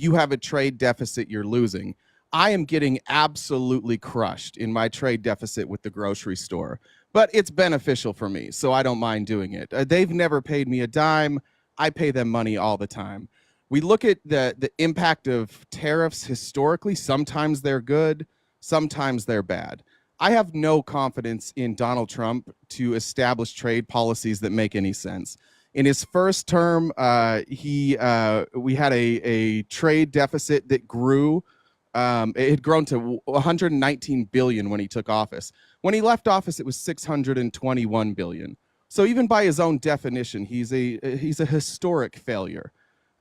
if you have a trade deficit, you're losing. I am getting absolutely crushed in my trade deficit with the grocery store, but it's beneficial for me, so I don't mind doing it. They've never paid me a dime. I pay them money all the time. We look at the impact of tariffs historically. Sometimes they're good, sometimes they're bad. I have no confidence in Donald Trump to establish trade policies that make any sense. In his first term, we had a trade deficit that grew. It had grown to 119 billion when he took office. When he left office, it was 621 billion. So even by his own definition, he's a historic failure.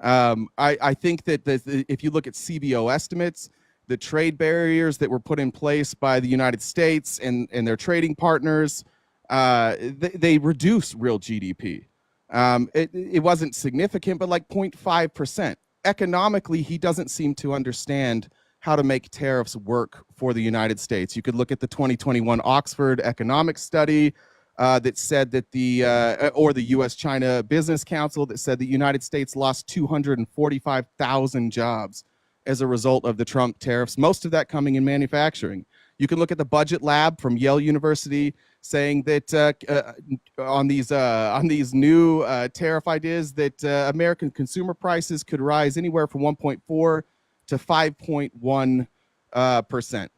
I think that if you look at CBO estimates, the trade barriers that were put in place by the United States and their trading partners, they reduce real GDP. It wasn't significant, but like 0.5%. Economically, he doesn't seem to understand how to make tariffs work for the United States. You could look at the 2021 Oxford economic study that said that or the U.S.-China Business Council that said the United States lost 245,000 jobs as a result of the Trump tariffs, most of that coming in manufacturing. You can look at the Budget Lab from Yale University saying that on these new tariff ideas that American consumer prices could rise anywhere from 1.4 to 5.1%.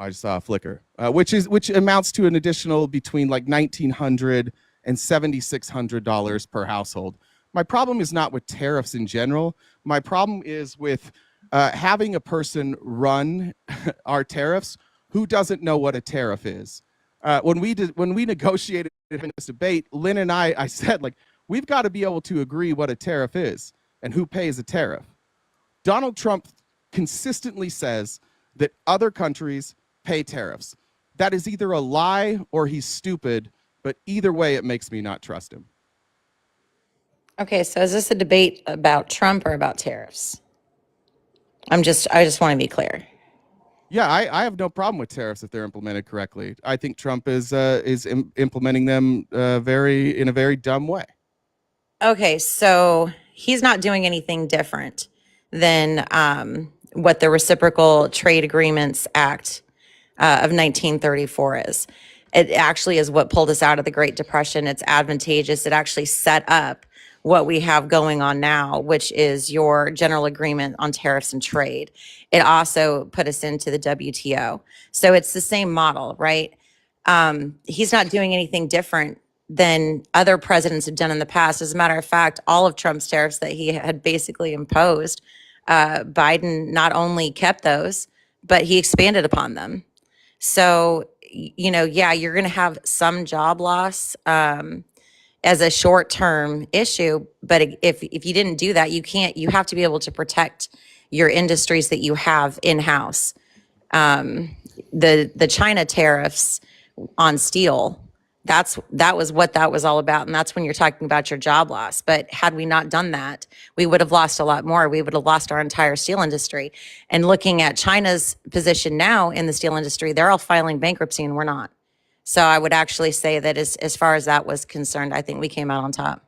I just saw a flicker, which amounts to an additional between like $1,900 and $7,600 per household. My problem is not with tariffs in general. My problem is with having a person run our tariffs who doesn't know what a tariff is. When we negotiated in this debate, Lynn and I said, like, we've got to be able to agree what a tariff is and who pays a tariff. Donald Trump consistently says that other countries pay tariffs. That is either a lie or he's stupid, but either way, it makes me not trust him. Okay, so is this a debate about Trump or about tariffs? I just want to be clear. Yeah, I have no problem with tariffs if they're implemented correctly. I think Trump is implementing them in a very dumb way. Okay, so he's not doing anything different than what the Reciprocal Trade Agreements Act of 1934 is. It actually is what pulled us out of the Great Depression. It's advantageous. It actually set up what we have going on now, which is your general agreement on tariffs and trade. It also put us into the WTO. So it's the same model, right? He's not doing anything different than other presidents have done in the past. As a matter of fact, all of Trump's tariffs that he had basically imposed, Biden not only kept those, but he expanded upon them. So, yeah, you're going to have some job loss as a short-term issue. But if you didn't do that, you have to be able to protect your industries that you have in-house. The China tariffs on steel, that was what that was all about. And that's when you're talking about your job loss. But had we not done that, we would have lost a lot more. We would have lost our entire steel industry. And looking at China's position now in the steel industry, they're all filing bankruptcy and we're not. So I would actually say that as far as that was concerned, I think we came out on top.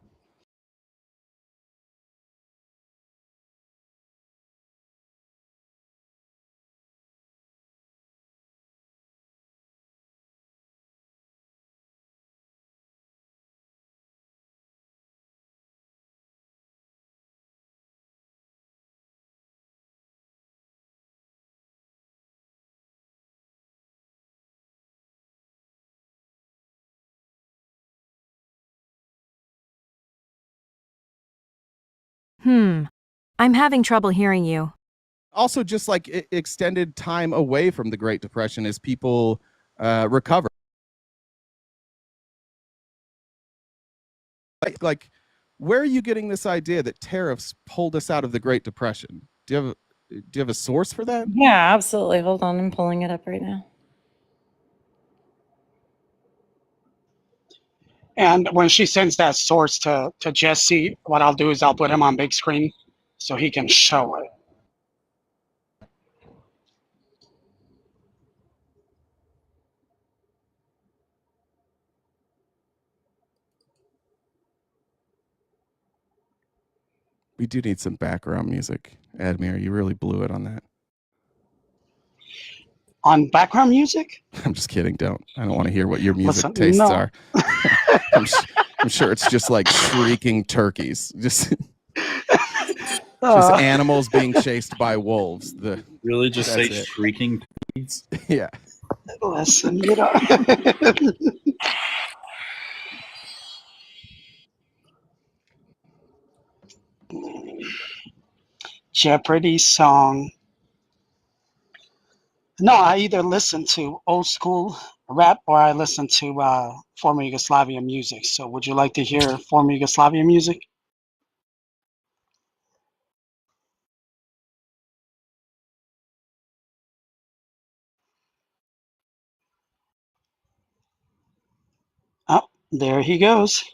I'm having trouble hearing you. Also, just like extended time away from the Great Depression as people recover. Like, where are you getting this idea that tariffs pulled us out of the Great Depression? Do you have a source for that? Yeah, absolutely. Hold on, I'm pulling it up right now. And when she sends that source to Jesse, what I'll do is I'll put him on big screen so he can show it. We do need some background music. Admir, you really blew it on that. On background music? I'm just kidding. I don't want to hear what your music Listen, tastes no. are. I'm sure it's just like shrieking turkeys. Just animals being chased by wolves. Really just say That's it. shrieking turkeys? Yeah. Listen, you know. Jeopardy song. No, I either listen to old school rap or I listen to former Yugoslavia music. So would you like to hear former Yugoslavia music? Oh, there he goes.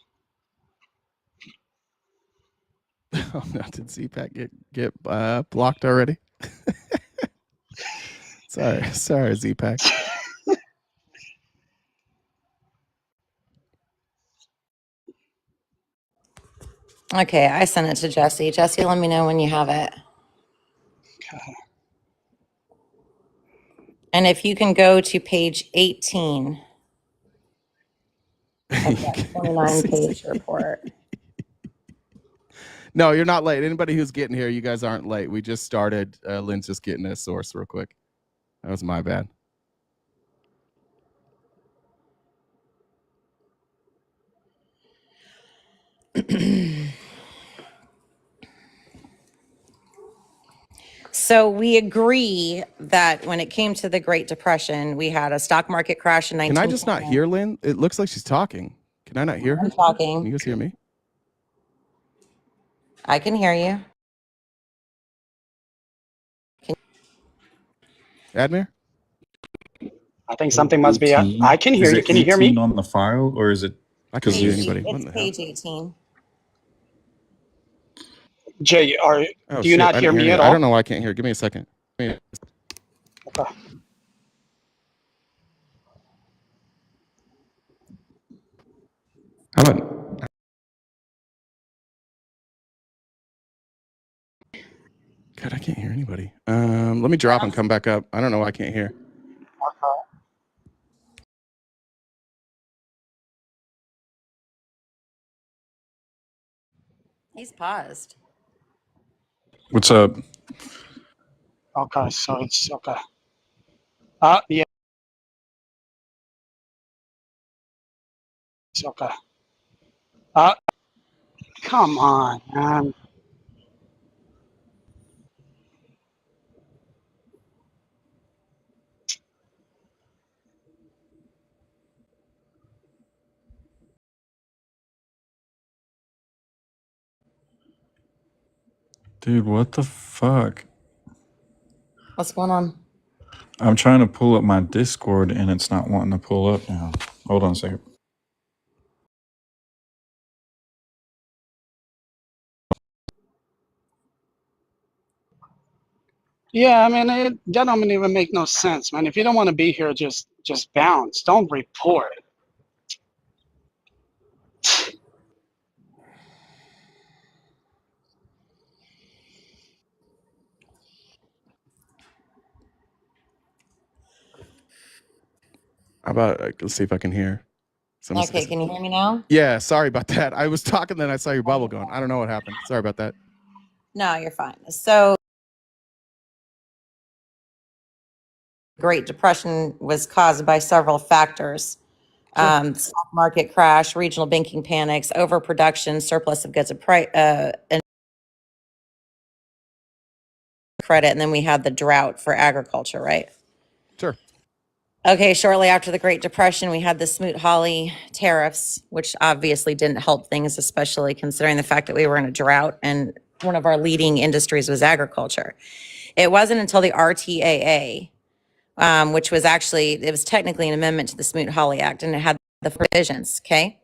Oh no, did ZPAC get blocked already? sorry, ZPAC. Okay, I sent it to Jesse. Jesse, let me know when you have it. Okay. And if you can go to page 18 of that 29-page report. No, you're not late. Anybody who's getting here, you guys aren't late. We just started. Lynn's just getting a source real quick. That was my bad. So we agree that when it came to the Great Depression, we had a stock market crash in 19. Can I just not hear Lynn? It looks like she's talking. Can I not hear her? I'm talking. Can you guys hear me? I can hear you. Admir? I think something must be. I can hear you. Can you hear me? On the file, or is it? I can't hear anybody. It's page 18. Jay, do you not hear me at all? I don't know why I can't hear. Give me a second. Okay. How about? God, I can't hear anybody. Let me drop and come back up. I don't know why I can't hear. He's paused. What's up? Okay, so it's okay. Yeah. It's okay. Come on, man. Dude, what the fuck? What's going on? I'm trying to pull up my Discord and it's not wanting to pull up now. Hold on a second. Yeah, I mean, that don't even make no sense, man. If you don't want to be here, just bounce. Don't report. How about let's see if I can hear. Okay, can you hear me now? Yeah, sorry about that. I was talking, then I saw your bubble going. I don't know what happened. Sorry about that. No, you're fine. So Great Depression was caused by several factors. Stock market crash, regional banking panics, overproduction, surplus of goods and credit, and then we had the drought for agriculture, right? Sure. Okay, shortly after the Great Depression, we had the Smoot-Hawley tariffs, which obviously didn't help things, especially considering the fact that we were in a drought and one of our leading industries was agriculture. It wasn't until the RTAA, which was it was technically an amendment to the Smoot-Hawley Act, and it had the provisions, okay?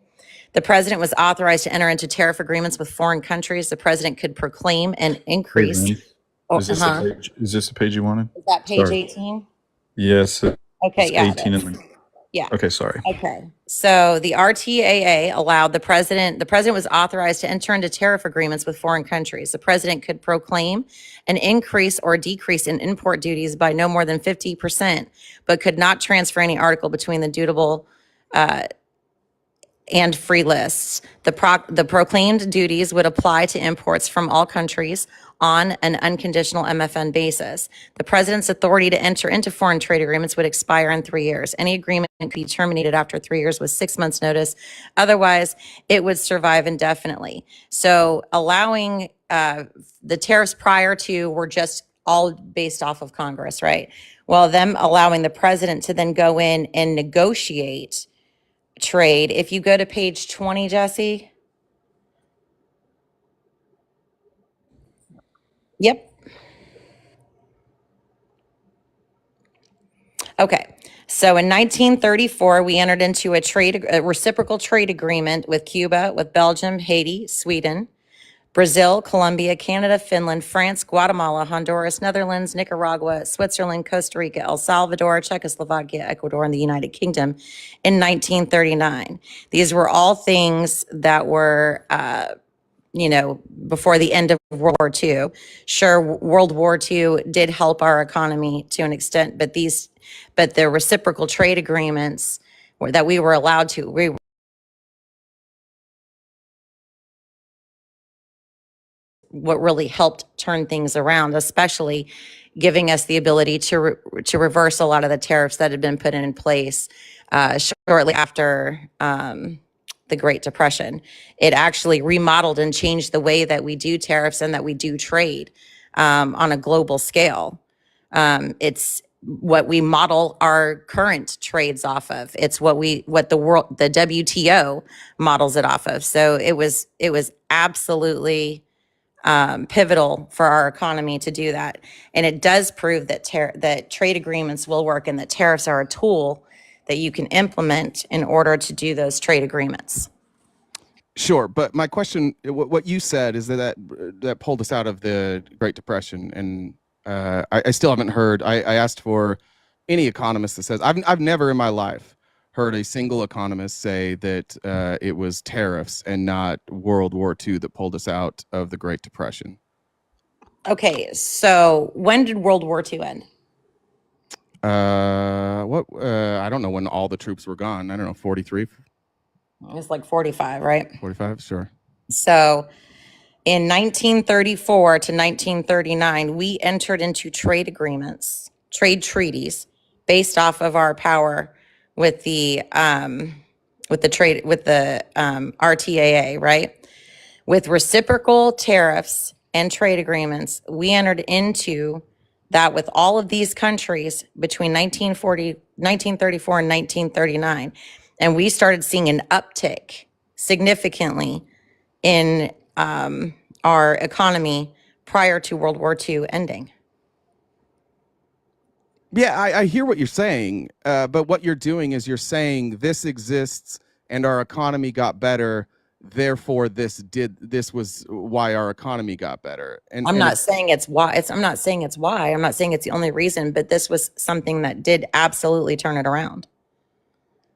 The president was authorized to enter into tariff agreements with foreign countries. The president could proclaim an increase. Is this the page you wanted? Is that page Sorry. 18? Yes. Okay, it's yeah. 18 in Yeah. Okay, sorry. Okay. So the RTAA allowed the president was authorized to enter into tariff agreements with foreign countries. The president could proclaim an increase or decrease in import duties by no more than 50%, but could not transfer any article between the dutiable and free lists. The proclaimed duties would apply to imports from all countries on an unconditional MFN basis. The president's authority to enter into foreign trade agreements would expire in 3 years. Any agreement could be terminated after 3 years with 6 months' notice. Otherwise, it would survive indefinitely. So allowing the tariffs prior to were just all based off of Congress, right? Well, them allowing the president to then go in and negotiate trade. If you go to page 20, Jesse. Yep. Okay. So in 1934, we entered into a reciprocal trade agreement with Cuba, with Belgium, Haiti, Sweden, Brazil, Colombia, Canada, Finland, France, Guatemala, Honduras, Netherlands, Nicaragua, Switzerland, Costa Rica, El Salvador, Czechoslovakia, Ecuador, and the United Kingdom in 1939. These were all things that were before the end of World War II. Sure, World War II did help our economy to an extent, but the reciprocal trade agreements that we were allowed to, what really helped turn things around, especially giving us the ability to reverse a lot of the tariffs that had been put in place shortly after the Great Depression. It actually remodeled and changed the way that we do tariffs and that we do trade on a global scale. It's what we model our current trades off of. It's what the WTO models it off of. So it was absolutely pivotal for our economy to do that. And it does prove that that trade agreements will work and that tariffs are a tool that you can implement in order to do those trade agreements. Sure, but my question, what you said, is that pulled us out of the Great Depression, and I still haven't heard. I asked for any economist that says I've never in my life heard a single economist say that it was tariffs and not World War II that pulled us out of the Great Depression. Okay, so when did World War II end? I don't know when all the troops were gone. I don't know, 43? It was like 45, right? 45, sure. So in 1934 to 1939, we entered into trade agreements, trade treaties, based off of our power with the RTAA, right? With reciprocal tariffs and trade agreements, we entered into that with all of these countries between 1934 and 1939. And we started seeing an uptick significantly in our economy prior to World War II ending. Yeah, I hear what you're saying, but what you're doing is you're saying this exists and our economy got better, therefore this was why our economy got better. And I'm not saying it's why. I'm not saying it's the only reason, but this was something that did absolutely turn it around.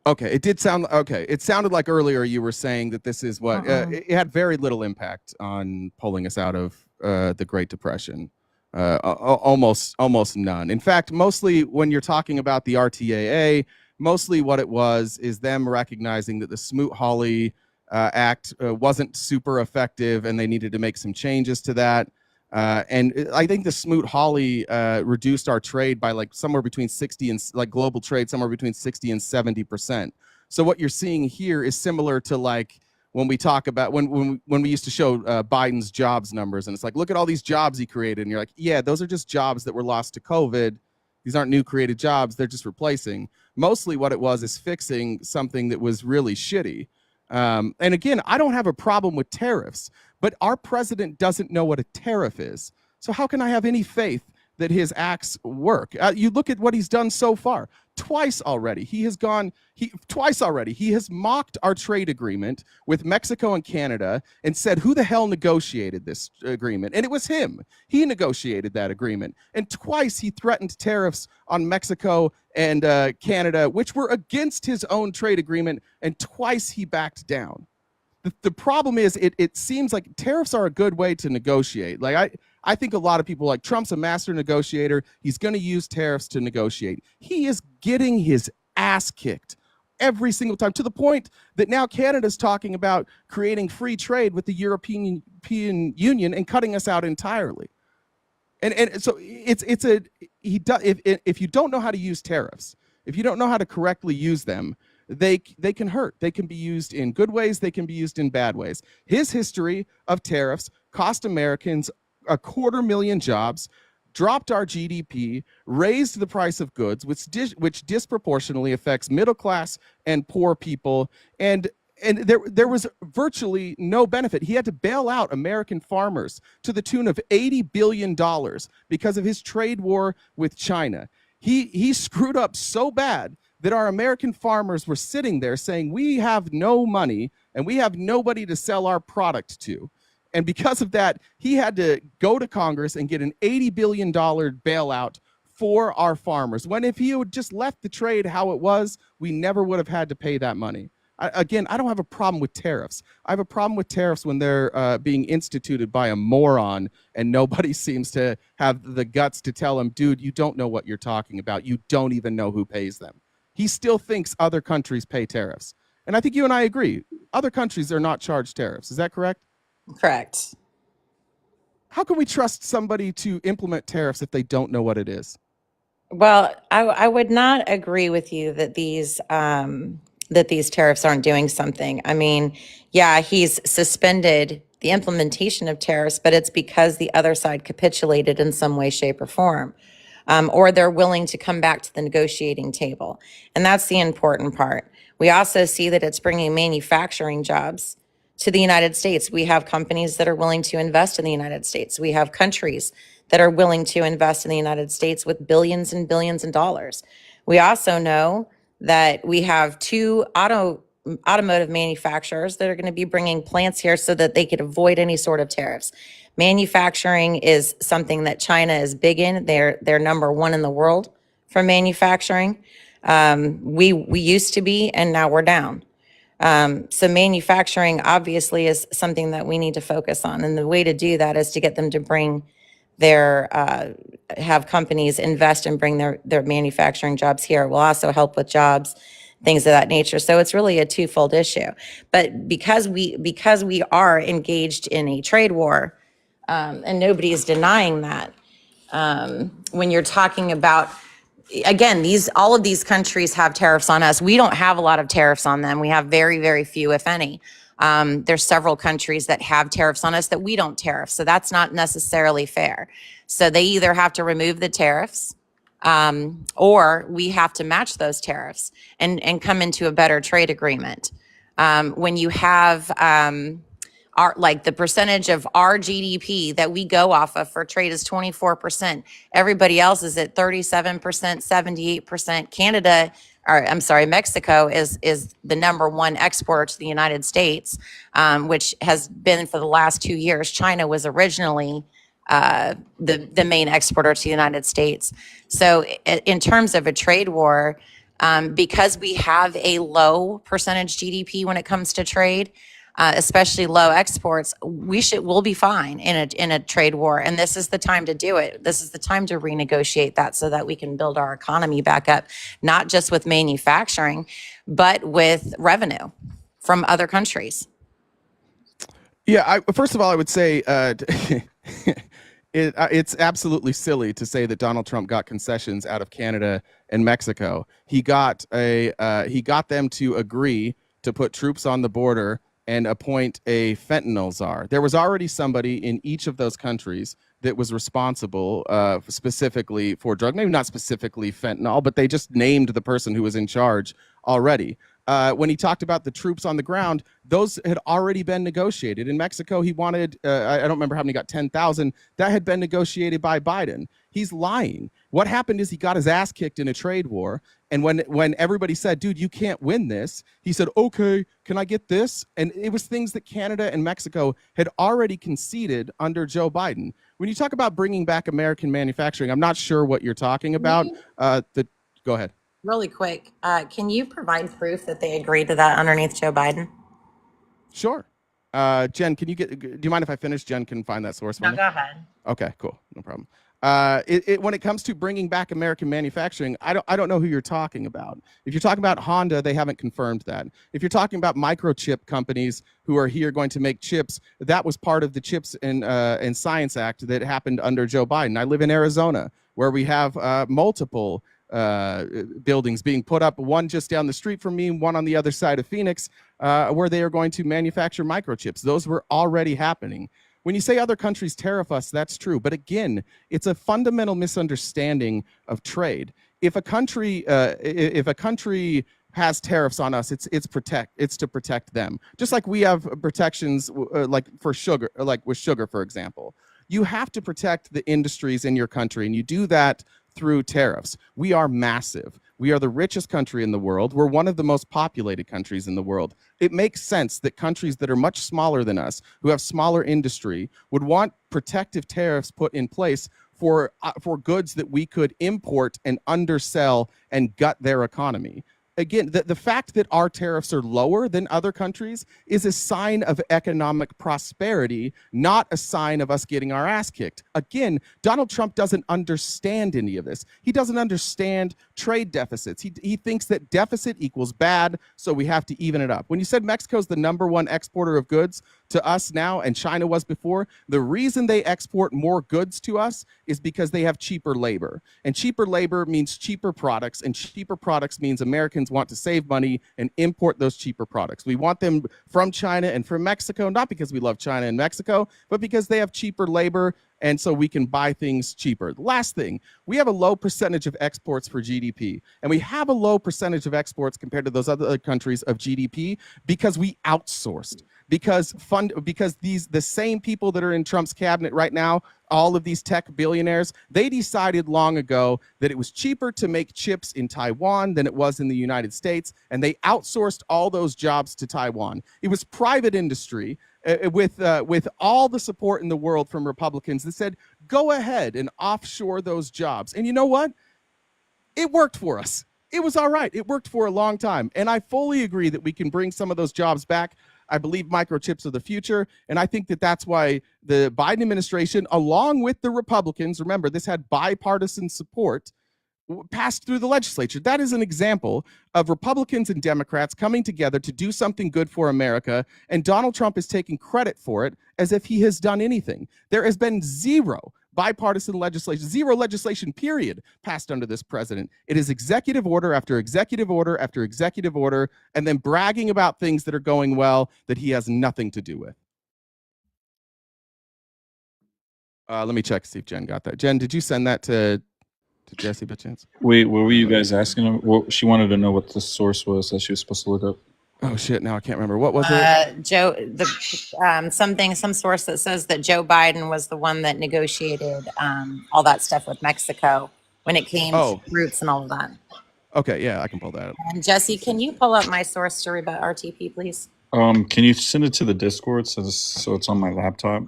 Okay, it sounded like earlier you were saying that this is what it had very little impact on pulling us out of the Great Depression. Almost none. In fact, mostly when you're talking about the RTAA, mostly what it was is them recognizing that the Smoot-Hawley Act wasn't super effective and they needed to make some changes to that. And I think the Smoot-Hawley reduced our trade by like somewhere between 60 and like global trade, somewhere between 60 and 70%. So what you're seeing here is similar to like when we talk about when we used to show Biden's jobs numbers, and it's like, look at all these jobs he created, and you're like, yeah, those are just jobs that were lost to COVID. These aren't new created jobs, they're just replacing. Mostly what it was is fixing something that was really shitty. And again, I don't have a problem with tariffs, but our president doesn't know what a tariff is. So how can I have any faith that his acts work? You look at what he's done so far. twice already. He has mocked our trade agreement with Mexico and Canada and said, who the hell negotiated this agreement? And it was him. He negotiated that agreement. And twice he threatened tariffs on Mexico and Canada, which were against his own trade agreement. And twice he backed down. The problem is it seems like tariffs are a good way to negotiate. Like I think a lot of people like Trump's a master negotiator. He's going to use tariffs to negotiate. He is getting his ass kicked every single time, to the point that now Canada's talking about creating free trade with the European Union and cutting us out entirely. And so if you don't know how to use tariffs, if you don't know how to correctly use them, they can hurt. They can be used in good ways. They can be used in bad ways. His history of tariffs cost Americans 250,000 jobs, dropped our GDP, raised the price of goods, which disproportionately affects middle class and poor people. And there was virtually no benefit. He had to bail out American farmers to the tune of $80 billion because of his trade war with China. He screwed up so bad that our American farmers were sitting there saying, we have no money and we have nobody to sell our product to. And because of that, he had to go to Congress and get an $80 billion bailout for our farmers, when if he had just left the trade how it was, we never would have had to pay that money. I don't have a problem with tariffs. I have a problem with tariffs when they're being instituted by a moron and nobody seems to have the guts to tell him, dude, you don't know what you're talking about. You don't even know who pays them. He still thinks other countries pay tariffs. And I think you and I agree. Other countries are not charged tariffs. Is that correct? Correct. How can we trust somebody to implement tariffs if they don't know what it is? Well, I would not agree with you that these tariffs aren't doing something. I mean, yeah, he's suspended the implementation of tariffs, but it's because the other side capitulated in some way, shape, or form. Or they're willing to come back to the negotiating table. And that's the important part. We also see that it's bringing manufacturing jobs to the United States. We have companies that are willing to invest in the United States. We have countries that are willing to invest in the United States with billions and billions of dollars. We also know that we have two automotive manufacturers that are going to be bringing plants here so that they could avoid any sort of tariffs. Manufacturing is something that China is big in. They're number one in the world for manufacturing. We used to be, and now we're down. So manufacturing obviously is something that we need to focus on. And the way to do that is to get them to bring have companies invest and bring their manufacturing jobs here. It will also help with jobs, things of that nature. So it's really a twofold issue. But because we are engaged in a trade war, and nobody is denying that, when you're talking about, again, all of these countries have tariffs on us. We don't have a lot of tariffs on them. We have very, very few, if any. There's several countries that have tariffs on us that we don't tariff. So that's not necessarily fair. So they either have to remove the tariffs, or we have to match those tariffs and come into a better trade agreement. When you have the percentage of our GDP that we go off of for trade is 24%. Everybody else is at 37%, 78%. Mexico is the number one exporter to the United States, which has been for the last 2 years. China was originally the main exporter to the United States. So in terms of a trade war, because we have a low percentage GDP when it comes to trade, especially low exports, we'll be fine in a trade war. And this is the time to do it. This is the time to renegotiate that so that we can build our economy back up, not just with manufacturing, but with revenue from other countries. Yeah, first of all, I would say it's absolutely silly to say that Donald Trump got concessions out of Canada and Mexico. He got them to agree to put troops on the border and appoint a fentanyl czar. There was already somebody in each of those countries that was responsible specifically for drug, maybe not specifically fentanyl, but they just named the person who was in charge already. When he talked about the troops on the ground, those had already been negotiated. In Mexico, he wanted, I don't remember how many got, 10,000. That had been negotiated by Biden. He's lying. What happened is he got his ass kicked in a trade war. And when everybody said, dude, you can't win this, he said, okay, can I get this? And it was things that Canada and Mexico had already conceded under Joe Biden. When you talk about bringing back American manufacturing, I'm not sure what you're talking about. Go ahead. Really quick, can you provide proof that they agreed to that underneath Joe Biden? Sure. Jen, do you mind if I finish? Jen can find that source for me. No, go ahead. Okay, cool. No problem. When it comes to bringing back American manufacturing, I don't know who you're talking about. If you're talking about Honda, they haven't confirmed that. If you're talking about microchip companies who are here going to make chips, that was part of the Chips and Science Act that happened under Joe Biden. I live in Arizona, where we have multiple buildings being put up, one just down the street from me, one on the other side of Phoenix, where they are going to manufacture microchips. Those were already happening. When you say other countries tariff us, that's true. But again, it's a fundamental misunderstanding of trade. If a country has tariffs on us, it's to protect them. Just like we have protections like for sugar, like with sugar, for example. You have to protect the industries in your country, and you do that through tariffs. We are massive. We are the richest country in the world. We're one of the most populated countries in the world. It makes sense that countries that are much smaller than us, who have smaller industry, would want protective tariffs put in place for goods that we could import and undersell and gut their economy. Again, the fact that our tariffs are lower than other countries is a sign of economic prosperity, not a sign of us getting our ass kicked. Again, Donald Trump doesn't understand any of this. He doesn't understand trade deficits. He thinks that deficit equals bad, so we have to even it up. When you said Mexico's the #1 exporter of goods to us now, and China was before, the reason they export more goods to us is because they have cheaper labor. And cheaper labor means cheaper products, and cheaper products means Americans want to save money and import those cheaper products. We want them from China and from Mexico, not because we love China and Mexico, but because they have cheaper labor, and so we can buy things cheaper. The last thing, we have a low percentage of exports for GDP, and we have a low percentage of exports compared to those other countries of GDP because we outsourced. Because the same people that are in Trump's cabinet right now, all of these tech billionaires, they decided long ago that it was cheaper to make chips in Taiwan than it was in the United States, and they outsourced all those jobs to Taiwan. It was private industry with all the support in the world from Republicans that said, go ahead and offshore those jobs. And you know what? It worked for us. It was all right. It worked for a long time. And I fully agree that we can bring some of those jobs back. I believe microchips are the future. And I think that that's why the Biden administration, along with the Republicans, remember, this had bipartisan support, passed through the legislature. That is an example of Republicans and Democrats coming together to do something good for America. And Donald Trump is taking credit for it as if he has done anything. There has been zero bipartisan legislation, zero legislation, period, passed under this president. It is executive order after executive order after executive order, and then bragging about things that are going well that he has nothing to do with. Let me check, see if Jen got that. Jen, did you send that to Jesse by chance? Wait, what were you guys asking him? Well, she wanted to know what the source was that she was supposed to look up. Oh shit! Now I can't remember. What was it? Joe, some source that says that Joe Biden was the one that negotiated all that stuff with Mexico when it came to roots and all of that. Okay, yeah, I can pull that up. And Jesse, can you pull up my source to rebut RTP, please? Can you send it to the Discord so it's on my laptop?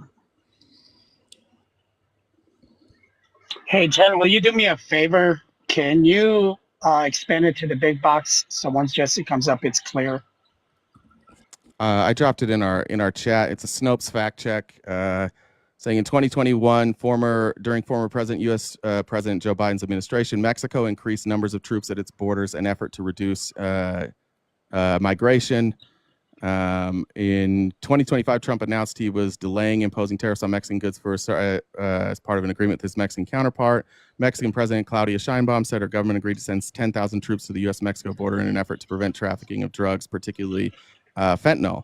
Hey, Jen, will you do me a favor? Can you expand it to the big box so once Jesse comes up, it's clear? I dropped it in our chat. It's a Snopes fact check saying in 2021, during former U.S. President Joe Biden's administration, Mexico increased numbers of troops at its borders in effort to reduce migration. In 2025, Trump announced he was delaying imposing tariffs on Mexican goods as part of an agreement with his Mexican counterpart. Mexican President Claudia Sheinbaum said her government agreed to send 10,000 troops to the U.S.-Mexico border in an effort to prevent trafficking of drugs, particularly fentanyl.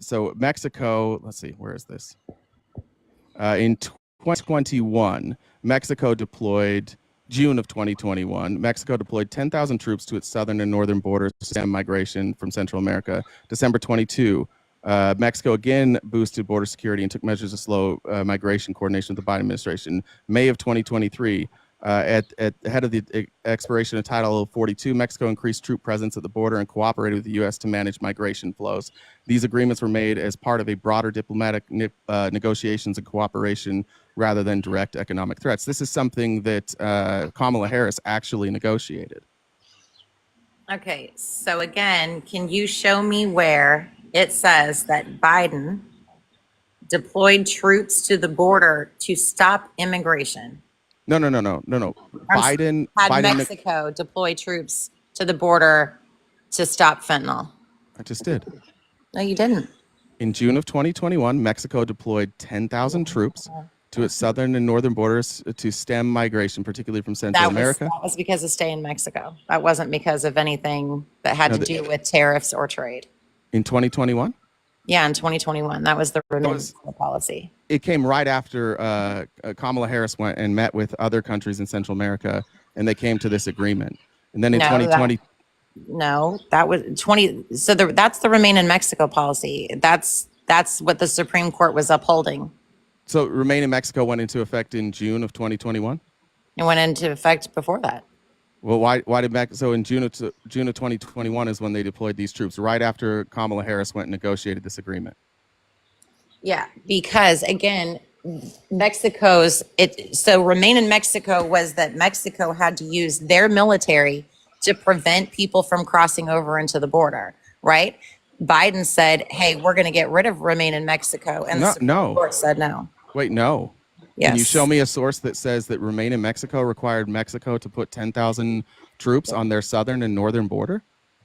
So Mexico, let's see, where is this? In 2021, Mexico deployed June of 2021, Mexico deployed 10,000 troops to its southern and northern borders to stem migration from Central America. December 22, Mexico again boosted border security and took measures to slow migration coordination with the Biden administration. May of 2023, at the head of the expiration of Title 42, Mexico increased troop presence at the border and cooperated with the U.S. to manage migration flows. These agreements were made as part of a broader diplomatic negotiations and cooperation rather than direct economic threats. This is something that Kamala Harris actually negotiated. Okay, so again, can you show me where it says that Biden deployed troops to the border to stop immigration? No. Biden Mexico deploy troops to the border to stop fentanyl? I just did. No, you didn't. In June of 2021, Mexico deployed 10,000 troops to its southern and northern borders to stem migration, particularly from Central America. That was because of stay in Mexico. That wasn't because of anything that had to do with tariffs or trade. In 2021? Yeah, in 2021. That was the policy. It came right after Kamala Harris went and met with other countries in Central America, and they came to this agreement. And then in 2020... that was 20. So that's the Remain in Mexico policy. That's what the Supreme Court was upholding. So Remain in Mexico went into effect in June of 2021? It went into effect before that. Well, why did Mexico? So in June of 2021 is when they deployed these troops, right after Kamala Harris went and negotiated this agreement. Yeah, because again, so Remain in Mexico was that Mexico had to use their military to prevent people from crossing over into the border, right? Biden said, hey, we're going to get rid of Remain in Mexico. And the Supreme Court said no. Wait, no. Yes. Can you show me a source that says that Remain in Mexico required Mexico to put 10,000 troops on their southern and northern border?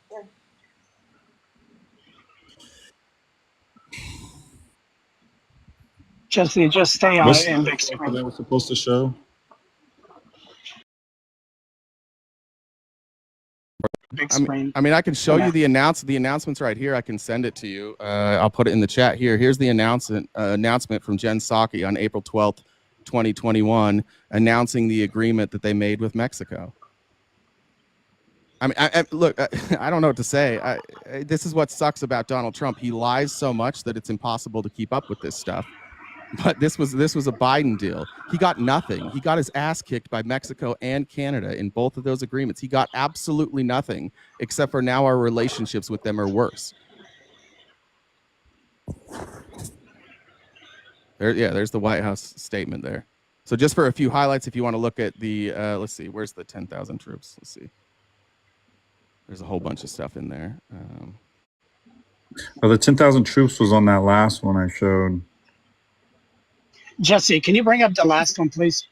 Sure. Jesse, just stay on it in big screen. That was supposed to show. Big screen. I mean, I can show you the announcements right here. I can send it to you. I'll put it in the chat here. Here's the announcement from Jen Psaki on April 12th, 2021, announcing the agreement that they made with Mexico. I mean, look, I don't know what to say. This is what sucks about Donald Trump. He lies so much that it's impossible to keep up with this stuff. But this was a Biden deal. He got nothing. He got his ass kicked by Mexico and Canada in both of those agreements. He got absolutely nothing, except for now our relationships with them are worse. There's the White House statement there. So just for a few highlights, if you want to look at the, let's see, where's the 10,000 troops? Let's see. There's a whole bunch of stuff in there. The 10,000 troops was on that last one I showed. Jesse, can you bring up the last one, please?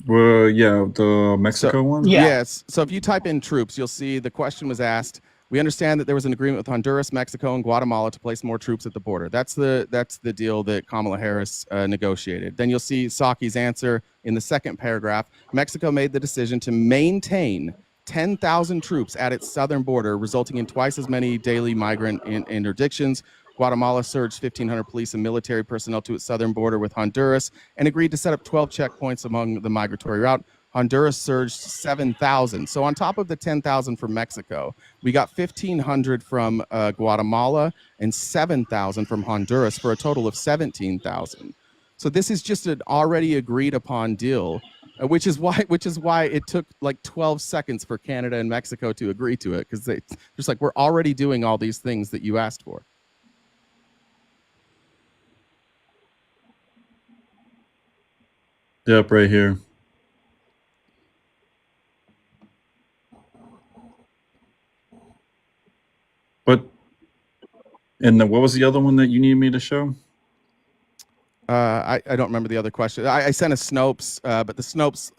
Well, yeah, the Mexico one? Yeah. Yes. So if you type in troops, you'll see the question was asked. We understand that there was an agreement with Honduras, Mexico, and Guatemala to place more troops at the border. That's the deal that Kamala Harris negotiated. Then you'll see Psaki's answer in the second paragraph. Mexico made the decision to maintain 10,000 troops at its southern border, resulting in twice as many daily migrant interdictions. Guatemala surged 1,500 police and military personnel to its southern border with Honduras and agreed to set up 12 checkpoints among the migratory route. Honduras surged 7,000. So on top of the 10,000 from Mexico, we got 1,500 from Guatemala and 7,000 from Honduras for a total of 17,000. So this is just an already agreed upon deal, which is why it took like 12 seconds for Canada and Mexico to agree to it, because they just like, we're already doing all these things that you asked for. Yep, right here. But, and what was the other one that you need me to show? I don't remember the other question. I sent a Snopes, but the Snopes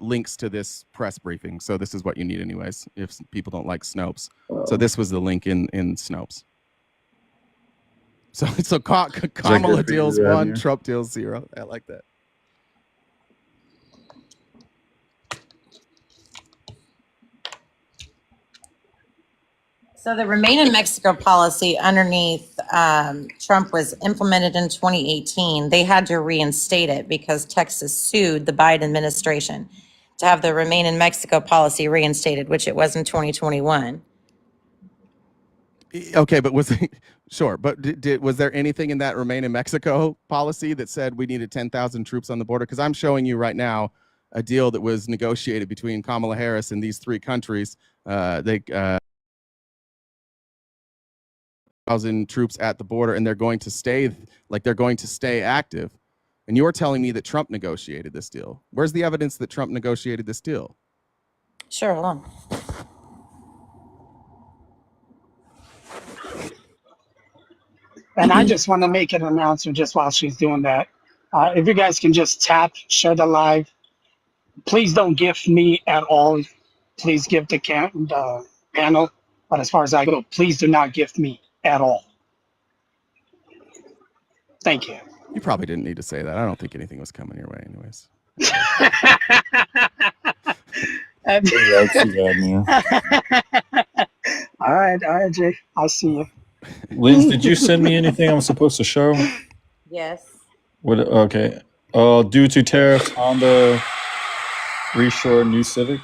links to this press briefing. So this is what you need anyways, if people don't like Snopes. So this was the link in Snopes. So Kamala deals 1, Trump deals 0. I like that. So the Remain in Mexico policy underneath Trump was implemented in 2018. They had to reinstate it because Texas sued the Biden administration. to have the Remain in Mexico policy reinstated, which it was in 2021. Okay, but was sure, but was there anything in that Remain in Mexico policy that said we needed 10,000 troops on the border? Because I'm showing you right now a deal that was negotiated between Kamala Harris and these three countries. They 1,000 troops at the border, and they're going to stay active. And you're telling me that Trump negotiated this deal. Where's the evidence that Trump negotiated this deal? Sure, hold on. And I just want to make an announcement just while she's doing that. If you guys can just tap, share the live. Please don't gift me at all. Please give the panel. But as far as I go, please do not gift me at all. Thank you. You probably didn't need to say that. I don't think anything was coming your way anyways. All right, Jay. I see you. Linz, did you send me anything I'm supposed to show? Yes. What? Okay. Due to tariffs, Honda reshore new Civic.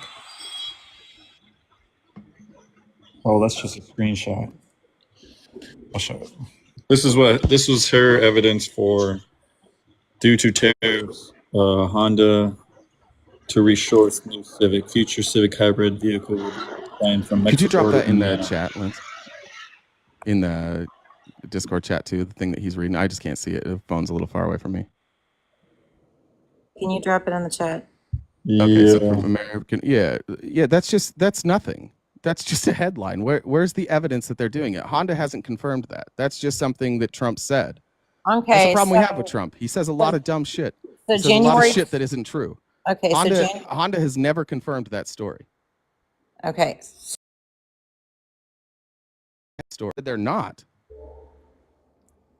Oh, that's just a screenshot. I'll show it. This was her evidence for due to tariffs, Honda to reshore its new Civic, future Civic hybrid vehicle will be designed from Mexico. Could you drop that in the chat, Linz? In the Discord chat too, the thing that he's reading. I just can't see it. The phone's a little far away from me. Can you drop it in the chat? Okay, so from American, that's nothing. That's just a headline. Where's the evidence that they're doing it? Honda hasn't confirmed that. That's just something that Trump said. Okay. That's the problem we have with Trump. He says a lot of dumb shit. So he says a lot of shit that isn't true. Okay, Honda has never confirmed that story. Okay. They're not.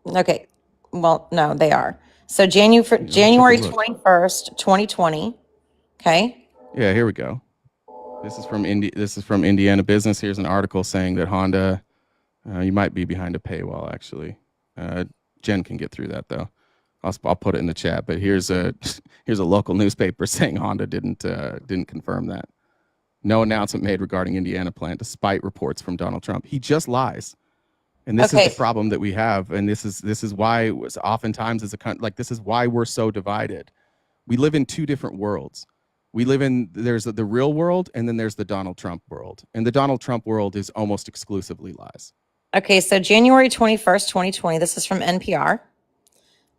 Okay. Well, no, they are. So January 21st, 2020. Okay. Yeah, here we go. This is from Indiana Business. Here's an article saying that Honda, you might be behind a paywall actually. Jen can get through that though. I'll put it in the chat. But here's a local newspaper saying Honda didn't confirm that. No announcement made regarding Indiana plant, despite reports from Donald Trump. He just lies, and this is the problem that we have. And this is why oftentimes as a country, like this is why we're so divided. We live in two different worlds. There's the real world, and then there's the Donald Trump world. And the Donald Trump world is almost exclusively lies. Okay, so January 21st, 2020, this is from NPR.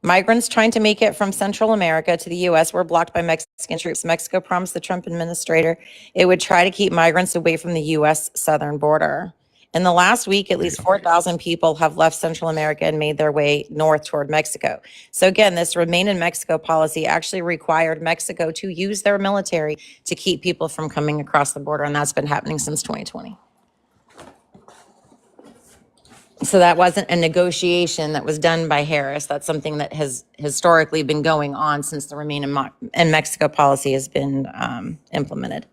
Migrants trying to make it from Central America to the U.S. were blocked by Mexican troops. Mexico promised the Trump administrator it would try to keep migrants away from the U.S. southern border. In the last week, at least 4,000 people have left Central America and made their way north toward Mexico. So again, this Remain in Mexico policy actually required Mexico to use their military to keep people from coming across the border, and that's been happening since 2020. So that wasn't a negotiation that was done by Harris. That's something that has historically been going on since the Remain in Mexico policy has been implemented.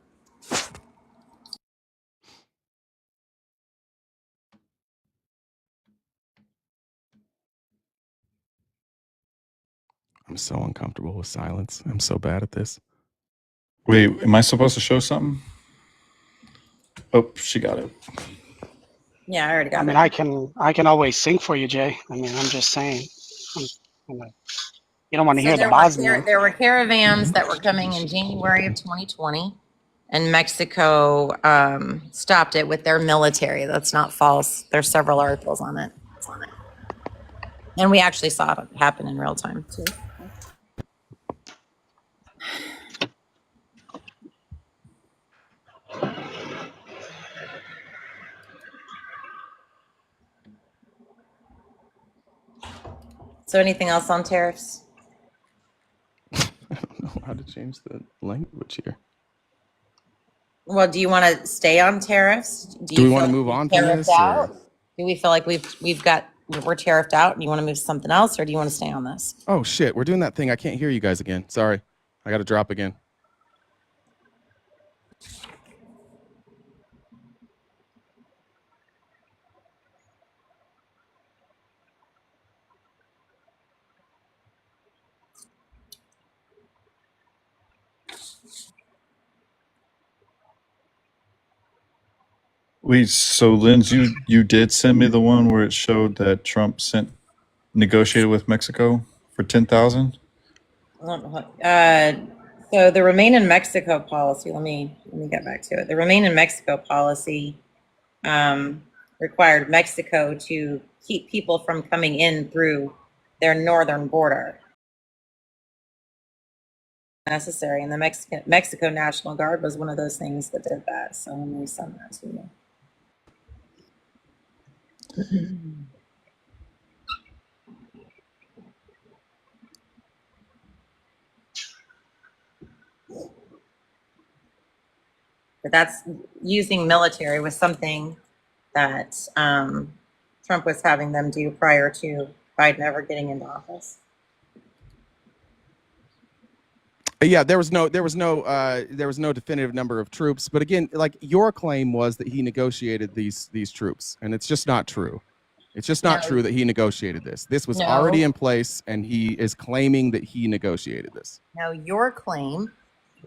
I'm so uncomfortable with silence. I'm so bad at this. Wait, am I supposed to show something? Oh, she got it. Yeah, I already got it. I mean, I can always sing for you, Jay. I mean, I'm just saying. You don't want to hear the Bosnian. There were caravans that were coming in January of 2020, and Mexico stopped it with their military. That's not false. There's several articles on it. And we actually saw it happen in real time, too. So anything else on tariffs? I don't know how to change the language here. Well, do you want to stay on tariffs? Do we want to move on from this? Do we feel like we're tariffed out and you want to move to something else, or do you want to stay on this? Oh shit, we're doing that thing. I can't hear you guys again. Sorry. I got to drop again. Wait, so Linz, you did send me the one where it showed that Trump negotiated with Mexico for 10,000? So the Remain in Mexico policy, let me get back to it. The Remain in Mexico policy required Mexico to keep people from coming in through their northern border. Necessary, and the Mexico National Guard was one of those things that did that. So let me send that to you. But that's using military was something that Trump was having them do prior to Biden ever getting into office. Yeah, there was no definitive number of troops, but again, like your claim was that he negotiated these troops, and it's just not true. It's just not true that he negotiated this. This was already in place, and he is claiming that he negotiated this. Now, your claim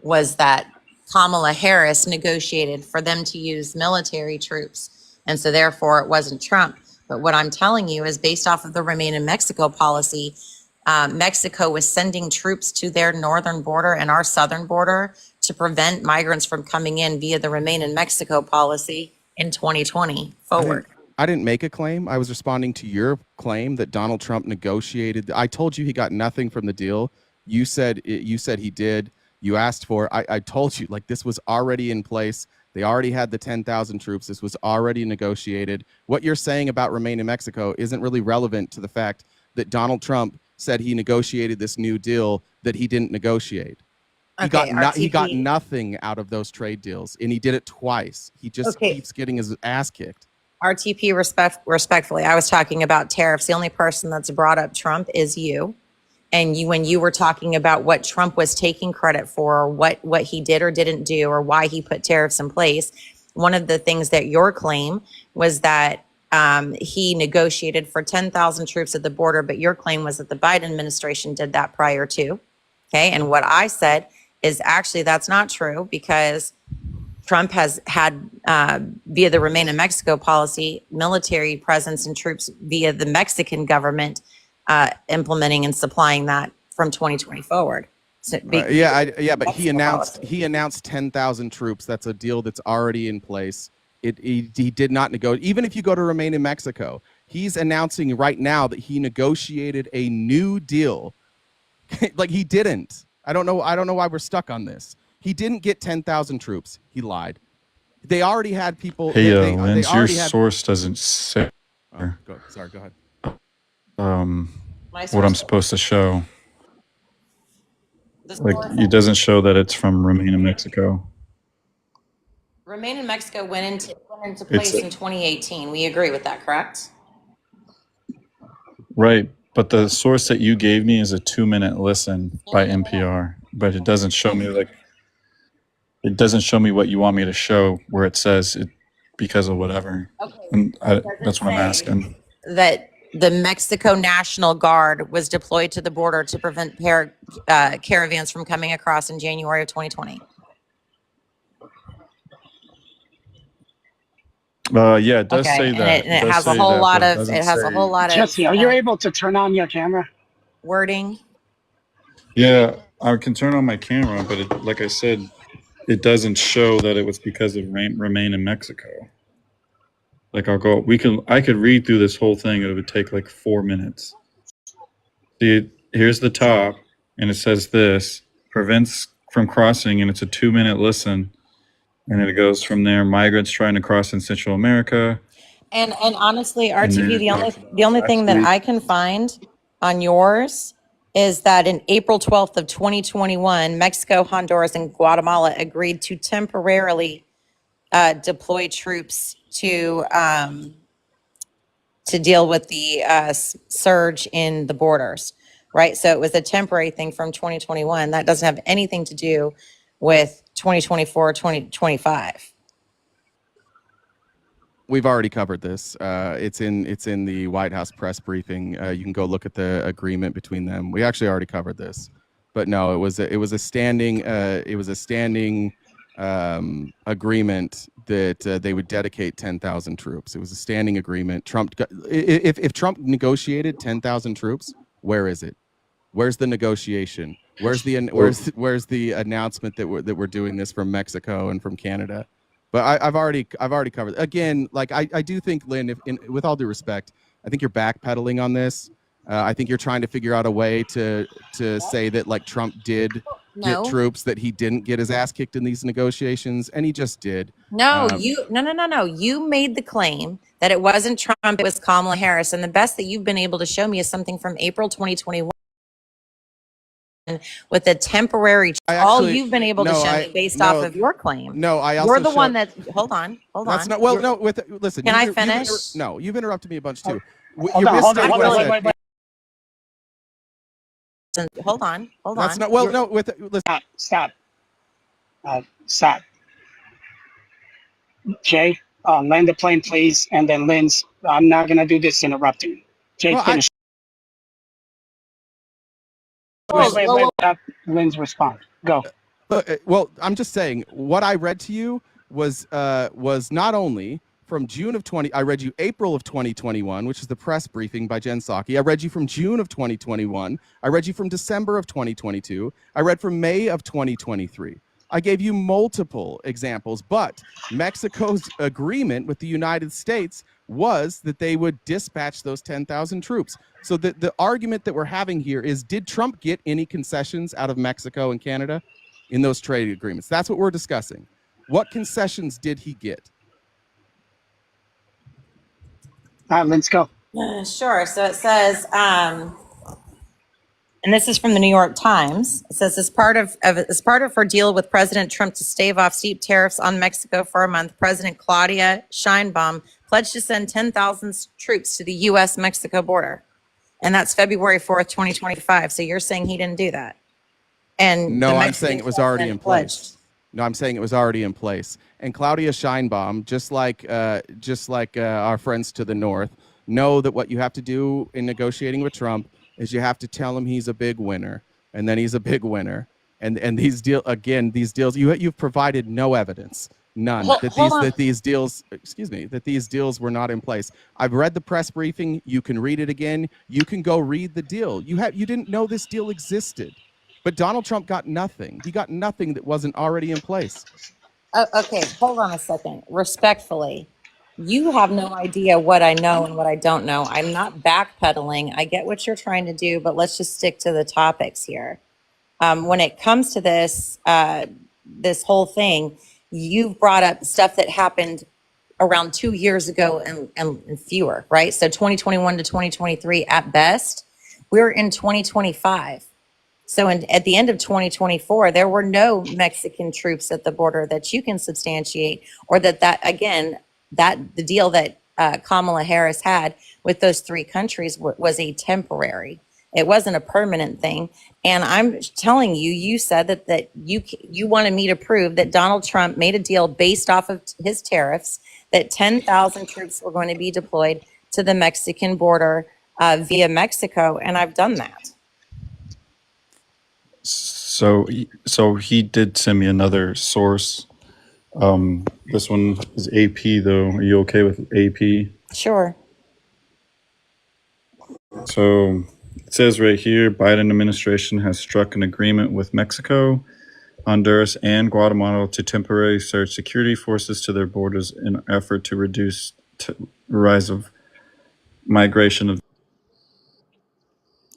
was that Kamala Harris negotiated for them to use military troops, and so therefore it wasn't Trump. But what I'm telling you is based off of the Remain in Mexico policy, Mexico was sending troops to their northern border and our southern border to prevent migrants from coming in via the Remain in Mexico policy in 2020 forward. I didn't make a claim. I was responding to your claim that Donald Trump negotiated. I told you he got nothing from the deal. You said he did. You asked for. I told you, like, this was already in place. They already had the 10,000 troops. This was already negotiated. What you're saying about Remain in Mexico isn't really relevant to the fact that Donald Trump said he negotiated this new deal that he didn't negotiate. He got nothing out of those trade deals, and he did it twice. He just keeps getting his ass kicked. RTP, respectfully, I was talking about tariffs. The only person that's brought up Trump is you. And when you were talking about what Trump was taking credit for, or what he did or didn't do, or why he put tariffs in place, one of the things that your claim was that he negotiated for 10,000 troops at the border, but your claim was that the Biden administration did that prior to. Okay. And what I said is actually that's not true, because Trump has had, via the Remain in Mexico policy, military presence and troops via the Mexican government implementing and supplying that from 2020 forward. So but he announced 10,000 troops. That's a deal that's already in place. He did not negotiate. Even if you go to Remain in Mexico, he's announcing right now that he negotiated a new deal. Like, he didn't. I don't know why we're stuck on this. He didn't get 10,000 troops. He lied. They already had people. Hey, Linz, your source doesn't say. Go ahead. What I'm supposed to show. Like, it doesn't show that it's from Remain in Mexico. Remain in Mexico went into place in 2018. We agree with that, correct? Right, but the source that you gave me is a 2-minute listen by NPR, but it doesn't show me what you want me to show, where it says it because of whatever. Okay. And that's what I'm asking. That the Mexico National Guard was deployed to the border to prevent caravans from coming across in January of 2020. Yeah, it does say that. And it has a whole lot of. It has a whole lot of. Jesse, are you able to turn on your camera? Wording. Yeah, I can turn on my camera, but like I said, it doesn't show that it was because of Remain in Mexico. Like, I could read through this whole thing. It would take like 4 minutes. See, here's the top, and it says this prevents from crossing, and it's a 2-minute listen. And it goes from there. Migrants trying to cross in Central America. And honestly, RTP, the only thing that I can find on yours is that in April 12th of 2021, Mexico, Honduras, and Guatemala agreed to temporarily deploy troops to deal with the surge in the borders, right? So it was a temporary thing from 2021. That doesn't have anything to do with 2024, 2025. We've already covered this. It's in the White House press briefing. You can go look at the agreement between them. We actually already covered this, but no, it was a standing agreement they would dedicate 10,000 troops. It was a standing agreement. If Trump negotiated 10,000 troops, where is it? Where's the negotiation? Where's the announcement that we're doing this from Mexico and from Canada? But I've already covered. Again, like I do think, Lynn, with all due respect, I think you're backpedaling on this. I think you're trying to figure out a way to say that like Trump did get troops, that he didn't get his ass kicked in these negotiations, and he just did. No, no. You made the claim that it wasn't Trump, it was Kamala Harris. And the best that you've been able to show me is something from April 2021 with a temporary, all you've been able to show me based off of your claim. No, I also You're the one that, hold on. That's not, well, no, listen. Can I finish? You've interrupted me a bunch too. Hold on. Hold on. That's not, well, no, listen. Stop. Stop. Jay, land the plane, please. And then Linz, I'm not going to do this interrupting. Jay, finish. Wait. Linz, respond. Go. Well, I'm just saying, what I read to you was not only from June of 20, I read you April of 2021, which is the press briefing by Jen Psaki. I read you from June of 2021. I read you from December of 2022. I read from May of 2023. I gave you multiple examples, but Mexico's agreement with the United States was that they would dispatch those 10,000 troops. So the argument that we're having here is, did Trump get any concessions out of Mexico and Canada in those trade agreements? That's what we're discussing. What concessions did he get? Let's go. Sure. So it says, and this is from the New York Times. It says, as part of her deal with President Trump to stave off steep tariffs on Mexico for a month, President Claudia Sheinbaum pledged to send 10,000 troops to the U.S.-Mexico border. And that's February 4th, 2025. So you're saying he didn't do that? And no, I'm saying it was already in place. No, I'm saying it was already in place. And Claudia Sheinbaum, just like our friends to the north, know that what you have to do in negotiating with Trump is you have to tell him he's a big winner, and then he's a big winner. And these deals, you've provided no evidence, none, that these deals were not in place. I've read the press briefing. You can read it again. You can go read the deal. You didn't know this deal existed. But Donald Trump got nothing. He got nothing that wasn't already in place. Okay, hold on a second. Respectfully, you have no idea what I know and what I don't know. I'm not backpedaling. I get what you're trying to do, but let's just stick to the topics here. When it comes to this, this whole thing, you've brought up stuff that happened around 2 years ago and fewer, right? So 2021 to 2023 at best. We're in 2025. So at the end of 2024, there were no Mexican troops at the border that you can substantiate, or that the deal that Kamala Harris had with those three countries was a temporary. It wasn't a permanent thing. And I'm telling you, you said that you wanted me to prove that Donald Trump made a deal based off of his tariffs, that 10,000 troops were going to be deployed to the Mexican border via Mexico, and I've done that. So he did send me another source. This one is AP though. Are you okay with AP? Sure. So it says right here, Biden administration has struck an agreement with Mexico, Honduras, and Guatemala to temporarily surge security forces to their borders in an effort to reduce rise of migration of.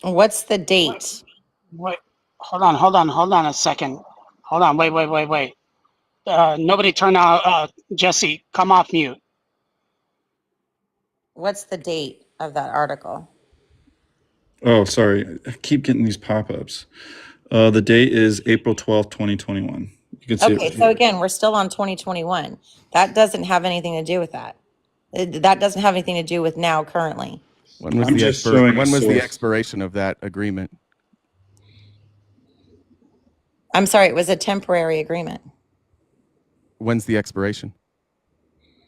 What's the date? Wait, hold on a second. Hold on, wait. Nobody turn out, Jesse, come off mute. What's the date of that article? Oh, sorry. I keep getting these pop-ups. The date is April 12th, 2021. You can see okay, so again, we're still on 2021. That doesn't have anything to do with that. That doesn't have anything to do with now currently. When was the expiration of that agreement? I'm sorry, it was a temporary agreement. When's the expiration?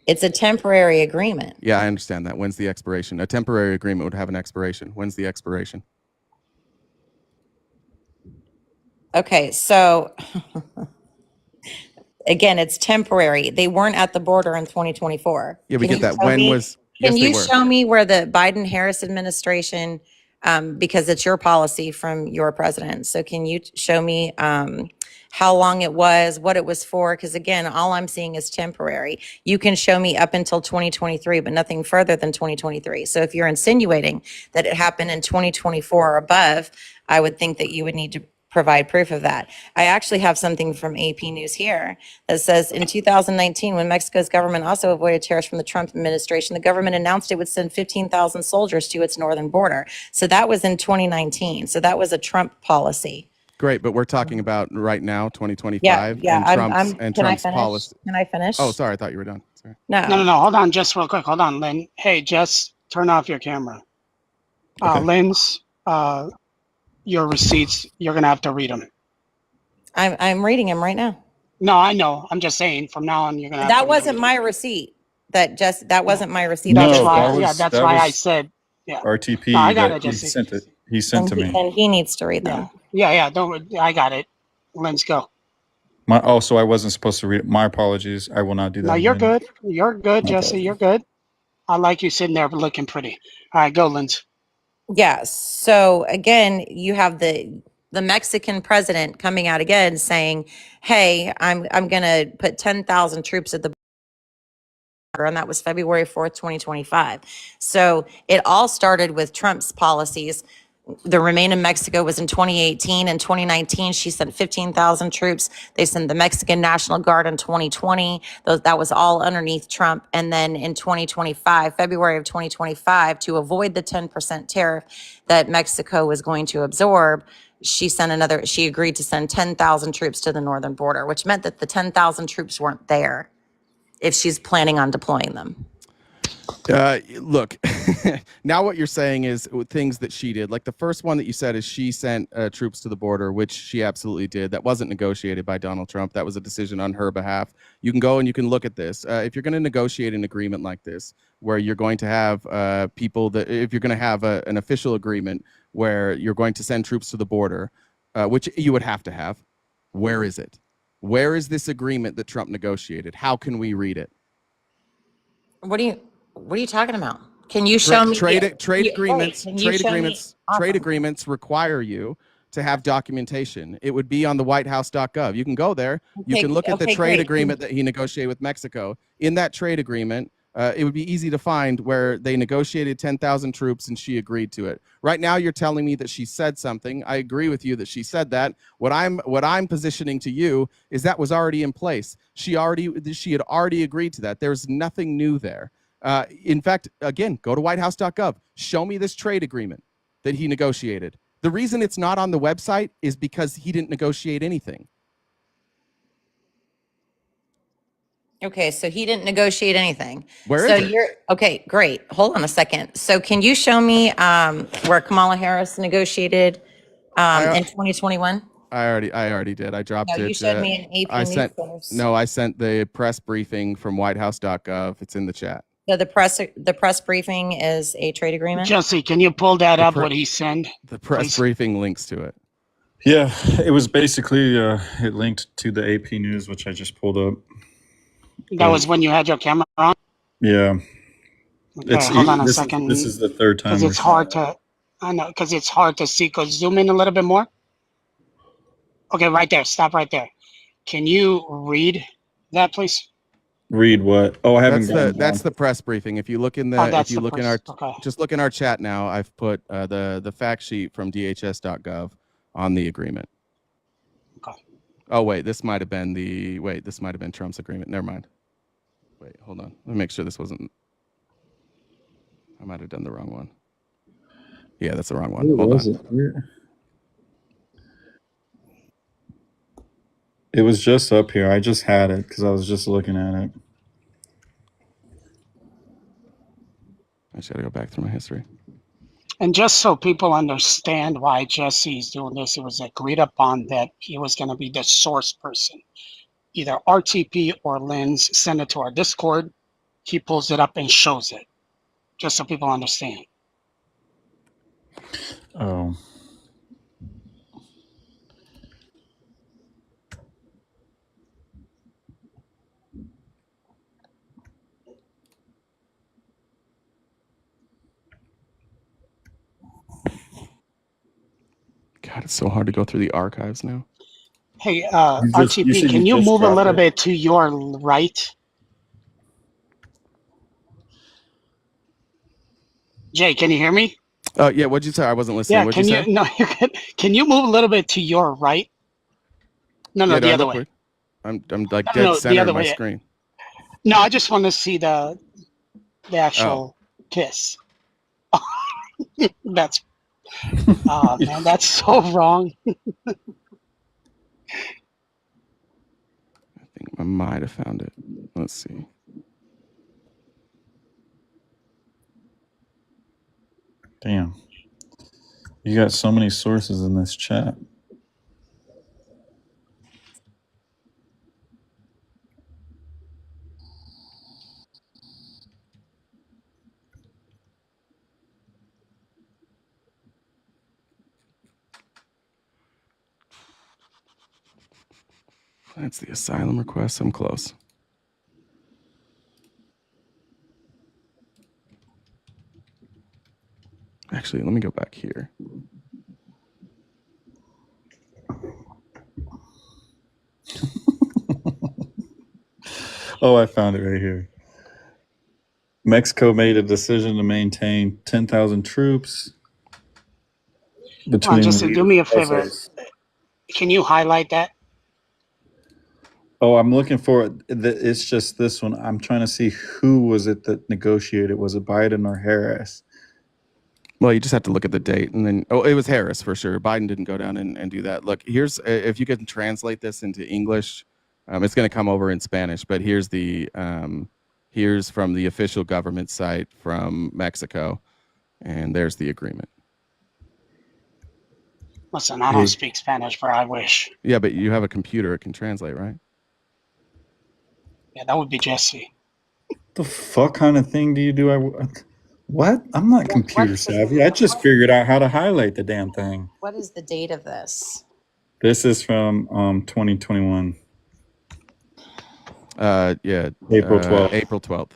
It's a temporary agreement. Yeah, I understand that. When's the expiration? A temporary agreement would have an expiration. When's the expiration? Okay, so Again, it's temporary. They weren't at the border in 2024. Yeah, we Can get you that. show When me- was? Can Yes, they you were. show me where the Biden-Harris administration, because it's your policy from your president. So can you show me how long it was, what it was for? Because again, all I'm seeing is temporary. You can show me up until 2023, but nothing further than 2023. So if you're insinuating that it happened in 2024 or above, I would think that you would need to provide proof of that. I actually have something from AP News here that says in 2019, when Mexico's government also avoided tariffs from the Trump administration, the government announced it would send 15,000 soldiers to its northern border. So that was in 2019. So that was a Trump policy. Great, but we're talking about right now, 2025, Yeah, and can I Trump's finish? policy. Can I finish? Oh, sorry, I thought you were done. Sorry. No. Hold on, just real quick. Hold on, Lynn. Hey, just turn off your camera. Okay. Lynn's, your receipts, you're gonna have to read them. I'm reading him right now. No, I know. I'm just saying. From now on, you're gonna have to That read wasn't 'em. my receipt. That wasn't my receipt. No, That's why. that was- Yeah, that's that why I was- said. Yeah. RTP No, I got that it, he Jesse. sent it. He sent to me. And he needs to read them. Yeah. Don't. I got it. Let's go. So I wasn't supposed to read it. My apologies. I will not do that. No, you're again. good. You're good, My Jesse. apologies. You're good. I like you sitting there looking pretty. All right, go, Linz. Yeah. So again, you have the Mexican president coming out again saying, "Hey, I'm going to put 10,000 troops at the border," and that was February 4th, 2025. So it all started with Trump's policies. The Remain in Mexico was in 2018. In 2019, she sent 15,000 troops. They sent the Mexican National Guard in 2020. That was all underneath Trump. And then in 2025, February of 2025, to avoid the 10% tariff that Mexico was going to absorb, she agreed to send 10,000 troops to the northern border, which meant that the 10,000 troops weren't there if she's planning on deploying them. Look, now what you're saying is things that she did. Like the first one that you said is she sent troops to the border, which she absolutely did. That wasn't negotiated by Donald Trump. That was a decision on her behalf. You can go and you can look at this. If you're going to negotiate an agreement like this, where you're going to have if you're going to have an official agreement where you're going to send troops to the border, which you would have to have, where is it? Where is this agreement that Trump negotiated? How can we read it? What are you talking about? Can you show me trade Wait, agreements? can you Trade show me- agreements. Awesome. Trade agreements require you to have documentation. It would be on the whitehouse.gov. You can go there. You Okay, can look at the okay, trade great. agreement that he negotiated with Mexico. In that trade agreement, it would be easy to find where they negotiated 10,000 troops and she agreed to it. Right now, you're telling me that she said something. I agree with you that she said that. What I'm positioning to you is that was already in place. She had already agreed to that. There's nothing new there. In fact, again, go to whitehouse.gov. Show me this trade agreement that he negotiated. The reason it's not on the website is because he didn't negotiate anything. Okay, so he didn't negotiate anything. Where so is it? you're okay, great. Hold on a second. So can you show me where Kamala Harris negotiated in 2021? I already did. I dropped No, it. you showed me an AP News source. No, I sent the press briefing from whitehouse.gov. It's in the chat. So the press briefing is a trade agreement. Jesse, can you pull that up? What he sent? The press please? briefing links to it. Yeah, it was basically it linked to the AP News, which I just pulled up. That was when you had your camera on. Yeah, Okay, hold on a this second. This is the third time. Because it's hard to. I know, because it's hard to see. Cause zoom in a little bit more. Okay, right there. Stop right there. Can you read that, please? Read what? Oh, I haven't. That's the press briefing. If you look in the, that's if you the look in press- our, just look in our chat now. I've put the fact sheet from DHS.gov on the agreement. Okay. Oh wait, this might have been Trump's agreement. Never mind. Wait, hold on. Let me make sure this wasn't. I might have done the wrong one. Yeah, that's the wrong one. Hold on. It was just up here. I just had it because I was just looking at it. I just gotta go back through my history. And just so people understand why Jesse's doing this, it was agreed upon that he was going to be the source person. Either RTP or Linz send it to our Discord. He pulls it up and shows it. Just so people understand. Oh. God, it's so hard to go through the archives now. Hey, You RTP, said can you just move a dropped little it. bit to your right? Jay, can you hear me? Yeah, what'd you say? I wasn't listening. Yeah, What'd you say? No, you're good. Can you move a little bit to your right? No, Yeah, do the I other look way. weird? I'm like No, dead the center other of my way. screen. No, I just want to see the Oh, actual kiss. That's oh man, that's so wrong. I think I might have found it. Let's see. Damn. You got so many sources in this chat. That's the asylum request. I'm close. Actually, let me go back here. Oh, I found it right here. Mexico made a decision to maintain 10,000 troops between Just do me a favor. USAID. Can you highlight that? Oh, I'm looking for it. It's just this one. I'm trying to see who was it that negotiated. Was it Biden or Harris? Well, you just have to look at the date, and then it was Harris for sure. Biden didn't go down and do that. Look, here's if you can translate this into English, it's going to come over in Spanish. But here's here's from the official government site from Mexico, and there's the agreement. Listen, I don't speak Spanish, but I wish. Yeah, but you have a computer; it can translate, right? Yeah, that would be Jesse. The fuck kind of thing do you do? What? I'm not computer savvy. I just figured out how to highlight the damn thing. What is the date of this? This is from 2021. Yeah, April 12th. April 12th.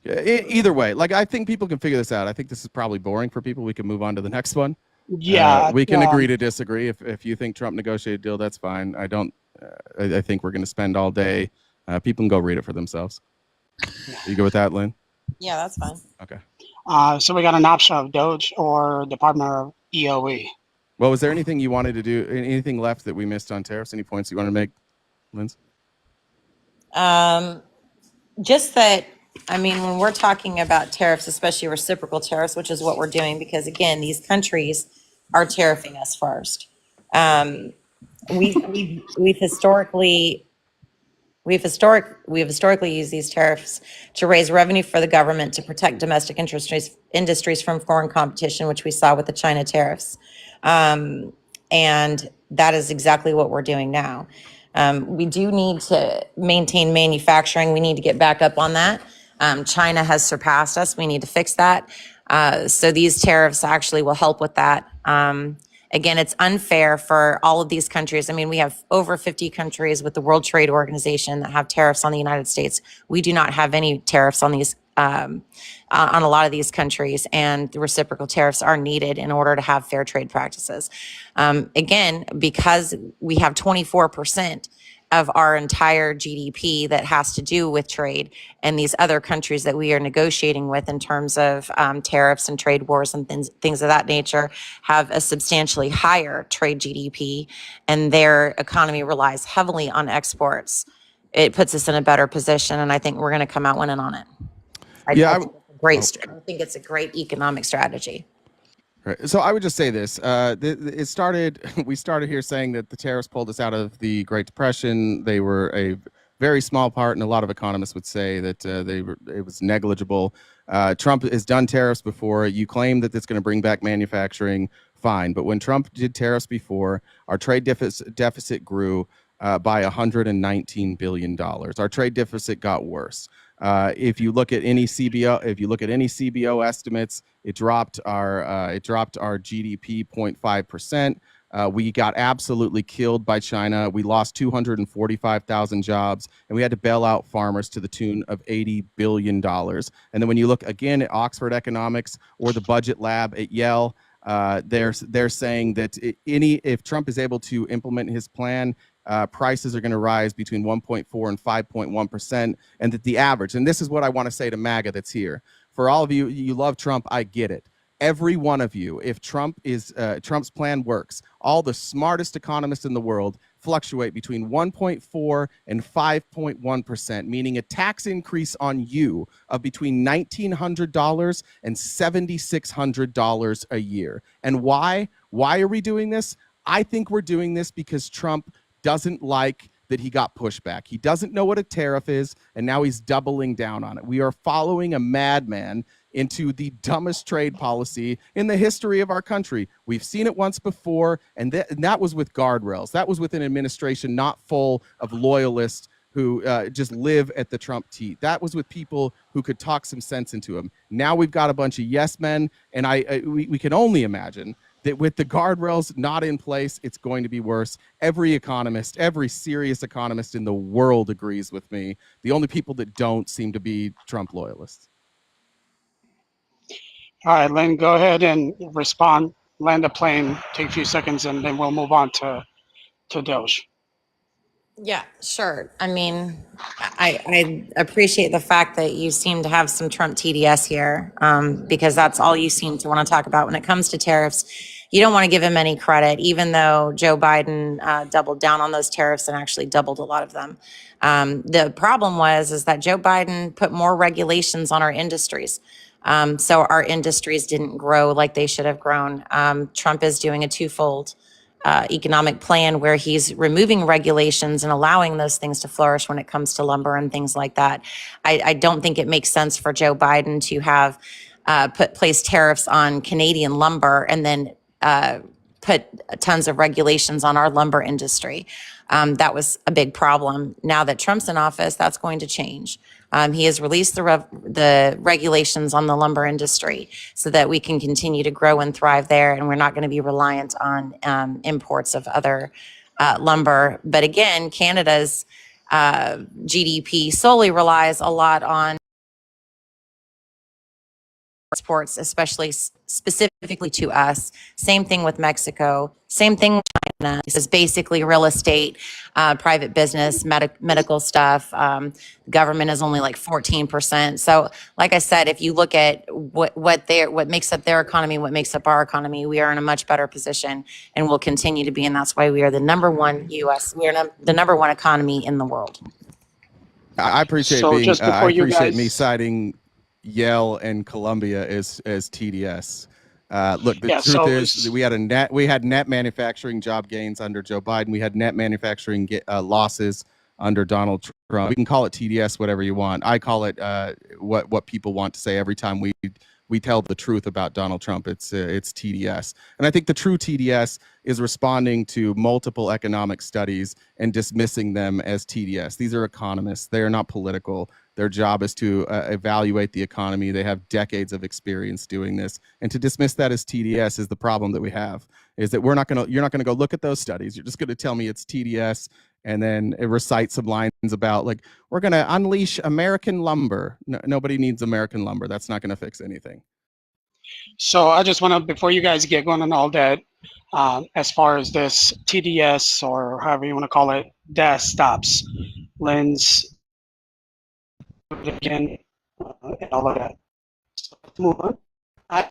Yeah, either way, like I think people can figure this out. I think this is probably boring for people. We can move on to the next one. Yeah, we can agree to disagree. If you think Trump negotiated a deal, that's fine. I don't. I think we're going to spend all day. People can go read it for themselves. You go with that, Lynn? Yeah, that's fine. Okay. So we got an option of DOGE or Department of EOE. Well, was there anything you wanted to do? Anything left that we missed on tariffs? Any points you want to make, Linz? Just that, I mean, when we're talking about tariffs, especially reciprocal tariffs, which is what we're doing, because again, these countries are tariffing us first. We've historically used these tariffs to raise revenue for the government to protect domestic industries from foreign competition, which we saw with the China tariffs. And that is exactly what we're doing now. We do need to maintain manufacturing. We need to get back up on that. China has surpassed us. We need to fix that. So these tariffs actually will help with that. Again, it's unfair for all of these countries. I mean, we have over 50 countries with the World Trade Organization that have tariffs on the United States. We do not have any tariffs on these, on a lot of these countries, and the reciprocal tariffs are needed in order to have fair trade practices. Again, because we have 24% of our entire GDP that has to do with trade, and these other countries that we are negotiating with in terms of tariffs and trade wars and things of that nature have a substantially higher trade GDP, and their economy relies heavily on exports. It puts us in a better position, and I think we're going to come out winning on it. I think it's a great economic strategy. Right. So I would just say this. We started here saying that the tariffs pulled us out of the Great Depression. They were a very small part, and a lot of economists would say that it was negligible. Trump has done tariffs before. You claim that it's going to bring back manufacturing, fine. But when Trump did tariffs before, our trade deficit grew by $119 billion. Our trade deficit got worse. If you look at any CBO estimates, it dropped our GDP 0.5%. We got absolutely killed by China. We lost 245,000 jobs, and we had to bail out farmers to the tune of $80 billion. And then when you look again at Oxford Economics or the Budget Lab at Yale, They're saying that if Trump is able to implement his plan, prices are going to rise between 1.4 and 5.1%, and that the average, and this is what I want to say to MAGA that's here, for all of you, you love Trump, I get it. Every one of you, if Trump's plan works, all the smartest economists in the world fluctuate between 1.4 and 5.1%, meaning a tax increase on you of between $1,900 and $7,600 a year. And why? Why are we doing this? I think we're doing this because Trump doesn't like that he got pushback. He doesn't know what a tariff is, and now he's doubling down on it. We are following a madman into the dumbest trade policy in the history of our country. We've seen it once before, and that was with guardrails. That was with an administration not full of loyalists who just live at the Trump teat. That was with people who could talk some sense into him. Now we've got a bunch of yes men, and we can only imagine that with the guardrails not in place, it's going to be worse. Every economist, every serious economist in the world agrees with me. The only people that don't seem to be Trump loyalists. All right, Lynn, go ahead and respond. Land the plane, take a few seconds, and then we'll move on to DOGE. Yeah, sure. I mean, I appreciate the fact that you seem to have some Trump TDS here, because that's all you seem to want to talk about when it comes to tariffs. You don't want to give him any credit, even though Joe Biden doubled down on those tariffs and actually doubled a lot of them. The problem is that Joe Biden put more regulations on our industries. So our industries didn't grow like they should have grown. Trump is doing a twofold economic plan where he's removing regulations and allowing those things to flourish when it comes to lumber and things like that. I don't think it makes sense for Joe Biden to have place tariffs on Canadian lumber and then put tons of regulations on our lumber industry. That was a big problem. Now that Trump's in office, that's going to change. He has released the regulations on the lumber industry so that we can continue to grow and thrive there, and we're not going to be reliant on imports of other lumber. But again, Canada's GDP solely relies a lot on exports, especially specifically to us. Same thing with Mexico. Same thing with China. This is basically real estate, private business, medical stuff. Government is only like 14%. So, like I said, if you look at what makes up their economy, what makes up our economy, we are in a much better position, and will continue to be. And that's why we are the number one We are the number one economy in the world. I appreciate So being. just before I you appreciate guys- me citing Yale and Columbia as TDS. Look, the truth is we had net manufacturing job gains under Joe Biden. We had net manufacturing losses under Donald Trump. We can call it TDS, whatever you want. I call it what people want to say every time we tell the truth about Donald Trump. It's TDS. And I think the true TDS is responding to multiple economic studies and dismissing them as TDS. These are economists. They are not political. Their job is to evaluate the economy. They have decades of experience doing this. And to dismiss that as TDS is the problem that we have, is that you're not going to go look at those studies. You're just going to tell me it's TDS and then recite some lines about, like, we're going to unleash American lumber. No, nobody needs American lumber. That's not going to fix anything. So I just want to, before you guys get going on all that, as far as this TDS or however you want to call it, DAS stops, Linz, again, and all of that. So let's move on. I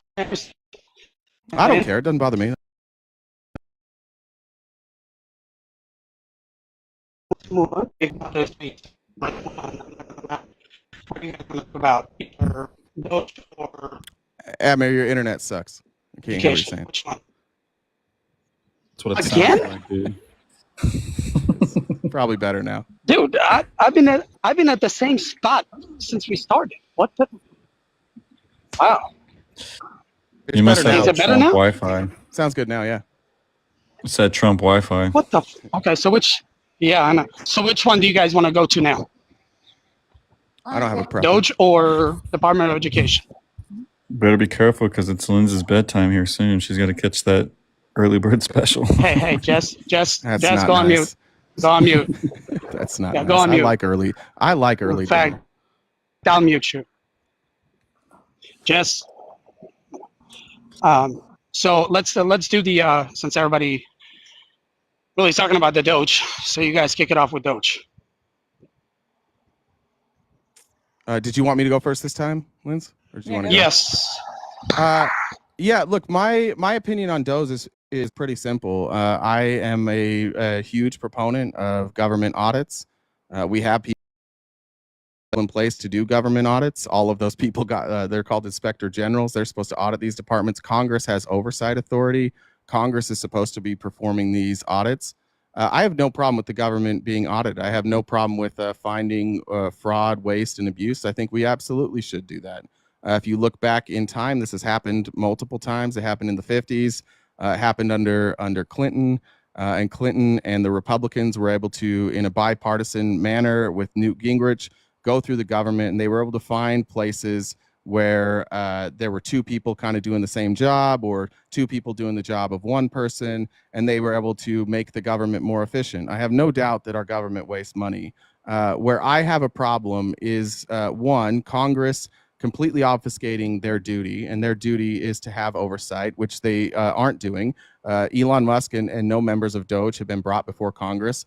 don't care. It doesn't bother me. Let's move on. What are you going to talk about? Either DOGE or Admiral, your internet sucks. I can't hear what you're saying. Which one? That's what it Again? sounds like, dude. Probably better now. Dude, I've been at the same spot since we started. What the? Wow. It's You must better Is now. it have better Trump now? Wi-Fi. Sounds good now, yeah. It said Trump Wi-Fi. What the? Okay, so yeah, I know. So which one do you guys want to go to now? I don't have a preference. DOGE or Department of Education? Better be careful because it's Linz's bedtime here soon. She's got to catch that early bird special. Hey, Jess, That's go not on nice. mute. Go on mute. That's not Yeah, nice. go on I mute. like early. In fact, I'll mute you. Jess, So let's do the since everybody really is talking about the DOGE, so you guys kick it off with DOGE. Did you want me to go first this time, Linz? Or did you want to go? Yes. Yeah, look, my opinion on DOGE is pretty simple. I am a huge proponent of government audits. We have people in place to do government audits. All of those people they're called inspector generals. They're supposed to audit these departments. Congress has oversight authority. Congress is supposed to be performing these audits. I have no problem with the government being audited. I have no problem with finding fraud, waste, and abuse. I think we absolutely should do that. If you look back in time, this has happened multiple times. It happened in the 50s. It happened under Clinton. And Clinton and the Republicans were able to, in a bipartisan manner with Newt Gingrich, go through the government, and they were able to find places where there were two people kind of doing the same job, or two people doing the job of one person, and they were able to make the government more efficient. I have no doubt that our government wastes money. Where I have a problem is, one, Congress completely obfuscating their duty, and their duty is to have oversight, which they aren't doing. Elon Musk and no members of DOGE have been brought before Congress.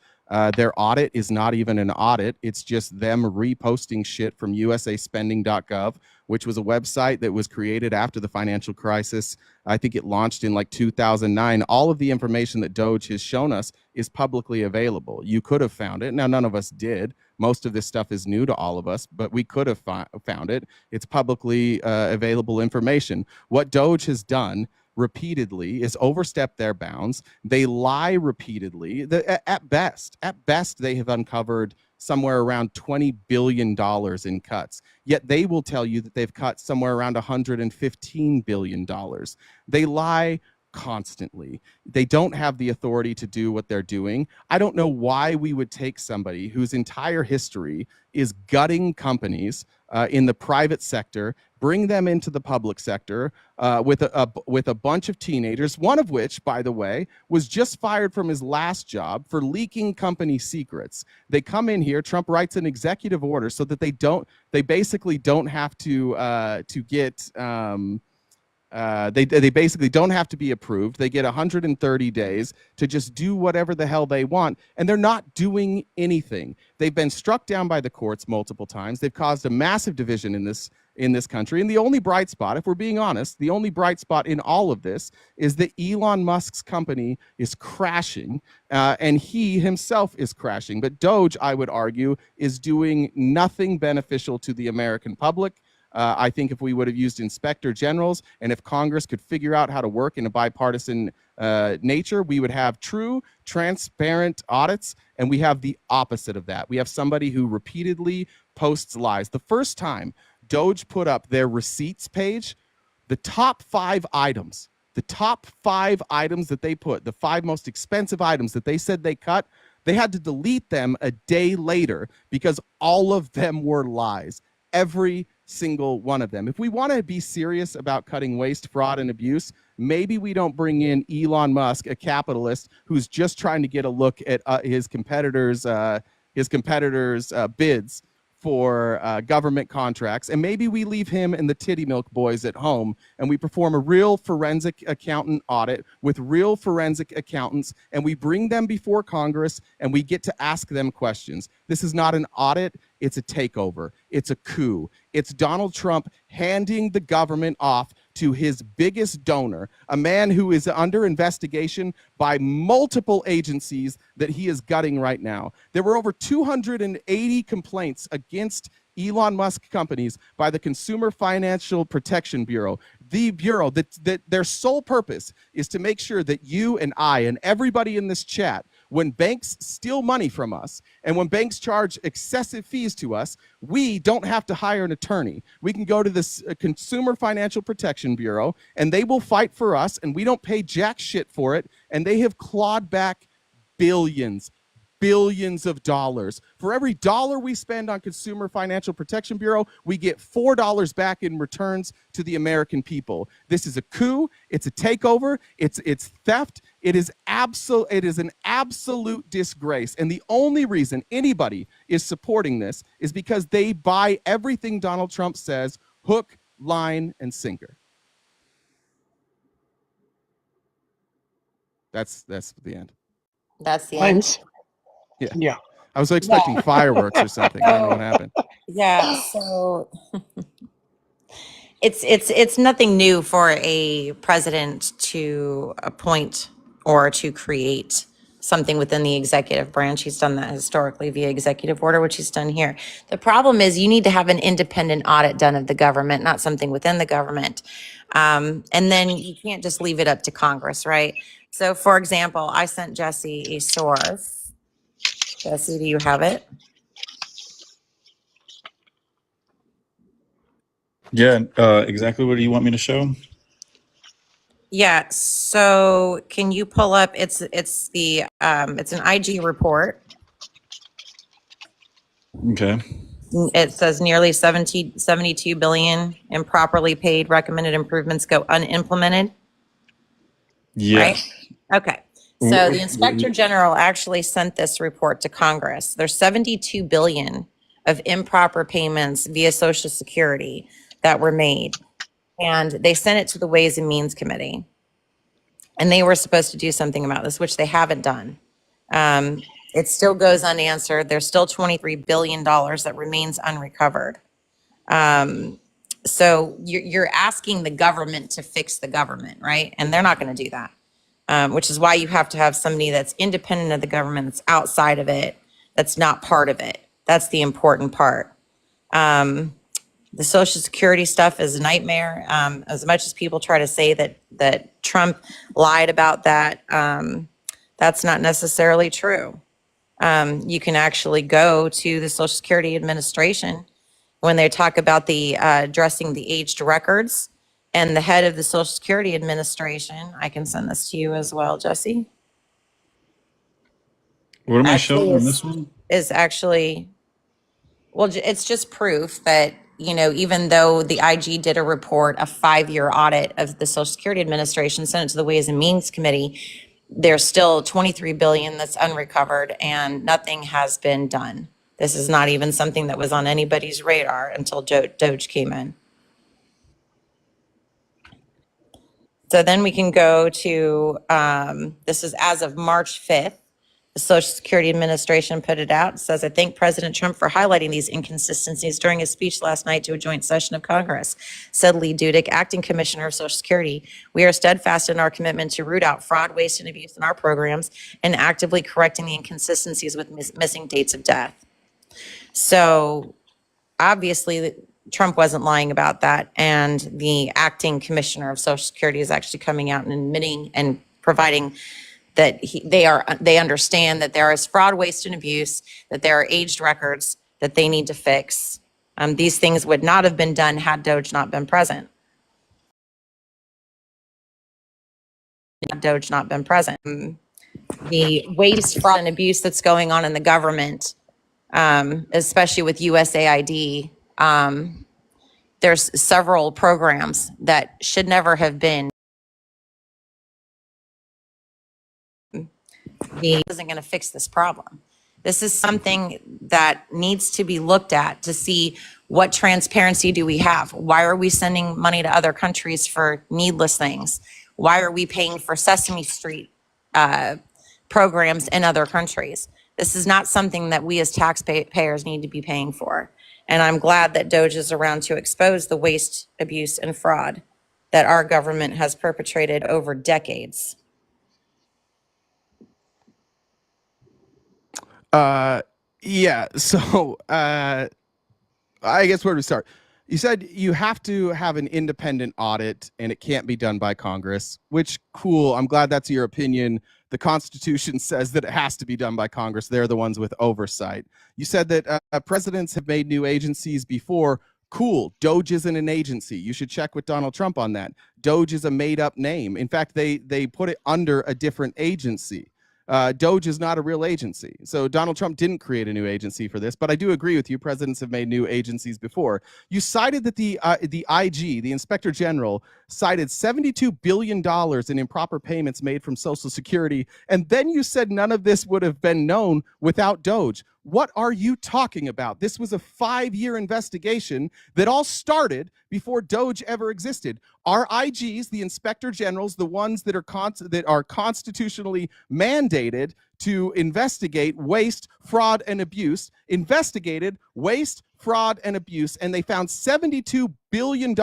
Their audit is not even an audit. It's just them reposting shit from usaspending.gov, which was a website that was created after the financial crisis. I think it launched in like 2009. All of the information that DOGE has shown us is publicly available. You could have found it. Now, none of us did. Most of this stuff is new to all of us, but we could have found it. It's publicly available information. What DOGE has done repeatedly is overstep their bounds. They lie repeatedly. At best, they have uncovered somewhere around $20 billion in cuts. Yet they will tell you that they've cut somewhere around $115 billion. They lie constantly. They don't have the authority to do what they're doing. I don't know why we would take somebody whose entire history is gutting companies in the private sector, bring them into the public sector with a bunch of teenagers, one of which, by the way, was just fired from his last job for leaking company secrets. They come in here, Trump writes an executive order so that they basically don't have to get they basically don't have to be approved. They get 130 days to just do whatever the hell they want, and they're not doing anything. They've been struck down by the courts multiple times. They've caused a massive division in this country. And the only bright spot, if we're being honest, the only bright spot in all of this is that Elon Musk's company is crashing, and he himself is crashing. But DOGE, I would argue, is doing nothing beneficial to the American public. I think if we would have used inspector generals, and if Congress could figure out how to work in a bipartisan nature, we would have true, transparent audits, and we have the opposite of that. We have somebody who repeatedly posts lies. The first time DOGE put up their receipts page, the top 5 items that they put, the 5 most expensive items that they said they cut, they had to delete them a day later because all of them were lies. Every single one of them. If we want to be serious about cutting waste, fraud, and abuse, maybe we don't bring in Elon Musk, a capitalist who's just trying to get a look at his competitors' bids for government contracts, and maybe we leave him and the titty milk boys at home, and we perform a real forensic accountant audit with real forensic accountants, and we bring them before Congress, and we get to ask them questions. This is not an audit. It's a takeover. It's a coup. It's Donald Trump handing the government off to his biggest donor, a man who is under investigation by multiple agencies that he is gutting right now. There were over 280 complaints against Elon Musk companies by the Consumer Financial Protection Bureau, the bureau that their sole purpose is to make sure that you and I and everybody in this chat, when banks steal money from us and when banks charge excessive fees to us, we don't have to hire an attorney. We can go to this Consumer Financial Protection Bureau and they will fight for us, and we don't pay jack shit for it, and they have clawed back billions of dollars. For every dollar we spend on Consumer Financial Protection Bureau, we get $4 back in returns to the American people. This is a coup. It's a takeover. It's theft. It is an absolute disgrace. And the only reason anybody is supporting this is because they buy everything Donald Trump says, hook, line, and sinker. That's the end. That's the end. Linz? Yeah. Yeah. I was expecting fireworks or something. I don't know what happened. Yeah, so it's nothing new for a president to appoint or to create something within the executive branch. He's done that historically via executive order, which he's done here. The problem is you need to have an independent audit done of the government, not something within the government. And then you can't just leave it up to Congress, right? So for example, I sent Jesse a source. Jesse, do you have it? Yeah, exactly what do you want me to show? Yeah, so can you pull up, it's an IG report. Okay. It says nearly 72 billion improperly paid recommended improvements go unimplemented, Yeah. right? Okay. So the Inspector General actually sent this report to Congress. There's 72 billion of improper payments via Social Security that were made. And they sent it to the Ways and Means Committee. And they were supposed to do something about this, which they haven't done. It still goes unanswered. There's still $23 billion that remains unrecovered. So you're asking the government to fix the government, right? And they're not going to do that, which is why you have to have somebody that's independent of the government, that's outside of it, that's not part of it. That's the important part. The Social Security stuff is a nightmare. As much as people try to say that Trump lied about that, that's not necessarily true. You can actually go to the Social Security Administration when they talk about the addressing the aged records, and the head of the Social Security Administration. I can send this to you as well, Jesse. What am I Actually showing on is- this one? Is actually, well, it's just proof that, you know, even though the IG did a report, a 5-year audit of the Social Security Administration, sent it to the Ways and Means Committee, there's still 23 billion that's unrecovered and nothing has been done. This is not even something that was on anybody's radar until DOGE came in. So then we can go to, this is as of March 5th. The Social Security Administration put it out. It says, I thank President Trump for highlighting these inconsistencies during his speech last night to a joint session of Congress, said Lee Dudick, Acting Commissioner of Social Security. We are steadfast in our commitment to root out fraud, waste, and abuse in our programs and actively correcting the inconsistencies with missing dates of death. So obviously, Trump wasn't lying about that. And the Acting Commissioner of Social Security is actually coming out and admitting and providing that they understand that there is fraud, waste, and abuse, that there are aged records that they need to fix. These things would not have been done had DOGE not been present. DOGE not been present. The waste, fraud, and abuse that's going on in the government, especially with USAID, there's several programs that should never have been. Isn't going to fix this problem. This is something that needs to be looked at to see what transparency do we have? Why are we sending money to other countries for needless things? Why are we paying for Sesame Street programs in other countries? This is not something that we as taxpayers need to be paying for. And I'm glad that DOGE is around to expose the waste, abuse, and fraud that our government has perpetrated over decades. Yeah. So I guess where do we start? You said you have to have an independent audit and it can't be done by Congress, which cool. I'm glad that's your opinion. The Constitution says that it has to be done by Congress. They're the ones with oversight. You said that presidents have made new agencies before. Cool. DOGE isn't an agency. You should check with Donald Trump on that. DOGE is a made up name. In fact, they put it under a different agency. DOGE is not a real agency. So Donald Trump didn't create a new agency for this, but I do agree with you. Presidents have made new agencies before. You cited that the IG, the Inspector General, cited $72 billion in improper payments made from Social Security. And then you said none of this would have been known without DOGE. What are you talking about? This was a 5-year investigation that all started before DOGE ever existed. Our IGs, the inspector generals, the ones that are constitutionally mandated to investigate waste, fraud, and abuse, investigated waste, fraud, and abuse, and they found $72 billion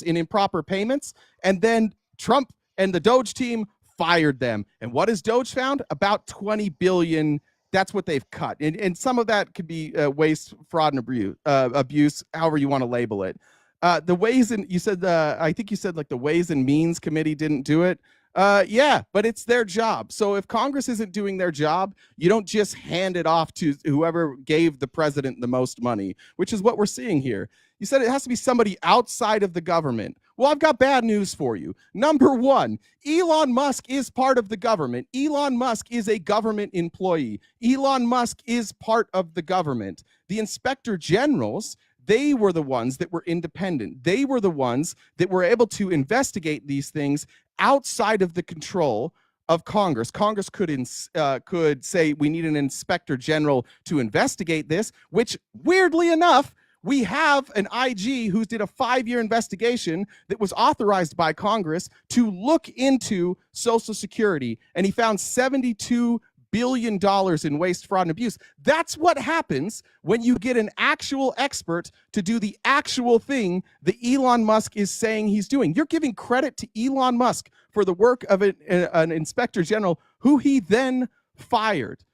in improper payments, and then Trump and the DOGE team fired them. And what has DOGE found? About 20 billion. That's what they've cut. And some of that could be waste, fraud, and abuse, however you want to label it. The ways and you said, I think you said like the Ways and Means Committee didn't do it. Yeah, but it's their job. So if Congress isn't doing their job, you don't just hand it off to whoever gave the president the most money, which is what we're seeing here. You said it has to be somebody outside of the government. Well, I've got bad news for you. Number one, Elon Musk is part of the government. Elon Musk is a government employee. Elon Musk is part of the government. The inspector generals, they were the ones that were independent. They were the ones that were able to investigate these things outside of the control of Congress. Congress could say we need an inspector general to investigate this, which weirdly enough, we have an IG who did a 5-year investigation that was authorized by Congress to look into Social Security, and he found $72 billion in waste, fraud, and abuse. That's what happens when you get an actual expert to do the actual thing that Elon Musk is saying he's doing. You're giving credit to Elon Musk for the work of an inspector general who he then fired.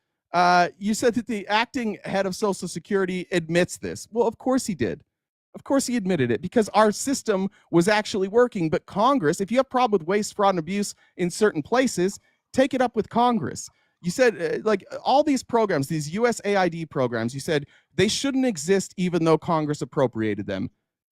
You said that the acting head of Social Security admits this. Well, of course he did. Of course he admitted it because our system was actually working. But Congress, if you have a problem with waste, fraud, and abuse in certain places, take it up with Congress. You said like all these programs, these USAID programs, you said they shouldn't exist even though Congress appropriated them.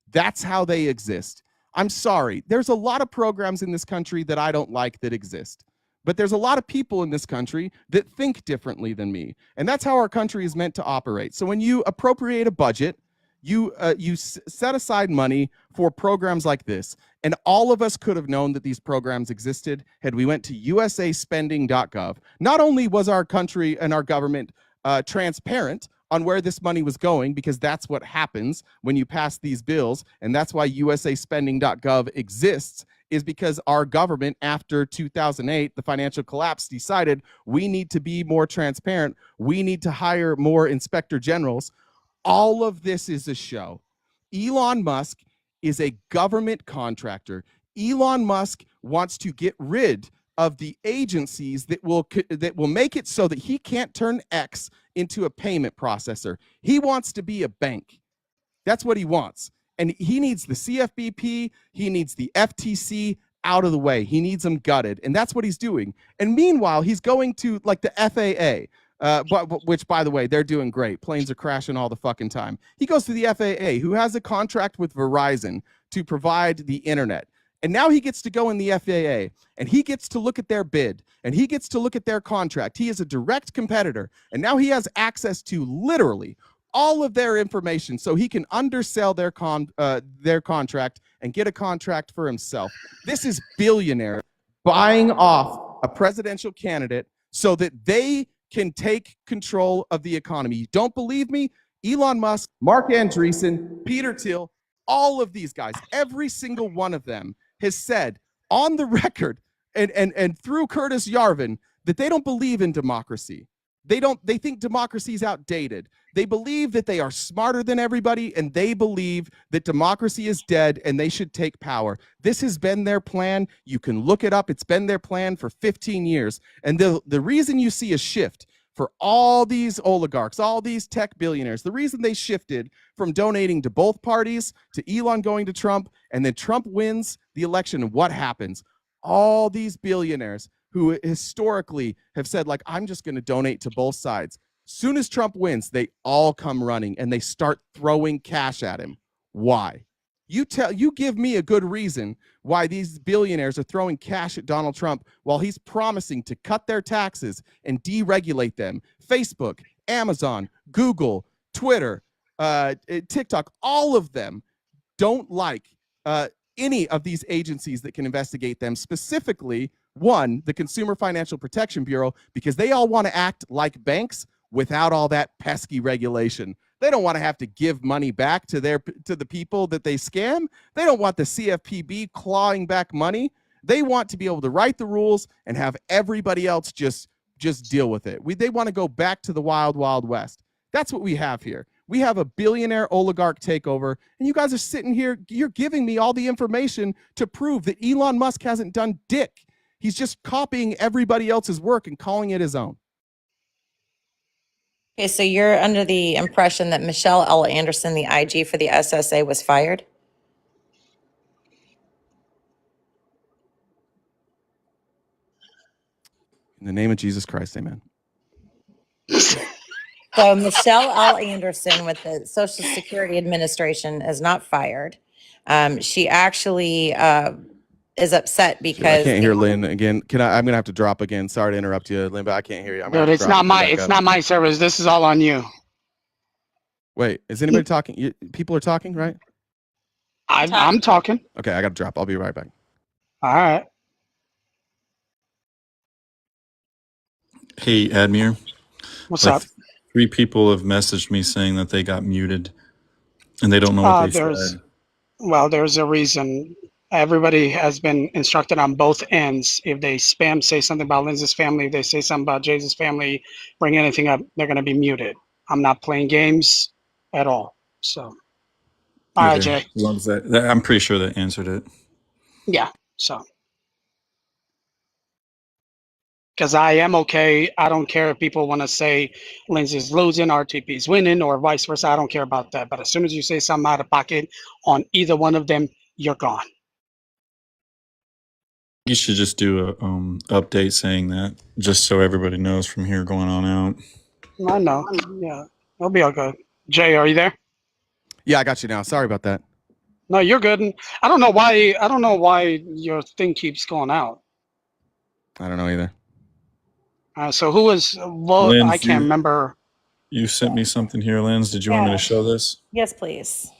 That's how they exist. I'm sorry. There's a lot of programs in this country that I don't like that exist. But there's a lot of people in this country that think differently than me. And that's how our country is meant to operate. So when you appropriate a budget, you set aside money for programs like this. And all of us could have known that these programs existed had we went to usaspending.gov. Not only was our country and our government transparent on where this money was going, because that's what happens when you pass these bills, and that's why usaspending.gov exists, is because our government, after 2008, the financial collapse, decided we need to be more transparent. We need to hire more inspector generals. All of this is a show. Elon Musk is a government contractor. Elon Musk wants to get rid of the agencies that will make it so that he can't turn X into a payment processor. He wants to be a bank. That's what he wants. And he needs the CFPP, he needs the FTC out of the way. He needs them gutted. And that's what he's doing. And meanwhile, he's going to like the FAA, which, by the way, they're doing great. Planes are crashing all the fucking time. He goes to the FAA, who has a contract with Verizon to provide the internet. And now he gets to go in the FAA, and he gets to look at their bid, and he gets to look at their contract. He is a direct competitor, and now he has access to literally all of their information, so he can undersell their contract and get a contract for himself. This is billionaire buying off a presidential candidate so that they can take control of the economy. You don't believe me? Elon Musk, Mark Andreessen, Peter Thiel, all of these guys, every single one of them has said on the record and through Curtis Yarvin that they don't believe in democracy. They think democracy is outdated. They believe that they are smarter than everybody, and they believe that democracy is dead and they should take power. This has been their plan. You can look it up. It's been their plan for 15 years. And the reason you see a shift for all these oligarchs, all these tech billionaires, the reason they shifted from donating to both parties, to Elon going to Trump, and then Trump wins the election, and what happens? All these billionaires who historically have said, like, I'm just going to donate to both sides. Soon as Trump wins, they all come running and they start throwing cash at him. Why? You give me a good reason why these billionaires are throwing cash at Donald Trump while he's promising to cut their taxes and deregulate them. Facebook, Amazon, Google, Twitter, TikTok, all of them don't like any of these agencies that can investigate them, specifically, one, the Consumer Financial Protection Bureau, because they all want to act like banks without all that pesky regulation. They don't want to have to give money back to the people that they scam. They don't want the CFPB clawing back money. They want to be able to write the rules and have everybody else just deal with it. They want to go back to the wild, wild west. That's what we have here. We have a billionaire oligarch takeover, and you guys are sitting here, you're giving me all the information to prove that Elon Musk hasn't done dick. He's just copying everybody else's work and calling it his own. Okay, so you're under the impression that Michelle L. Anderson, the IG for the SSA, was fired? In the name of Jesus Christ, amen. So Michelle L. Anderson with the Social Security Administration is not fired. She actually is upset because I can't hear Lynn again. I'm gonna have to drop again. Sorry to interrupt you, Lynn, but I can't hear you. Dude, it's not my service. This is all on you. Wait, is anybody talking? People are talking, right? I'm talking. Okay, I gotta drop. I'll be right back. All right. Hey, Admir. What's up? 3 people have messaged me saying that they got muted, and they don't know what they said. Well, there's a reason. Everybody has been instructed on both ends. If they say something about Linz's family, if they say something about Jay's family, bring anything up, they're going to be muted. I'm not playing games at all. So, all right, Jay. As long as I'm pretty sure that answered it. Yeah. So, because I am okay. I don't care if people want to say Lindsay's losing, RTP's winning, or vice versa. I don't care about that. But as soon as you say something out of pocket on either one of them, you're gone. You should just do a update saying that, just so everybody knows from here going on out. I know. Yeah, it'll be all good. Jay, are you there? Yeah, I got you now. Sorry about that. No, you're good. And I don't know why your thing keeps going out. I don't know either. So who was? Well, Linz, I can't remember. You sent me something here, Linz. Did you want me to show this? yes, please.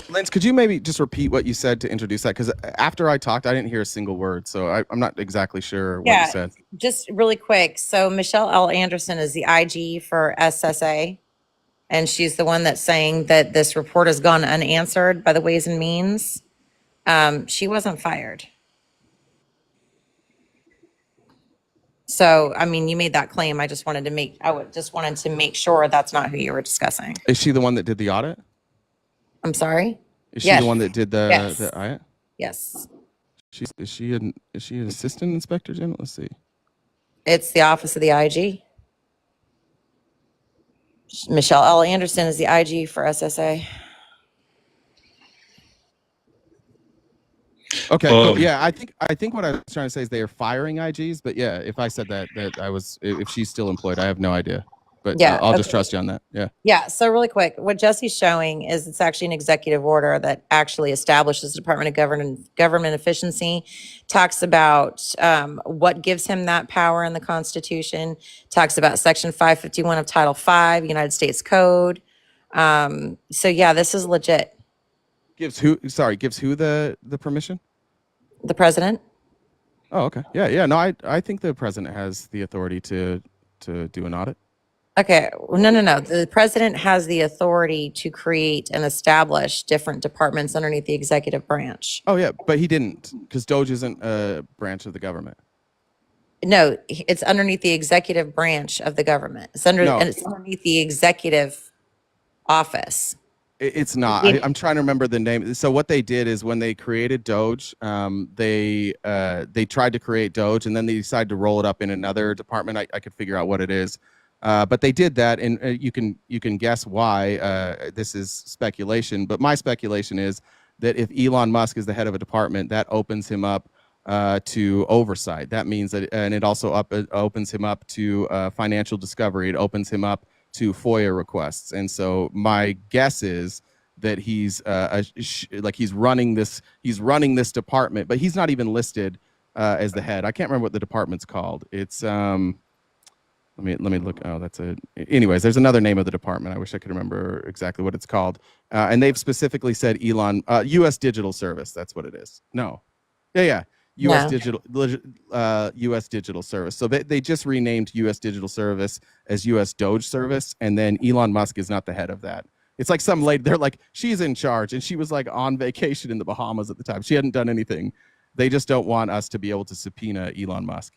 Linz, could you maybe just repeat what you said to introduce that? Because after I talked, I didn't hear a single word, so I'm not exactly sure what you said. Just really quick. So Michelle L. Anderson is the IG for SSA, and she's the one that's saying that this report has gone unanswered by the Ways and Means. She wasn't fired. So, I mean, you made that claim. I just wanted to make sure that's not who you were discussing. Is she the one that did the audit? I'm sorry? Is she the one that did the audit? Yes. Is she an assistant inspector general? Let's see. It's the office of the IG. Michelle L. Anderson is the IG for SSA. Okay, cool. Yeah, I think what I was trying to say is they are firing IGs, but yeah, if I said that if she's still employed, I have no idea. But yeah, I'll just trust you on that. Yeah. Yeah. So really quick, what Jesse's showing is it's actually an executive order that actually establishes the Department of Government Efficiency, talks about what gives him that power in the Constitution, talks about Section 551 of Title V, United States Code. So yeah, this is legit. Gives who the permission? The president. Oh, okay. Yeah. No, I think the president has the authority to do an audit. Okay. No. The president has the authority to create and establish different departments underneath the executive branch. Oh, yeah, but he didn't, because DOGE isn't a branch of the government. No, it's underneath the executive branch of the government. It's underneath the executive office. It's not. I'm trying to remember the name. So what they did is when they created DOGE, they tried to create DOGE, and then they decided to roll it up in another department. I could figure out what it is. But they did that, and you can guess why. This is speculation, but my speculation is that if Elon Musk is the head of a department, that opens him up to oversight. That means that, and it also opens him up to financial discovery. It opens him up to FOIA requests. And so my guess is that he's running this department, but he's not even listed as the head. I can't remember what the department's called. It's Let me look. Oh, that's it. Anyways, there's another name of the department. I wish I could remember exactly what it's called. And they've specifically said U.S. Digital Service. That's what it is. No. Yeah. U.S. No. U.S. Digital Service. So they just renamed U.S. Digital Service as U.S. DOGE Service, and then Elon Musk is not the head of that. It's like some lady. They're like, she's in charge, and she was like on vacation in the Bahamas at the time. She hadn't done anything. They just don't want us to be able to subpoena Elon Musk.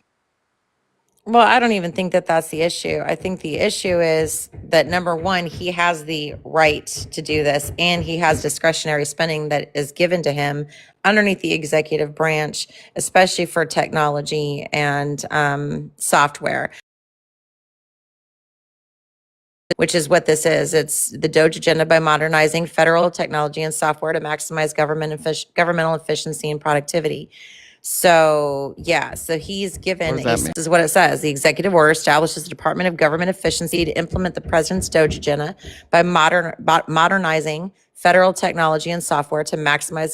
Well, I don't even think that that's the issue. I think the issue is that number one, he has the right to do this, and he has discretionary spending that is given to him underneath the executive branch, especially for technology and software, which is what this is. It's the DOGE agenda by modernizing federal technology and software to maximize governmental efficiency and productivity. So yeah, so he's given What does that mean? this is what it says. The executive order establishes the Department of Government Efficiency to implement the president's DOGE agenda by modernizing federal technology and software to maximize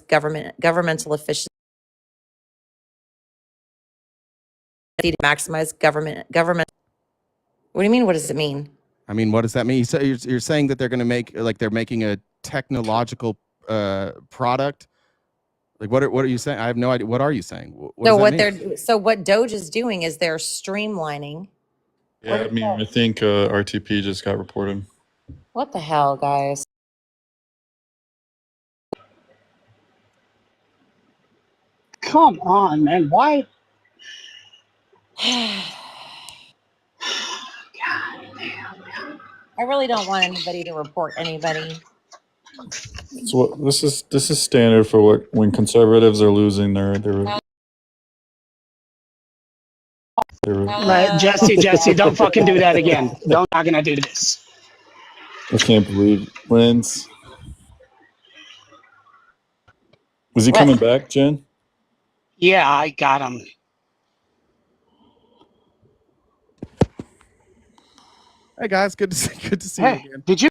governmental efficiency. To maximize government. What do you mean? What does it mean? I mean, what does that mean? So you're saying that they're going to make, like, they're making a technological product. Like, what are you saying? I have no idea. What are you saying? What DOGE is doing is they're streamlining. Yeah, I mean, I think RTP just got reported. What the hell, guys? Come on, man. Why? I really don't want anybody to report anybody. So this is standard for when conservatives are losing their Jesse, don't fucking do that again. Not gonna do this. I can't believe Linz. Was he What? coming back, Jen? Yeah, I got him. Hey guys, good to see you Hey, again. did you?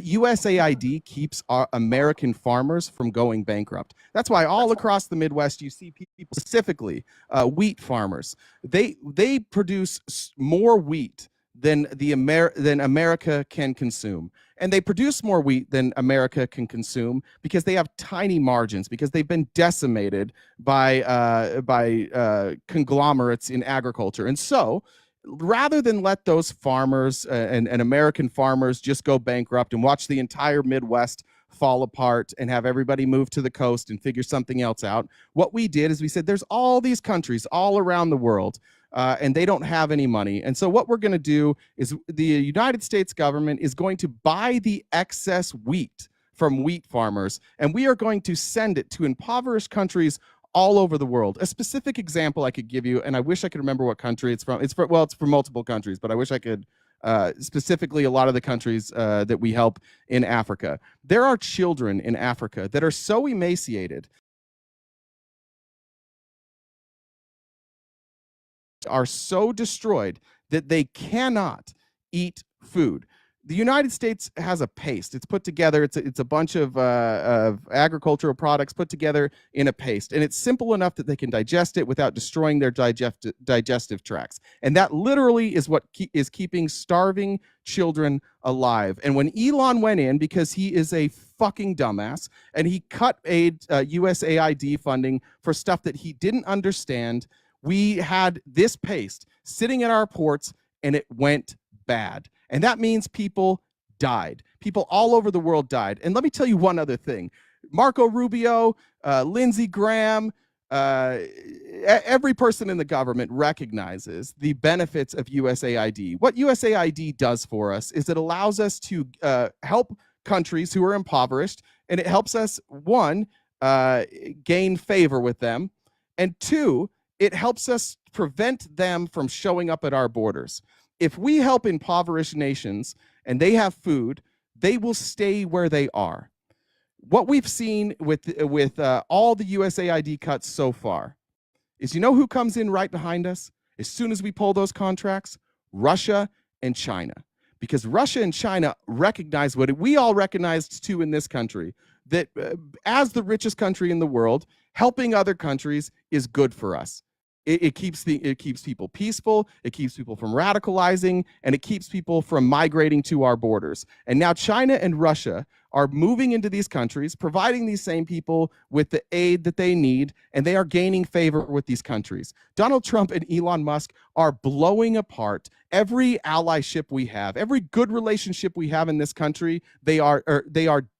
USAID keeps our American farmers from going bankrupt. That's why all across the Midwest you see people, specifically wheat farmers. They produce more wheat than than America can consume, and they produce more wheat than America can consume because they have tiny margins, because they've been decimated by conglomerates in agriculture. And so, rather than let those farmers and American farmers just go bankrupt and watch the entire Midwest fall apart and have everybody move to the coast and figure something else out, what we did is we said there's all these countries all around the world and they don't have any money. And so what we're going to do is the United States government is going to buy the excess wheat from wheat farmers, and we are going to send it to impoverished countries all over the world. A specific example I could give you, and I wish I could remember what country it's from. It's from multiple countries, but I wish I could specifically a lot of the countries that we help in Africa. There are children in Africa that are so emaciated, are so destroyed that they cannot eat food. The United States has a paste. It's put together. It's a bunch of agricultural products put together in a paste, and it's simple enough that they can digest it without destroying their digestive tracts. And that literally is what is keeping starving children alive. And when Elon went in, because he is a fucking dumbass, and he cut USAID funding for stuff that he didn't understand, we had this paste sitting at our ports, and it went bad. And that means people died. People all over the world died. And let me tell you one other thing. Marco Rubio, Lindsey Graham, every person in the government recognizes the benefits of USAID. What USAID does for us is it allows us to help countries who are impoverished, and it helps us, one, gain favor with them, and two, it helps us prevent them from showing up at our borders. If we help impoverished nations and they have food, they will stay where they are. What we've seen with all the USAID cuts so far is, you know who comes in right behind us as soon as we pull those contracts? Russia and China. Because Russia and China recognize what we all recognized too in this country, that as the richest country in the world, helping other countries is good for us. It keeps people peaceful, it keeps people from radicalizing, and it keeps people from migrating to our borders. And now China and Russia are moving into these countries, providing these same people with the aid that they need, and they are gaining favor with these countries. Donald Trump and Elon Musk are blowing apart every allyship we have, every good relationship we have in this country. They are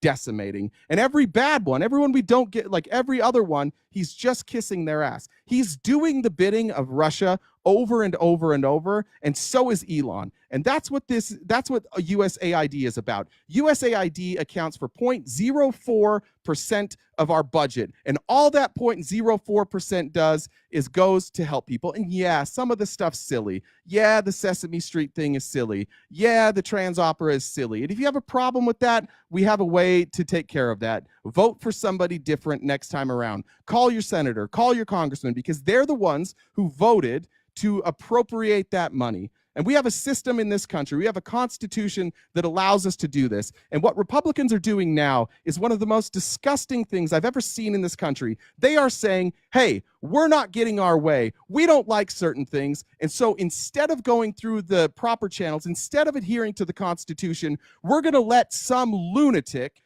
decimating, and every bad one, everyone we don't get, like every other one, he's just kissing their ass. He's doing the bidding of Russia over and over and over, and so is Elon. And that's what USAID is about. USAID accounts for 0.04% of our budget, and all that 0.04% does is goes to help people. And yeah, some of the stuff's silly. Yeah, the Sesame Street thing is silly. Yeah, the trans opera is silly. And if you have a problem with that, we have a way to take care of that. Vote for somebody different next time around. Call your senator, call your congressman, because they're the ones who voted to appropriate that money. And we have a system in this country. We have a constitution that allows us to do this. And what Republicans are doing now is one of the most disgusting things I've ever seen in this country. They are saying, hey, we're not getting our way. We don't like certain things. And so instead of going through the proper channels, instead of adhering to the Constitution, we're going to let some lunatic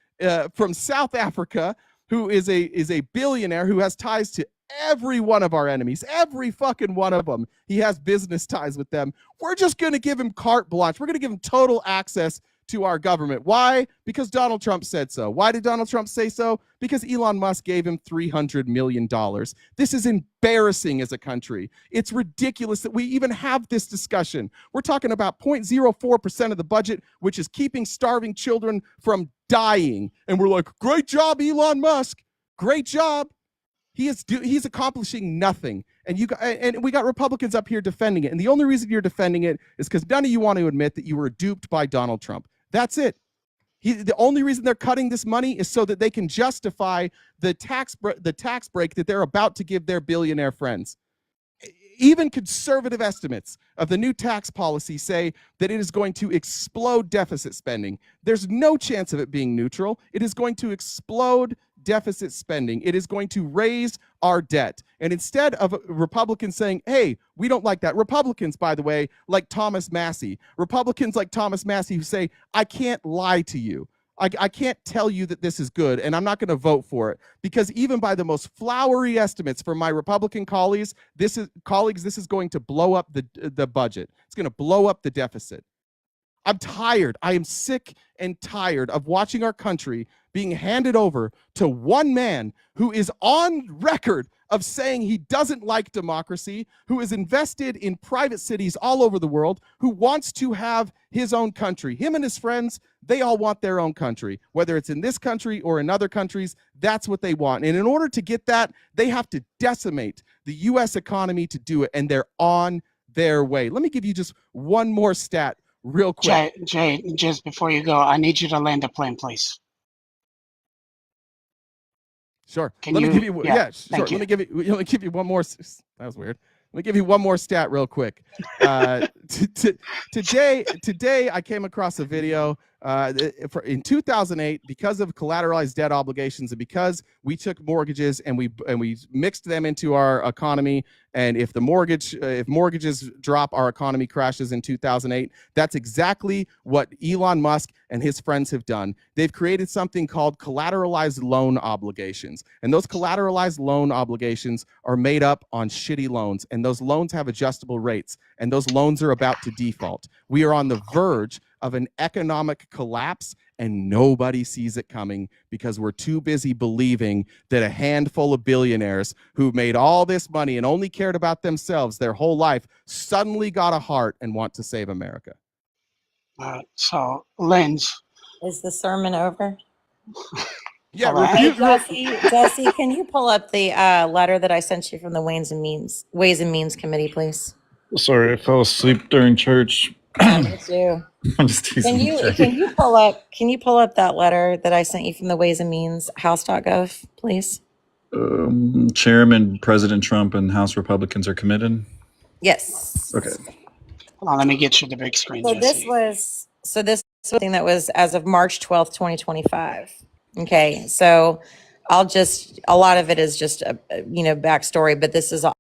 from South Africa, who is a billionaire who has ties to every one of our enemies, every fucking one of them. He has business ties with them. We're just going to give him carte blanche. We're going to give him total access to our government. Why? Because Donald Trump said so. Why did Donald Trump say so? Because Elon Musk gave him $300 million. This is embarrassing as a country. It's ridiculous that we even have this discussion. We're talking about 0.04% of the budget, which is keeping starving children from dying. And we're like, great job, Elon Musk. Great job. He's accomplishing nothing, and we got Republicans up here defending it. And the only reason you're defending it is because none of you want to admit that you were duped by Donald Trump. That's it. The only reason they're cutting this money is so that they can justify the tax break that they're about to give their billionaire friends. even conservative estimates of the new tax policy say that it is going to explode deficit spending. There's no chance of it being neutral. It is going to explode deficit spending. It is going to raise our debt. And instead of Republicans saying, hey, we don't like that. Republicans, by the way, like Thomas Massey, Republicans like Thomas Massey who say, I can't lie to you. I can't tell you that this is good, and I'm not going to vote for it, because even by the most flowery estimates from my Republican colleagues, this is going to blow up the budget. It's going to blow up the deficit. I'm tired. I am sick and tired of watching our country being handed over to one man who is on record of saying he doesn't like democracy, who is invested in private cities all over the world, who wants to have his own country. Him and his friends, they all want their own country. Whether it's in this country or in other countries, that's what they want. And in order to get that, they have to decimate the U.S. economy to do it, and they're on their way. Let me give you just one more stat real quick. Jay, just before you go, I need you to land the plane, please. Sure. Can Let you? me give you, Yeah, sure. thank you. Let me give you one more. That was weird. Let me give you one more stat real quick. Today, I came across a video in 2008, because of collateralized debt obligations and because we took mortgages and we mixed them into our economy. And if mortgages drop, our economy crashes in 2008. That's exactly what Elon Musk and his friends have done. They've created something called collateralized loan obligations. And those collateralized loan obligations are made up on shitty loans. And those loans have adjustable rates. And those loans are about to default. We are on the verge of an economic collapse, and nobody sees it coming because we're too busy believing that a handful of billionaires who made all this money and only cared about themselves their whole life suddenly got a heart and want to save America. So, Linz. Is the sermon over? Yeah, Hey, Jesse, can you pull up the letter that I sent you from the Ways and Means Committee, please? Sorry, I fell asleep during church. Me too. I'm just teasing. Can you pull up that letter that I sent you from the Ways and Means House.gov, please? Chairman President Trump and House Republicans are committed. Yes. Okay. Hold on, let me get you the big screen. So Jesse. this was something that was as of March 12th, 2025. Okay, so a lot of it is just a backstory, but this is something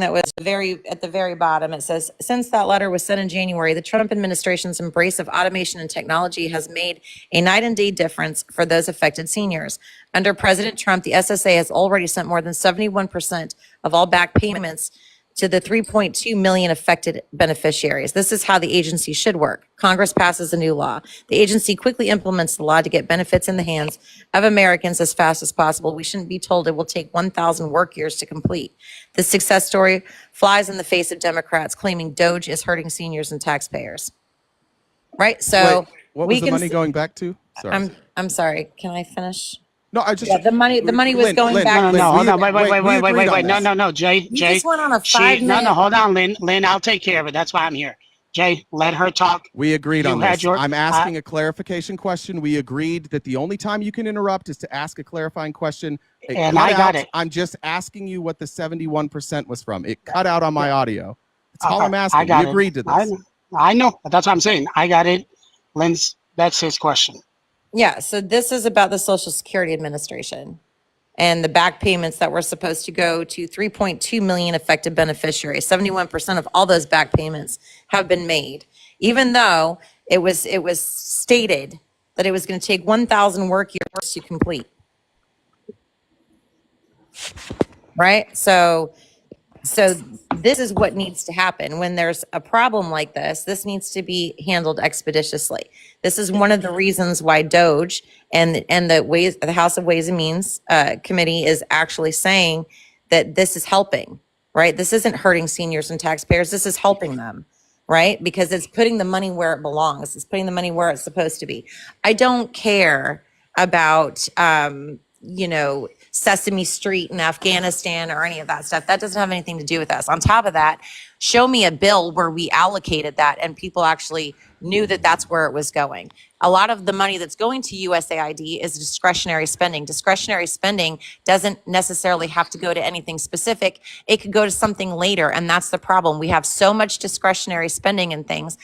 that was at the very bottom. It says, since that letter was sent in January, the Trump administration's embrace of automation and technology has made a night and day difference for those affected seniors. Under President Trump, the SSA has already sent more than 71% of all back payments to the 3.2 million affected beneficiaries. This is how the agency should work. Congress passes a new law. The agency quickly implements the law to get benefits in the hands of Americans as fast as possible. We shouldn't be told it will take 1,000 work years to complete. This success story flies in the face of Democrats claiming DOGE is hurting seniors and taxpayers. Right? So wait, what was the money going back to? Sorry. I'm sorry. Can I finish? No, I just The money was going back. No, hold on, wait. No, No, Jay. You just went on a 5-minute. No, hold on, Lynn, I'll take care of it. That's why I'm here. Jay, let her talk. We agreed on this. your- I'm asking a clarification question. We agreed that the only time you can interrupt is to ask a clarifying question. And I got it. I'm just asking you what the 71% was from. It cut out on my audio. That's all I'm I asking. got We agreed to it. this. I know. That's what I'm saying. I got it. Lynn's, that's his question. Yeah, so this is about the Social Security Administration and the back payments that were supposed to go to 3.2 million affected beneficiaries. 71% of all those back payments have been made, even though it was stated that it was going to take 1,000 work years to complete. Right? So this is what needs to happen. When there's a problem like this needs to be handled expeditiously. This is one of the reasons why DOGE and the House of Ways and Means Committee is actually saying that this is helping, right? This isn't hurting seniors and taxpayers. This is helping them, right? Because it's putting the money where it belongs. It's putting the money where it's supposed to be. I don't care about, Sesame Street in Afghanistan or any of that stuff. That doesn't have anything to do with us. On top of that, show me a bill where we allocated that and people actually knew that that's where it was going. A lot of the money that's going to USAID is discretionary spending. Discretionary spending doesn't necessarily have to go to anything specific. It could go to something later, and that's the problem. We have so much discretionary spending and things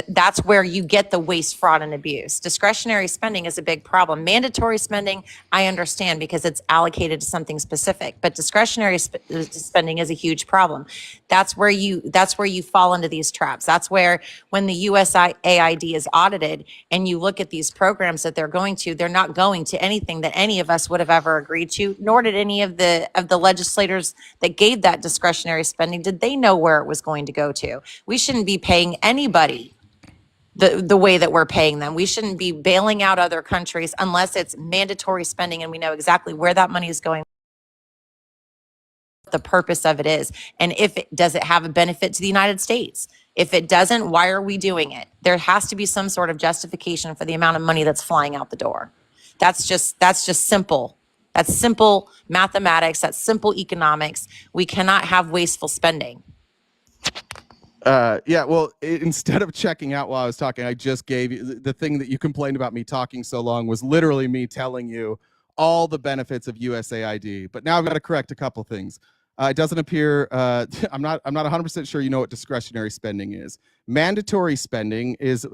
that's where you get the waste, fraud, and abuse. Discretionary spending is a big problem. Mandatory spending, I understand because it's allocated to something specific, but discretionary spending is a huge problem. That's where you fall into these traps. That's where when the USAID is audited and you look at these programs that they're not going to anything that any of us would have ever agreed to, nor did any of the legislators that gave that discretionary spending, did they know where it was going to go to. We shouldn't be paying anybody the way that we're paying them. We shouldn't be bailing out other countries unless it's mandatory spending and we know exactly where that money is going, what the purpose of it is, and does it have a benefit to the United States? If it doesn't, why are we doing it? There has to be some sort of justification for the amount of money that's flying out the door. That's just simple. That's simple mathematics. That's simple economics. We cannot have wasteful spending. Yeah, well, instead of checking out while I was talking, I just gave you the thing that you complained about me talking so long was literally me telling you all the benefits of USAID. But now I've got to correct a couple things. It doesn't appear, I'm not 100% sure you know what discretionary spending is. Mandatory spending is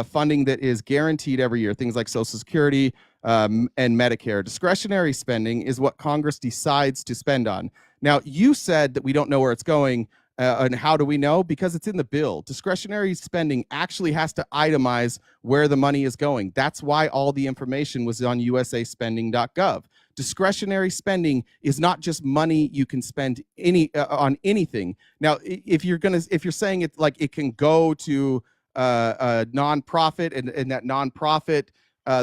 funding that is guaranteed every year, things like Social Security and Medicare. Discretionary spending is what Congress decides to spend on. Now, you said that we don't know where it's going. And how do we know? Because it's in the bill. Discretionary spending actually has to itemize where the money is going. That's why all the information was on usaspending.gov. Discretionary spending is not just money you can spend on anything. Now, if you're saying it like it can go to a nonprofit and that nonprofit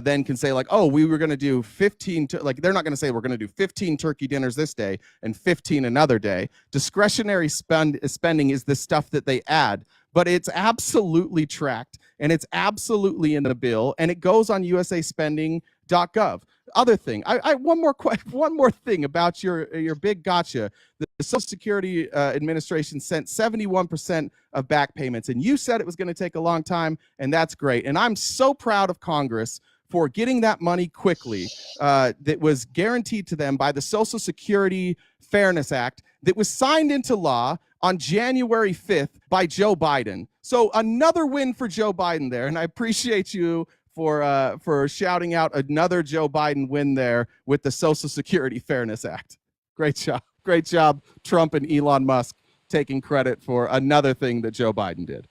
then can say like, oh, we were going to do 15, like they're not going to say we're going to do 15 turkey dinners this day and 15 another day. Discretionary spending is the stuff that they add, but it's absolutely tracked and it's absolutely in the bill and it goes on usaspending.gov. Other thing, one more thing about your big gotcha. The Social Security Administration sent 71% of back payments, and you said it was going to take a long time, and that's great. And I'm so proud of Congress for getting that money quickly that was guaranteed to them by the Social Security Fairness Act that was signed into law on January 5th by Joe Biden. So another win for Joe Biden there, and I appreciate you for shouting out another Joe Biden win there with the Social Security Fairness Act. Great job, Trump and Elon Musk taking credit for another thing that Joe Biden did.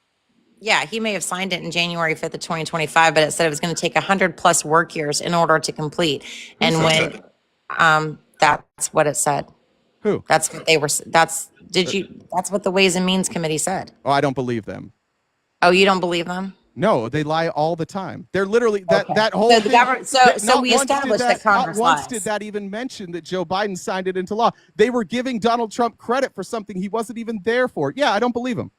Yeah, he may have signed it in January 5th of 2025, but it said it was going to take 100+ work years in order to complete. And that's what it said. Who? That's what they were. That's what the Ways and Means Committee said. Oh, I don't believe them. Oh, you don't believe them? No, they lie all the time. They're literally that whole So thing. we established that Congress not once lies. did that even mention that Joe Biden signed it into law. They were giving Donald Trump credit for something he wasn't even there for. Yeah, I don't believe him.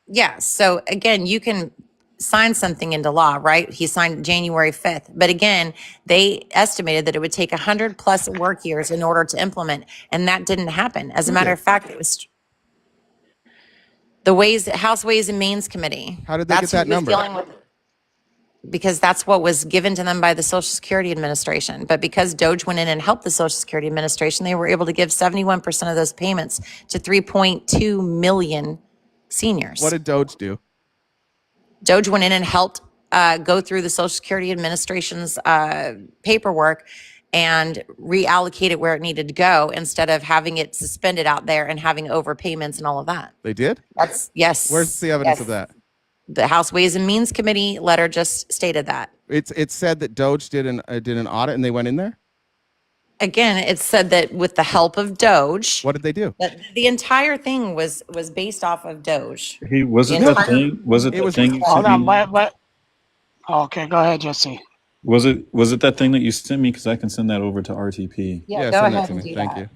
Yeah. So again, you can sign something into law, right? He signed January 5th. But again, they estimated that it would take 100+ work years in order to implement. And that didn't happen. As a matter of fact, it was the House Ways and Means Committee. How did they get that number? Because that's what was given to them by the Social Security Administration. But because DOGE went in and helped the Social Security Administration, they were able to give 71% of those payments to 3.2 million seniors. What did DOGE do? DOGE went in and helped go through the Social Security Administration's paperwork and reallocate it where it needed to go instead of having it suspended out there and having overpayments and all of that. They did? Yes. Where's the evidence of that? The House Ways and Means Committee letter just stated that. It said that DOGE did an audit and they went in there? Again, it said that with the help of DOGE. What did they do? The entire thing was based off of DOGE. Was it that thing? Was it the thing? Hold on, what? Okay, go ahead, Jesse. Was it that thing that you sent me? Because I can send that over to RTP. Yeah, go send that ahead to and me. do Thank that.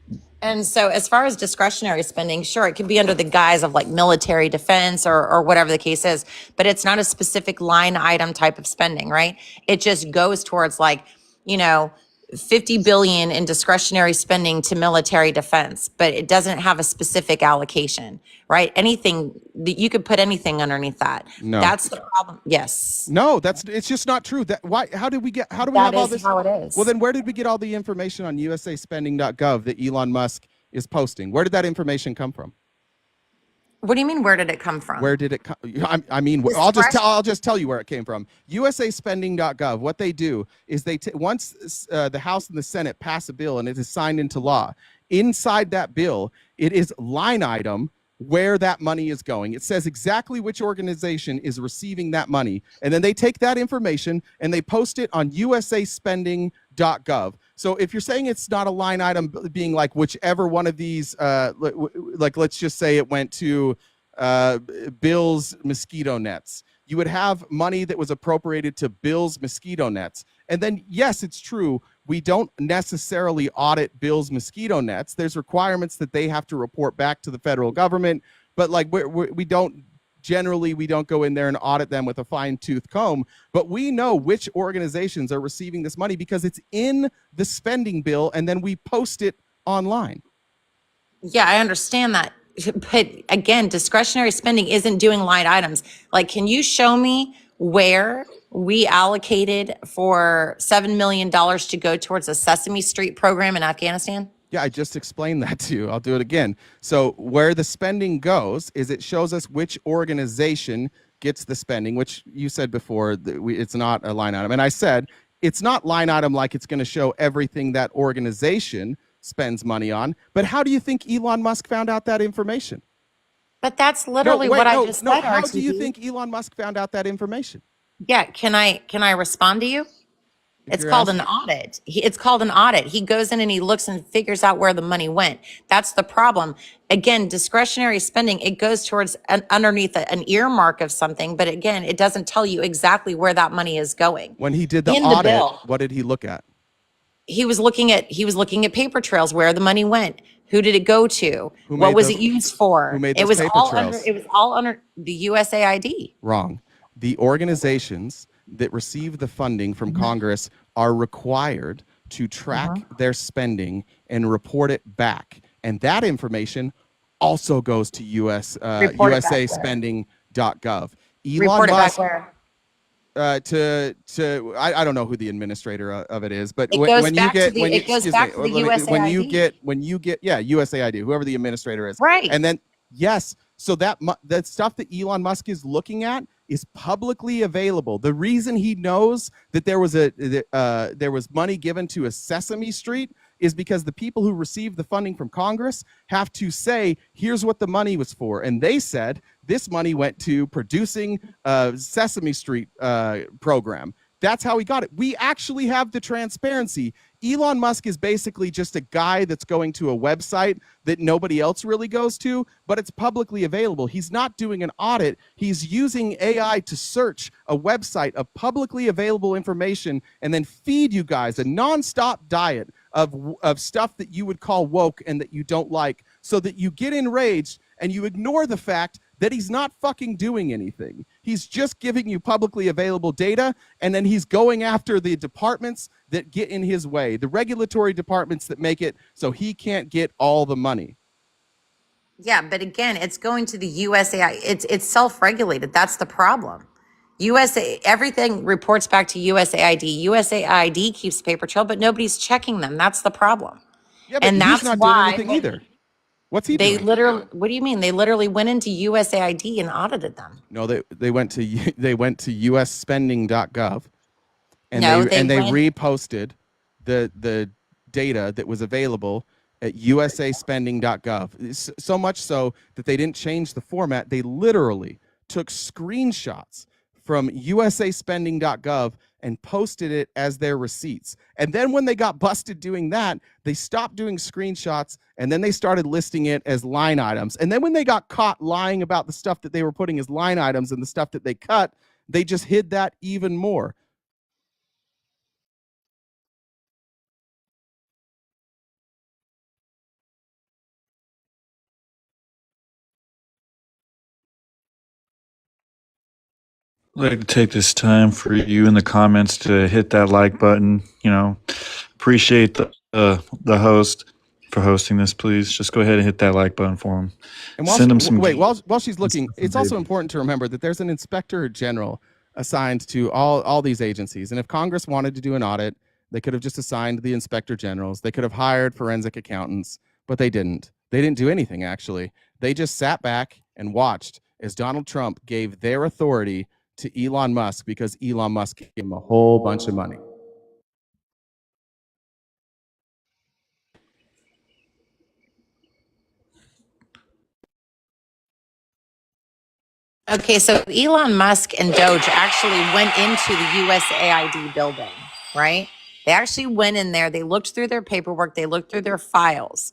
you. And so as far as discretionary spending, sure, it could be under the guise of like military defense or whatever the case is, but it's not a specific line item type of spending, right? It just goes towards like you know, 50 billion in discretionary spending to military defense, but it doesn't have a specific allocation, right? Anything that you could put anything underneath that. No. That's the problem. Yes. No, it's just not true. How do we have That all is this? how it is. Well, then where did we get all the information on usaspending.gov that Elon Musk is posting? Where did that information come from? What do you mean? Where did it come from? Where did it come? I mean, I'll just tell you where it came from. usaspending.gov. What they do is once the House and the Senate pass a bill and it is signed into law, inside that bill, it is line item where that money is going. It says exactly which organization is receiving that money. And then they take that information and they post it on usaspending.gov. So if you're saying it's not a line item being like whichever one of these, like let's just say it went to Bill's mosquito nets, you would have money that was appropriated to Bill's mosquito nets. And then, yes, it's true, we don't necessarily audit Bill's mosquito nets. There's requirements that they have to report back to the federal government, but like we don't go in there and audit them with a fine-tooth comb, but we know which organizations are receiving this money because it's in the spending bill and then we post it online. Yeah, I understand that. But again, discretionary spending isn't doing line items. Like, can you show me where we allocated for $7 million to go towards a Sesame Street program in Afghanistan? Yeah, I just explained that to you. I'll do it again. So where the spending goes is it shows us which organization gets the spending, which you said before, it's not a line item. And I said, it's not line item like it's going to show everything that organization spends money on. But how do you think Elon Musk found out that information? But that's literally what I just said. How RTP. do you think Elon Musk found out that information? Yeah, can I respond to you? It's called an audit. It's called an audit. He goes in and he looks and figures out where the money went. That's the problem. Again, discretionary spending, it goes towards underneath an earmark of something, but again, it doesn't tell you exactly where that money is going. When he did the audit, what did he look at? He was looking at paper trails, where the money went. Who did it go to? What was it used for? Who made it was paper all trails? under. It was all under the USAID. Wrong. The organizations that receive the funding from Congress are required to track their spending and report it back. And that information also goes to usaspending.gov. Report it back where? I don't know who the administrator of it is, but It goes back to the USAID. when you get USAID, whoever the administrator is, right? And then so that stuff that Elon Musk is looking at is publicly available. The reason he knows that there was money given to a Sesame Street is because the people who received the funding from Congress have to say, here's what the money was for. And they said, this money went to producing a Sesame Street program. That's how he got it. We actually have the transparency. Elon Musk is basically just a guy that's going to a website that nobody else really goes to, but it's publicly available. He's not doing an audit. He's using AI to search a website of publicly available information and then feed you guys a nonstop diet of stuff that you would call woke and that you don't like, so that you get enraged and you ignore the fact that he's not fucking doing anything. He's just giving you publicly available data, and then he's going after the departments that get in his way, the regulatory departments that make it so he can't get all the money. Yeah, but again, it's going to the USAID. It's self-regulated. That's the problem. Everything reports back to USAID. USAID keeps paper trail, but nobody's checking them. That's the problem. Yeah, but he's not doing anything either. What's he doing? What do you mean? They literally went into USAID and audited them. No, they went to usaspending.gov and they reposted the data that was available at usaspending.gov. So much so that they didn't change the format. They literally took screenshots from usaspending.gov and posted it as their receipts. And then when they got busted doing that, they stopped doing screenshots and then they started listing it as line items. And then when they got caught lying about the stuff that they were putting as line items and the stuff that they cut, they just hid that even more. I'd like to take this time for you in the comments to hit that like button. Appreciate the host for hosting this. Please just go ahead and hit that like button for him. And Send him some. while she's looking, it's also important to remember that there's an inspector general assigned to all these agencies. And if Congress wanted to do an audit, they could have just assigned the inspector generals. They could have hired forensic accountants, but they didn't. They didn't do anything, actually. They just sat back and watched as Donald Trump gave their authority to Elon Musk because Elon Musk gave him a whole bunch of money. Okay, so Elon Musk and DOGE actually went into the USAID building, right? They actually went in there. They looked through their paperwork. They looked through their files.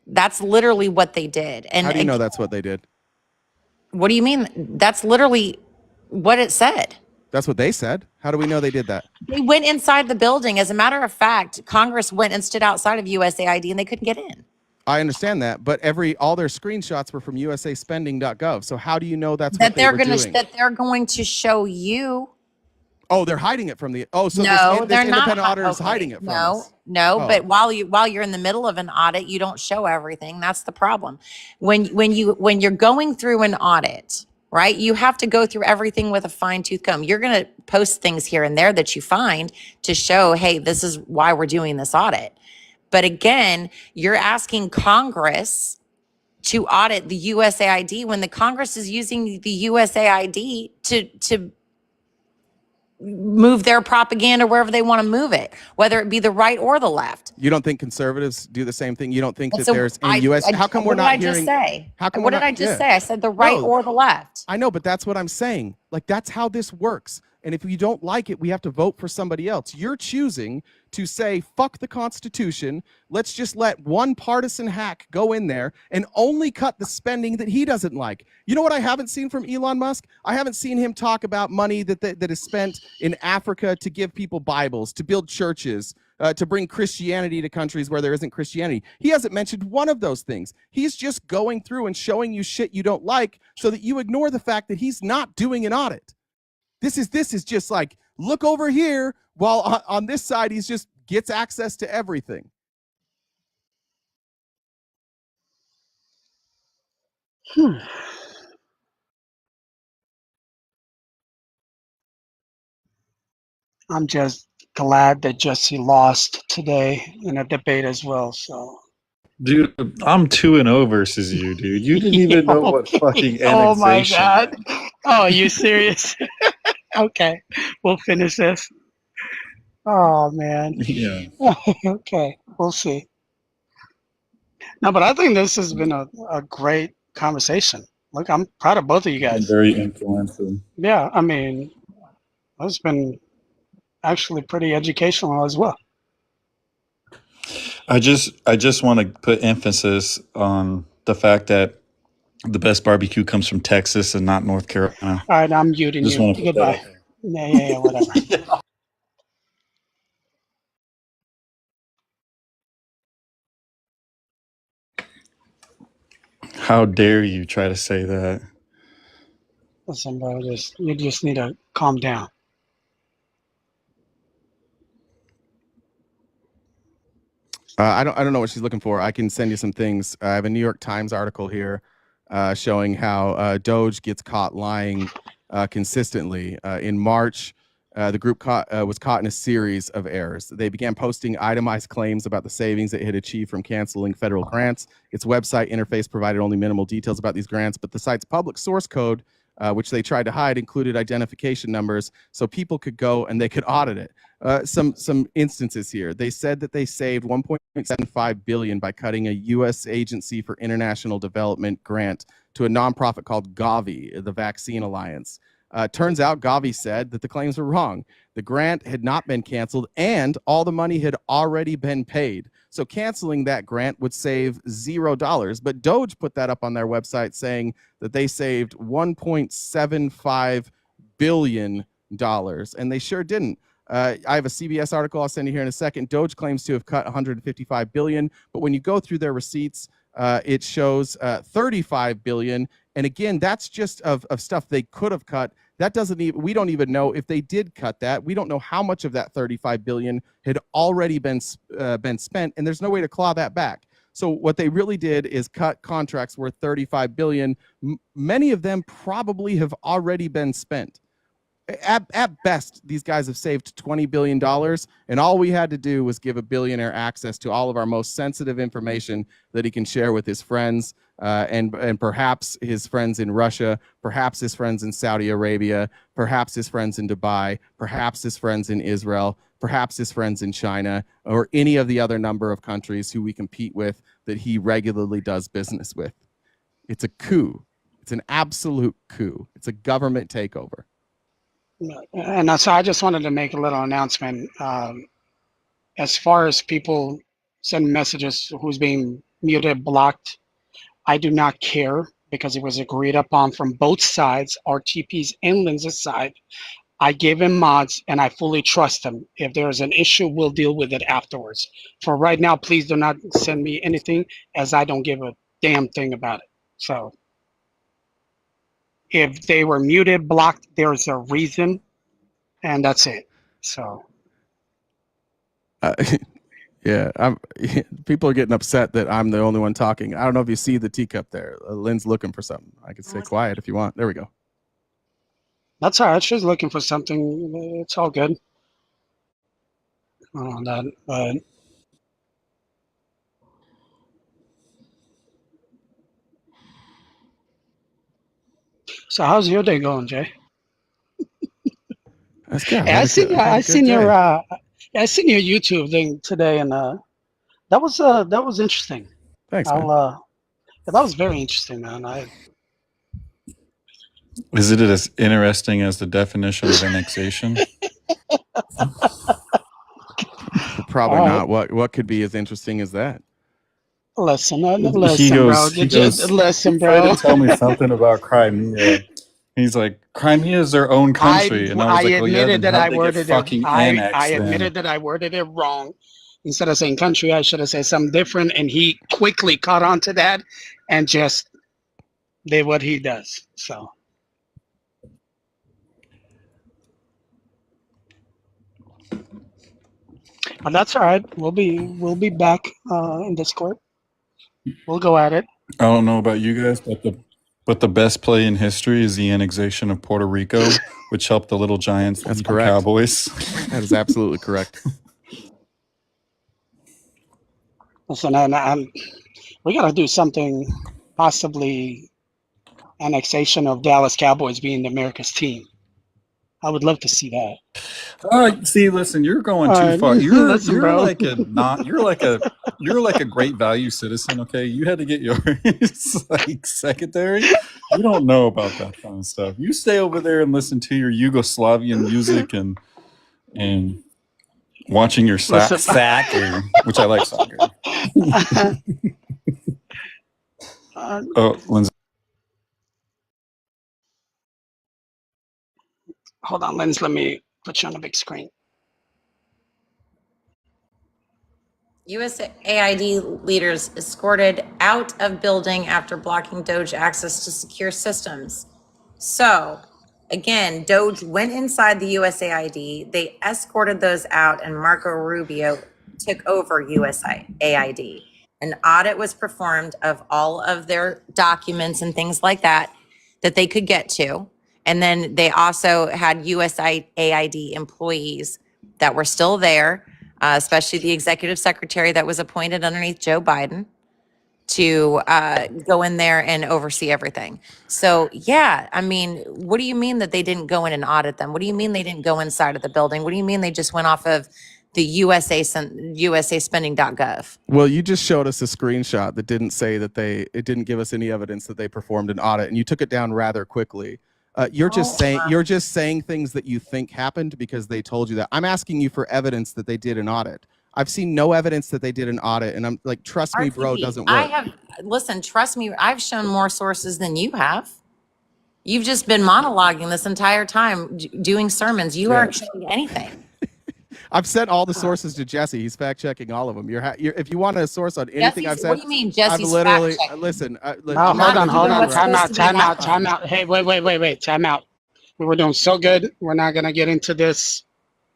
That's literally what they did. And how do you know that's what they did? What do you mean? That's literally what it said. That's what they said. How do we know they did that? They went inside the building. As a matter of fact, Congress went and stood outside of USAID and they couldn't get in. I understand that, but all their screenshots were from usaspending.gov. So how do you know that's That what they were doing? That they're going to show you. Oh, they're hiding it from the. Oh, so No, this they're not. independent auditor is hiding it from us. No. Oh. But while you're in the middle of an audit, you don't show everything. That's the problem. When you're going through an audit, right? You have to go through everything with a fine-tooth comb. You're going to post things here and there that you find to show, hey, this is why we're doing this audit. But again, you're asking Congress to audit the USAID when the Congress is using the USAID to move their propaganda wherever they want to move it, whether it be the right or the left. You don't think conservatives do the same thing? You don't think that there's in U.S. How come we're not hearing? How come? What did I just say? I said the right or the left. I know, but that's what I'm saying. Like, that's how this works. And if you don't like it, we have to vote for somebody else. You're choosing to say, fuck the Constitution. Let's just let one partisan hack go in there and only cut the spending that he doesn't like. You know what I haven't seen from Elon Musk? I haven't seen him talk about money that is spent in Africa to give people Bibles, to build churches, to bring Christianity to countries where there isn't Christianity. He hasn't mentioned one of those things. He's just going through and showing you shit you don't like so that you ignore the fact that he's not doing an audit. This is just like, look over here, while on this side, he's just gets access to everything. I'm just glad that Jesse lost today in a debate as well. So, Dude, I'm 2-0 versus you, dude. You didn't even know what fucking annexation. oh my God. Oh, you serious? Okay, we'll finish this. Oh man. Yeah. Okay, we'll see. No, but I think this has been a great conversation. Look, I'm proud of both of you guys. Very influential. Yeah, I mean, it's been actually pretty educational as well. I just want to put emphasis on the fact that the best barbecue comes from Texas and not North Carolina. All right, I'm muting Just you. want to put Goodbye. Yeah, whatever. How dare you try to say that? Listen, bro, you just need to calm down. I don't know what she's looking for. I can send you some things. I have a New York Times article here showing how DOGE gets caught lying consistently. In March, the group was caught in a series of errors. They began posting itemized claims about the savings it had achieved from canceling federal grants. Its website interface provided only minimal details about these grants, but the site's public source code, which they tried to hide, included identification numbers so people could go and they could audit it. Some instances here. They said that they saved $1.75 billion by cutting a U.S. Agency for International Development grant to a nonprofit called Gavi, the Vaccine Alliance. Turns out Gavi said that the claims were wrong. The grant had not been canceled and all the money had already been paid. So canceling that grant would save $0. But DOGE put that up on their website saying that they saved $1.75 billion, and they sure didn't. I have a CBS article I'll send you here in a second. DOGE claims to have cut $155 billion, but when you go through their receipts, it shows $35 billion. And again, that's just of stuff they could have cut That doesn't even, we don't even know if they did cut that. We don't know how much of that 35 billion had already been spent, and there's no way to claw that back. So what they really did is cut contracts worth 35 billion. Many of them probably have already been spent. At best, these guys have saved $20 billion, and all we had to do was give a billionaire access to all of our most sensitive information that he can share with his friends, and perhaps his friends in Russia, perhaps his friends in Saudi Arabia, perhaps his friends in Dubai, perhaps his friends in Israel, perhaps his friends in China, or any of the other number of countries who we compete with that he regularly does business with. It's a coup. It's an absolute coup. It's a government takeover. And so I just wanted to make a little announcement. As far as people send messages who's being muted, blocked, I do not care because it was agreed upon from both sides, RTP's and Linz's side. I gave him mods and I fully trust him. If there's an issue, we'll deal with it afterwards. For right now, please do not send me anything as I don't give a damn thing about it. So if they were muted, blocked, there's a reason, and that's it. So yeah, people are getting upset that I'm the only one talking. I don't know if you see the teacup there. Lynn's looking for something. I could stay quiet if you want. There we go. that's all right. She's looking for something. It's all good. But so how's your day going, Jay? That's good. I seen your YouTube thing today, and that was interesting. Thanks, man. That was very interesting, man. Is it as interesting as the definition of annexation? Probably not. What could be as interesting as that? Listen, He bro. Listen, bro. Tried to tell me something about Crimea. He's like, Crimea is their own country, and I was like, admitted that I worded fucking it. I annexed admitted that I worded it wrong. Instead of saying country, I should have said something different, and he quickly caught on to that and just did what he does. So. But that's all right. We'll be back in Discord. We'll go at it. I don't know about you guys, but the best play in history is the annexation of Puerto Rico, which helped the Little Giants and the Cowboys. That is absolutely correct. Listen, and we got to do something, possibly annexation of Dallas Cowboys being America's team. I would love to see that. See, listen, you're going too far. You're like a great value citizen. Okay, you had to get yours like secondary. You don't know about that kind of stuff. You stay over there and listen to your Yugoslavian music and watching your soccer, which I like soccer. Oh, Lindsay. Hold on, Linz. Let me put you on the big screen. USAID leaders escorted out of building after blocking DOGE access to secure systems. So, again, DOGE went inside the USAID. They escorted those out, and Marco Rubio took over USAID. An audit was performed of all of their documents and things like that they could get to. And then they also had USAID employees that were still there, especially the executive secretary that was appointed underneath Joe Biden to go in there and oversee everything. So, yeah, I mean, what do you mean that they didn't go in and audit them? What do you mean they didn't go inside of the building? What do you mean they just went off of the USAspending.gov? Well, you just showed us a screenshot that didn't say that it didn't give us any evidence that they performed an audit, and you took it down rather quickly. You're just saying things that you think happened because they told you that. I'm asking you for evidence that they did an audit. I've seen no evidence that they did an audit, and I'm like, trust me, bro, it doesn't work. Listen, trust me, I've shown more sources than you have. You've just been monologuing this entire time, doing sermons. You aren't showing anything. I've sent all the sources to Jesse. He's fact checking all of them. If you want a source on anything I've said, what do you mean, Jesse's literally fact checking? Listen. Hold on. Time out. Hey, wait. Time out. We were doing so good. We're not gonna get into this.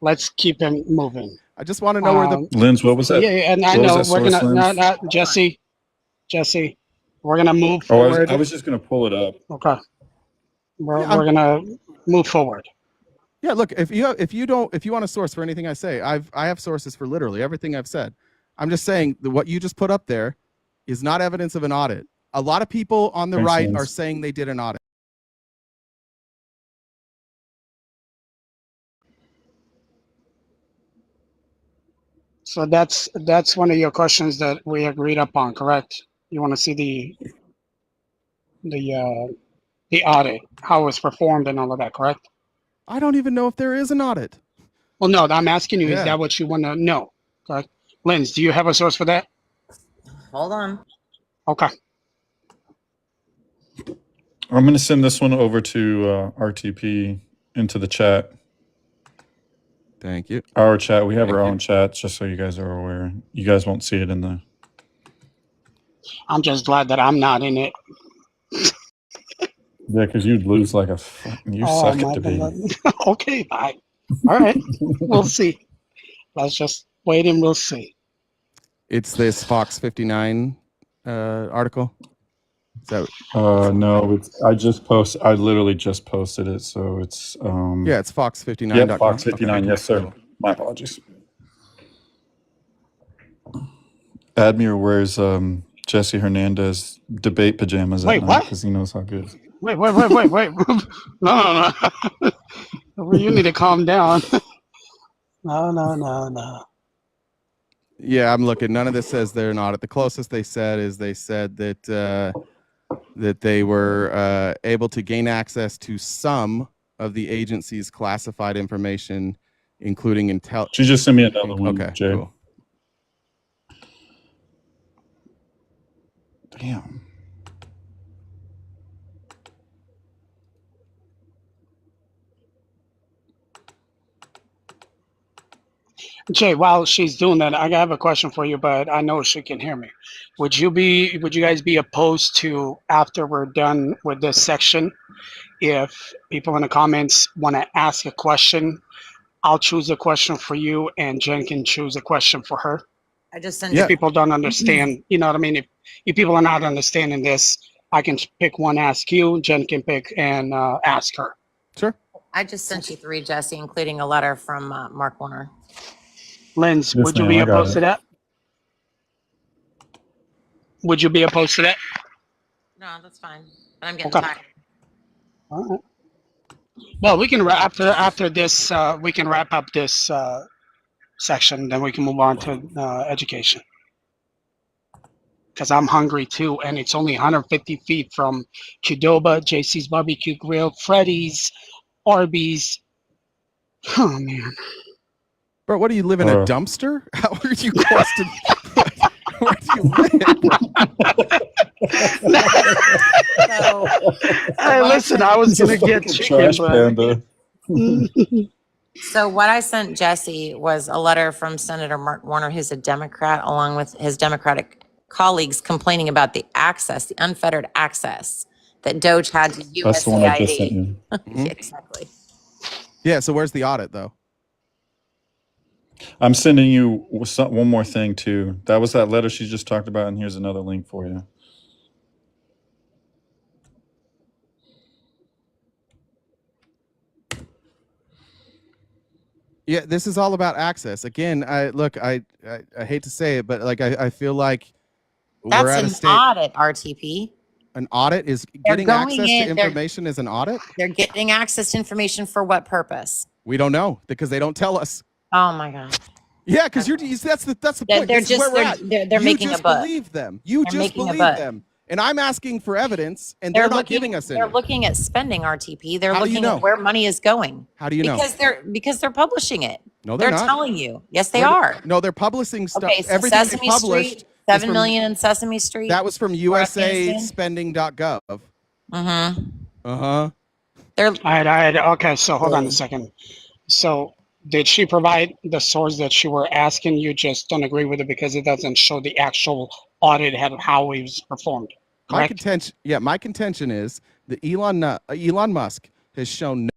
Let's keep him moving. I just want to know where the Linz, what was that? Yeah, and I What was know that we're source, gonna Linz? not Jesse. We're gonna move Oh, forward. I was just gonna pull it up. Okay. We're Yeah, we're gonna move forward. Yeah, look, if you want a source for anything I say, I have sources for literally everything I've said. I'm just saying that what you just put up there is not evidence of an audit. A lot of people on the Thanks, right Linz. are saying they did an audit. So that's one of your questions that we agreed upon, correct? You want to see the audit, how it was performed and all of that, correct? I don't even know if there is an audit. Well, no, I'm asking you, is Yeah. that what you want to know? Correct. Linz, do you have a source for that? Hold on. Okay. I'm gonna send this one over to RTP into the chat. Thank you. Our chat. We have Thank our you. own chat, just so you guys are aware. You guys won't see it in the. I'm just glad that I'm not in it. Yeah, because you'd lose like a. You Oh suck my at debating. God. Okay, bye. All right. We'll see. Let's just wait and we'll see. It's this Fox 59 article. Is that No, it's. I literally just posted it, so it's. yeah, it's Fox59.com. Yep, Fox 59. Okay, Yes, sir. cool. My apologies. Admiral wears Jesse Hernandez debate pajamas Wait, at night what? because he knows how good. Wait. No. You need to calm down. No. Yeah, I'm looking. None of this says they're an audit. The closest they said is they said that that they were able to gain access to some of the agency's classified information, including intel. She just sent me another one. Okay, Jay. cool. Damn. Jay, while she's doing that, I have a question for you, but I know she can hear me. Would you guys be opposed to, after we're done with this section, if people in the comments want to ask a question, I'll choose a question for you and Jen can choose a question for her? I just sent Yeah. If people don't understand, you know what I mean? If people are not understanding this, I can pick one, ask you, Jen can pick and ask her. Sure. I just sent you 3, Jesse, including a letter from Mark Warner. Linz, Yes, would you ma'am, be I got opposed it. to that? Would you be opposed to that? No, that's fine. But I'm getting Okay. tired. All right. Well, we can after this, we can wrap up this section, then we can move on to education. Because I'm hungry too, and it's only 150 feet from Qdoba, JC's Barbecue Grill, Freddy's, Arby's. Oh man. Bro, what do you live in a dumpster? How are you close to where do you live? So, Hey, listen, I was gonna get chicken, Trash but panda. so what I sent Jesse was a letter from Senator Mark Warner, who's a Democrat, along with his Democratic colleagues complaining about the unfettered access that DOGE had to USAID. That's the one I just sent you. Yeah, exactly. Yeah, so where's the audit though? I'm sending you one more thing too. That was that letter she just talked about, and here's another link for you. Yeah, this is all about access. Again, I hate to say it, but like I feel like we're That's at a an state. audit, RTP. An audit is They're getting going access in, to they're- information is an audit? They're getting access to information for what purpose? We don't know because they don't tell us. Oh my God. Yeah, because that's the point. They're This is where just, we're at. they're You making a just buck. believe them. You They're just making a believe buck. them. And I'm asking for evidence, and they're not giving us any. They're looking at spending, RTP. They're How do you looking know? at where money is going. How do you know? Because they're publishing it. No, they're not. telling you. Yes, they are. No, they're publishing stuff. Okay, so Everything they Sesame published Street, is 7 from- million in Sesame Street. That was from Afghanistan. USAspending.gov. Mm-hmm. Uh-huh. They're all right. Okay, so hold on a second. So did she provide the source that she were asking? You just don't agree with it because it doesn't show the actual audit of how it was performed. My Correct? contention is that Elon Musk has shown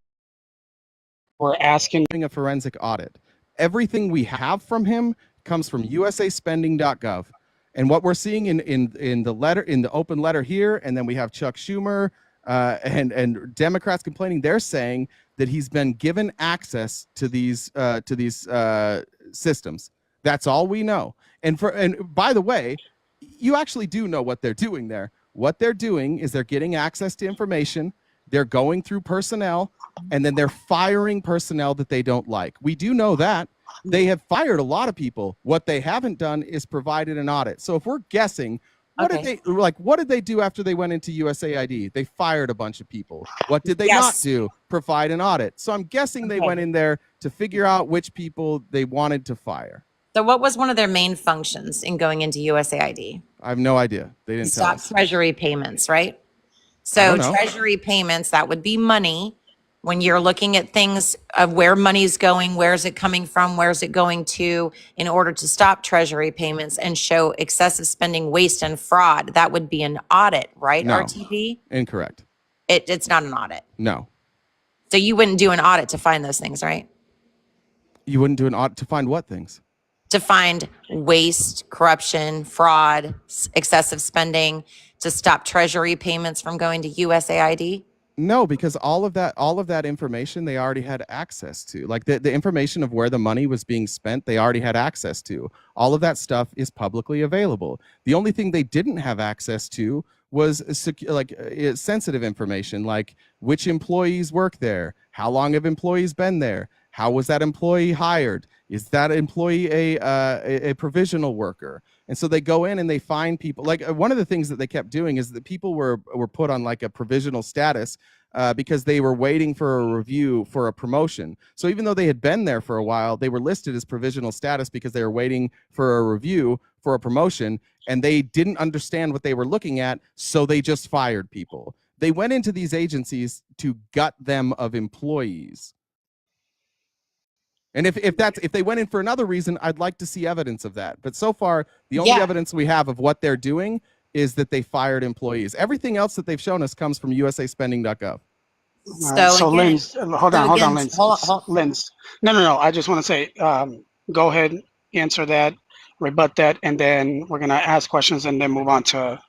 We're asking a forensic audit. Everything we have from him comes from usaspending.gov. And what we're seeing in the letter, in the open letter here, and then we have Chuck Schumer and Democrats complaining, they're saying that he's been given access to these systems. That's all we know. And by the way, you actually do know what they're doing there. What they're doing is they're getting access to information, they're going through personnel, and then they're firing personnel that they don't like. We do know that. They have fired a lot of people. What they haven't done is provided an audit. So if we're guessing, what did they do after they went into USAID? They fired a bunch of people. What did they not do? Provide an audit. So I'm guessing they went in there to figure out which people they wanted to fire. So what was one of their main functions in going into USAID? I have no idea. They didn't tell us. Stop treasury payments, right? So treasury payments, that would be money. When you're looking at things of where money's going, where's it coming from, where's it going to, in order to stop treasury payments and show excessive spending, waste, and fraud, that would be an audit, right, No. RTP? Incorrect. It's not an audit. No. So you wouldn't do an audit to find those things, right? You wouldn't do an audit to find what things? To find waste, corruption, fraud, excessive spending, to stop treasury payments from going to USAID? No, because all of that information they already had access to. Like the information of where the money was being spent, they already had access to. All of that stuff is publicly available. The only thing they didn't have access to was sensitive information, like which employees work there, how long have employees been there, how was that employee hired, is that employee a provisional worker? And so they go in and they find people. Like one of the things that they kept doing is that people were put on like a provisional status because they were waiting for a review for a promotion. So even though they had been there for a while, they were listed as provisional status because they were waiting for a review for a promotion, and they didn't understand what they were looking at, so they just fired people. They went into these agencies to gut them of employees. And if they went in for another reason, I'd like to see evidence of that. But so far, the only evidence we have of what they're doing is that they fired employees. Everything else that they've shown us comes from usaspending.gov. So Linz, hold on, Linz. Linz. No. I just want to say, go ahead, answer that, rebut that, and then we're going to ask questions and then move on to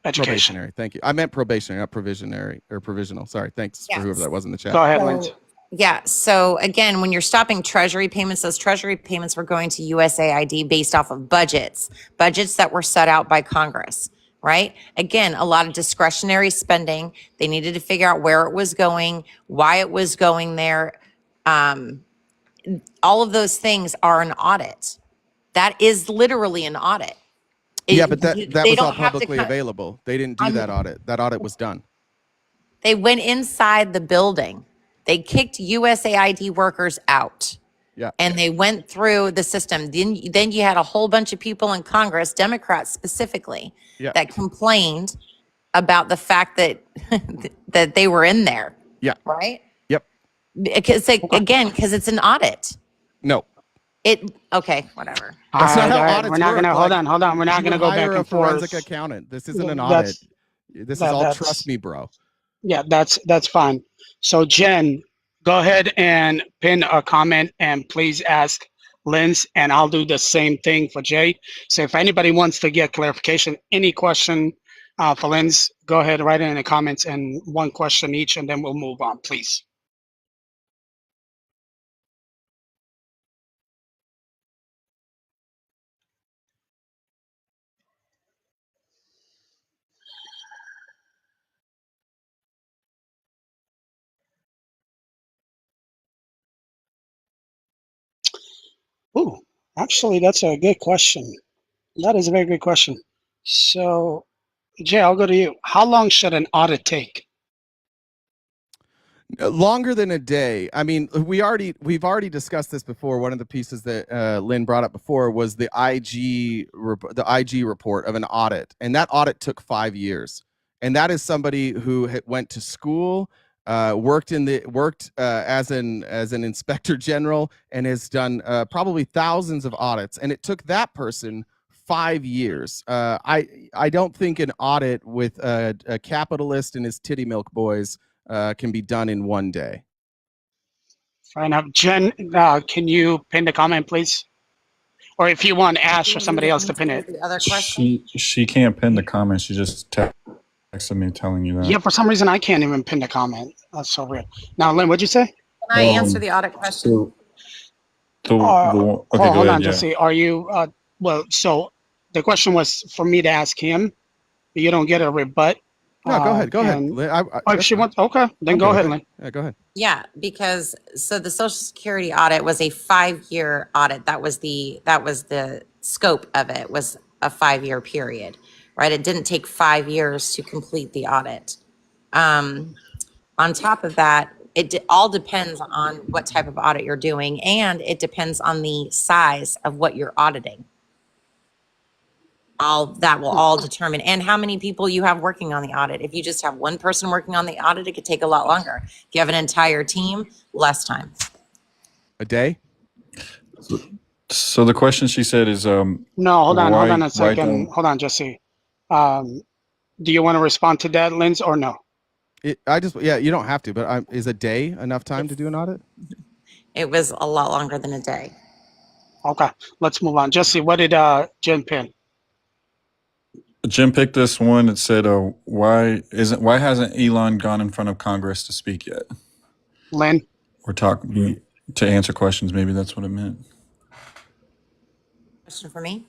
education. Probationary. Thank you. I meant probationary, not provisionary or provisional. Sorry. Thanks for whoever that was in the chat. Go ahead, Linz. Yeah. So again, when you're stopping treasury payments, those treasury payments were going to USAID based off of budgets that were set out by Congress, right? Again, a lot of discretionary spending. They needed to figure out where it was going, why it was going there. All of those things are an audit. That is literally an audit. But that was all publicly available. They didn't do that audit. That audit was done. They went inside the building. They kicked USAID workers out. Yeah. And they went through the system. Then you had a whole bunch of people in Congress, Democrats specifically, that complained about the fact that that they were in there. Yeah. Right? Yep. Because because it's an audit. No. Okay, whatever. That's not how audits we're not work. gonna hold on. We're not gonna go back and forth. Forensic accountant. This isn't an audit. This is all trust me, bro. Yeah, that's fine. So Jen, go ahead and pin a comment and please ask Linz, and I'll do the same thing for Jay. So if anybody wants to get clarification, any question for Linz, go ahead, write it in the comments, and one question each, and then we'll move on, please. Ooh, actually, that's a good question. That is a very good question. So, Jay, I'll go to you. How long should an audit take? Longer than a day. I mean, we've already discussed this before. One of the pieces that Lynn brought up before was the IG report of an audit, and that audit took 5 years. And that is somebody who went to school, worked as an inspector general, and has done probably thousands of audits. And it took that person 5 years. I don't think an audit with a capitalist and his titty milk boys can be done in one day. Fair enough. Jen, can you pin the comment, please? Or if you want Ash or somebody else to pin it. The other question? She can't pin the comment. She just texted me telling you that. Yeah, for some reason I can't even pin the comment. That's so weird. Now, Lynn, what'd you say? Can I answer the audit question? Okay, go hold on, ahead. Jesse. Are you, well, so the question was for me to ask him. You don't get a rebut. No, go ahead. Go ahead. If she wants, okay, then go ahead, Lynn. Yeah, go ahead. Yeah, because so the Social Security audit was a 5-year audit. That was the scope of it, was a 5-year period, right? It didn't take 5 years to complete the audit. On top of that, all depends on what type of audit you're doing, and it depends on the size of what you're auditing. That will all determine, and how many people you have working on the audit. If you just have one person working on the audit, it could take a lot longer. If you have an entire team, less time. A day? So the question she said is, no, hold on a second. Hold on, Jesse. Do you want to respond to that, Linz, or no? You don't have to, but is a day enough time to do an audit? It was a lot longer than a day. Okay, let's move on. Jesse, what did Jen pin? Jim picked this one. It said, why hasn't Elon gone in front of Congress to speak yet? Lynn? Or to answer questions. Maybe that's what it meant. Question for me?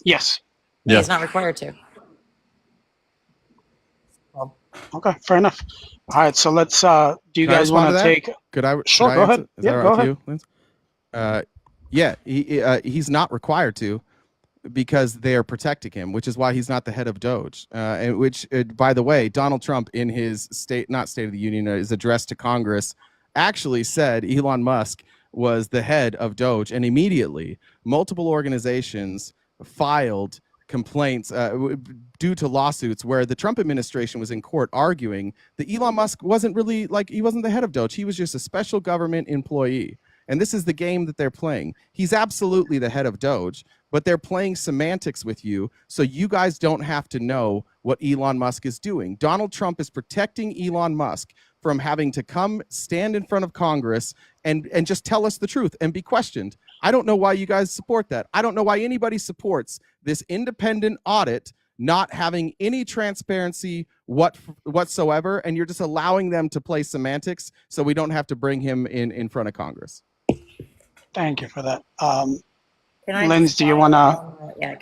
Yes. Yeah. He's not required to. Okay, fair enough. All right, so let's, do you guys want to take? Sure, go ahead. Is that right with you, Linz? Yeah, he's not required to, because they are protecting him, which is why he's not the head of DOGE. And which, by the way, Donald Trump in his State of the Union, his address to Congress, actually said Elon Musk was the head of DOGE, and immediately multiple organizations filed complaints due to lawsuits where the Trump administration was in court arguing that Elon Musk wasn't really, he wasn't the head of DOGE. He was just a special government employee. And this is the game that they're playing. He's absolutely the head of DOGE, but they're playing semantics with you, so you guys don't have to know what Elon Musk is doing. Donald Trump is protecting Elon Musk from having to come stand in front of Congress and just tell us the truth and be questioned. I don't know why you guys support that. I don't know why anybody supports this independent audit not having any transparency whatsoever, and you're just allowing them to play semantics so we don't have to bring him in front of Congress. Thank you for that. Linz, do you want to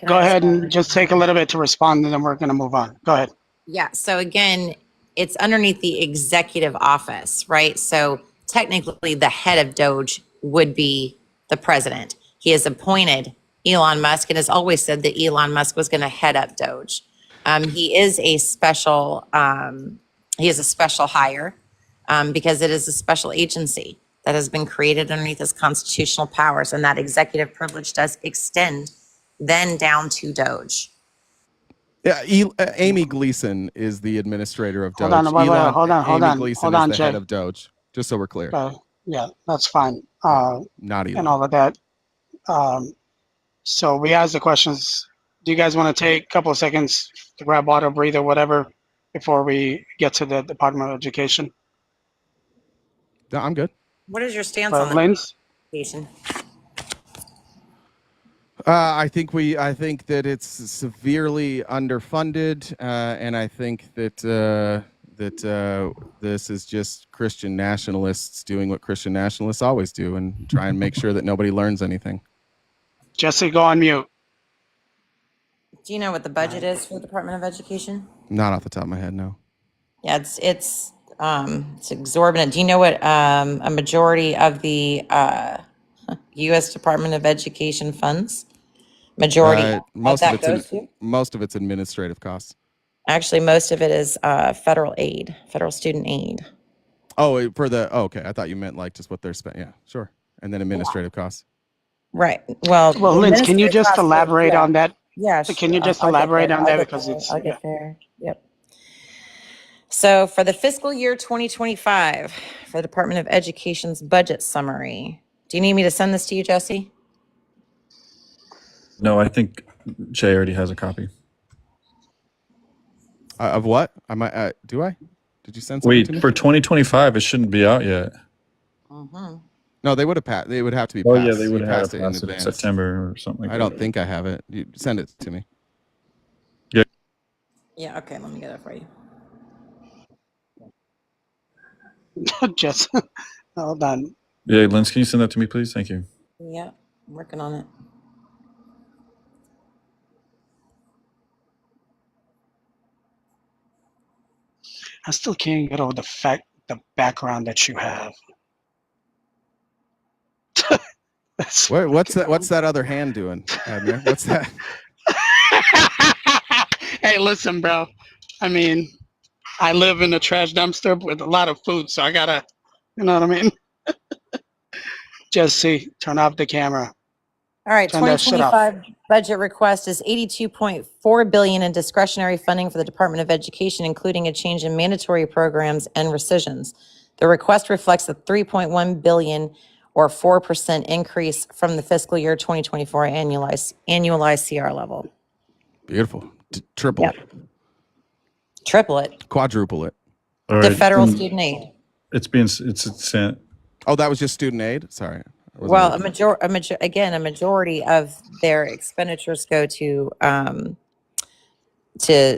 go ahead and just take a little bit to respond, and then we're going to move on. Go ahead. Yeah, so again, it's underneath the executive office, right? So technically the head of DOGE would be the president. He has appointed Elon Musk and has always said that Elon Musk was going to head up DOGE. He is a special hire because it is a special agency that has been created underneath his constitutional powers, and that executive privilege does extend then down to DOGE. Yeah, Amy Gleason is the administrator of DOGE. Hold on, Amy Gleason is the head of DOGE, just so we're clear. Yeah, that's fine. Not Elon. And all of that. So we asked the questions. Do you guys want to take a couple of seconds to grab water, breathe, or whatever before we get to the Department of Education? No, I'm good. What is your stance on Linz? education? I think that it's severely underfunded, and I think that this is just Christian nationalists doing what Christian nationalists always do and try and make sure that nobody learns anything. Jesse, go on mute. Do you know what the budget is for the Department of Education? Not off the top of my head, no. Yeah, it's exorbitant. Do you know what a majority of the U.S. Department of Education funds? Most of it's administrative costs. Actually, most of it is federal aid, federal student aid. Okay. I thought you meant just what they're spending. Yeah, sure. And then administrative costs. Right. Well, Linz, can you just elaborate on that? Yeah. Can you just elaborate on that because it's? I'll get there. Yep. So for the fiscal year 2025, for the Department of Education's budget summary, do you need me to send this to you, Jesse? No, I think Jay already has a copy. Of what? Do I? Did you send something to me? For 2025, it shouldn't be out yet. Mm-hmm. No, they would have passed. They would have to be Oh passed. yeah, they You would have passed it in passed it in advance. September or something like I that. don't think I have it. You send it to me. Yeah, okay, let me get it for you. Just hold on. Yeah, Linz, can you send that to me, please? Thank you. Yeah, I'm working on it. I still can't get over the background that you have. What's that? What's that other hand doing, Abner? What's that? Hey, listen, bro. I mean, I live in a trash dumpster with a lot of food, so I gotta, you know what I mean? Just see, turn off the camera. All right, Turn that shit off. 2025 budget request is 82.4 billion in discretionary funding for the Department of Education, including a change in mandatory programs and rescissions. The request reflects a 3.1 billion or 4% increase from the fiscal year 2024 annualized CR level. Beautiful. Triple Yep. it. Triple it. Quadruple it. All The right. federal student aid. It's sent. Oh, that was just student aid? Sorry. Well, a majority of their expenditures go to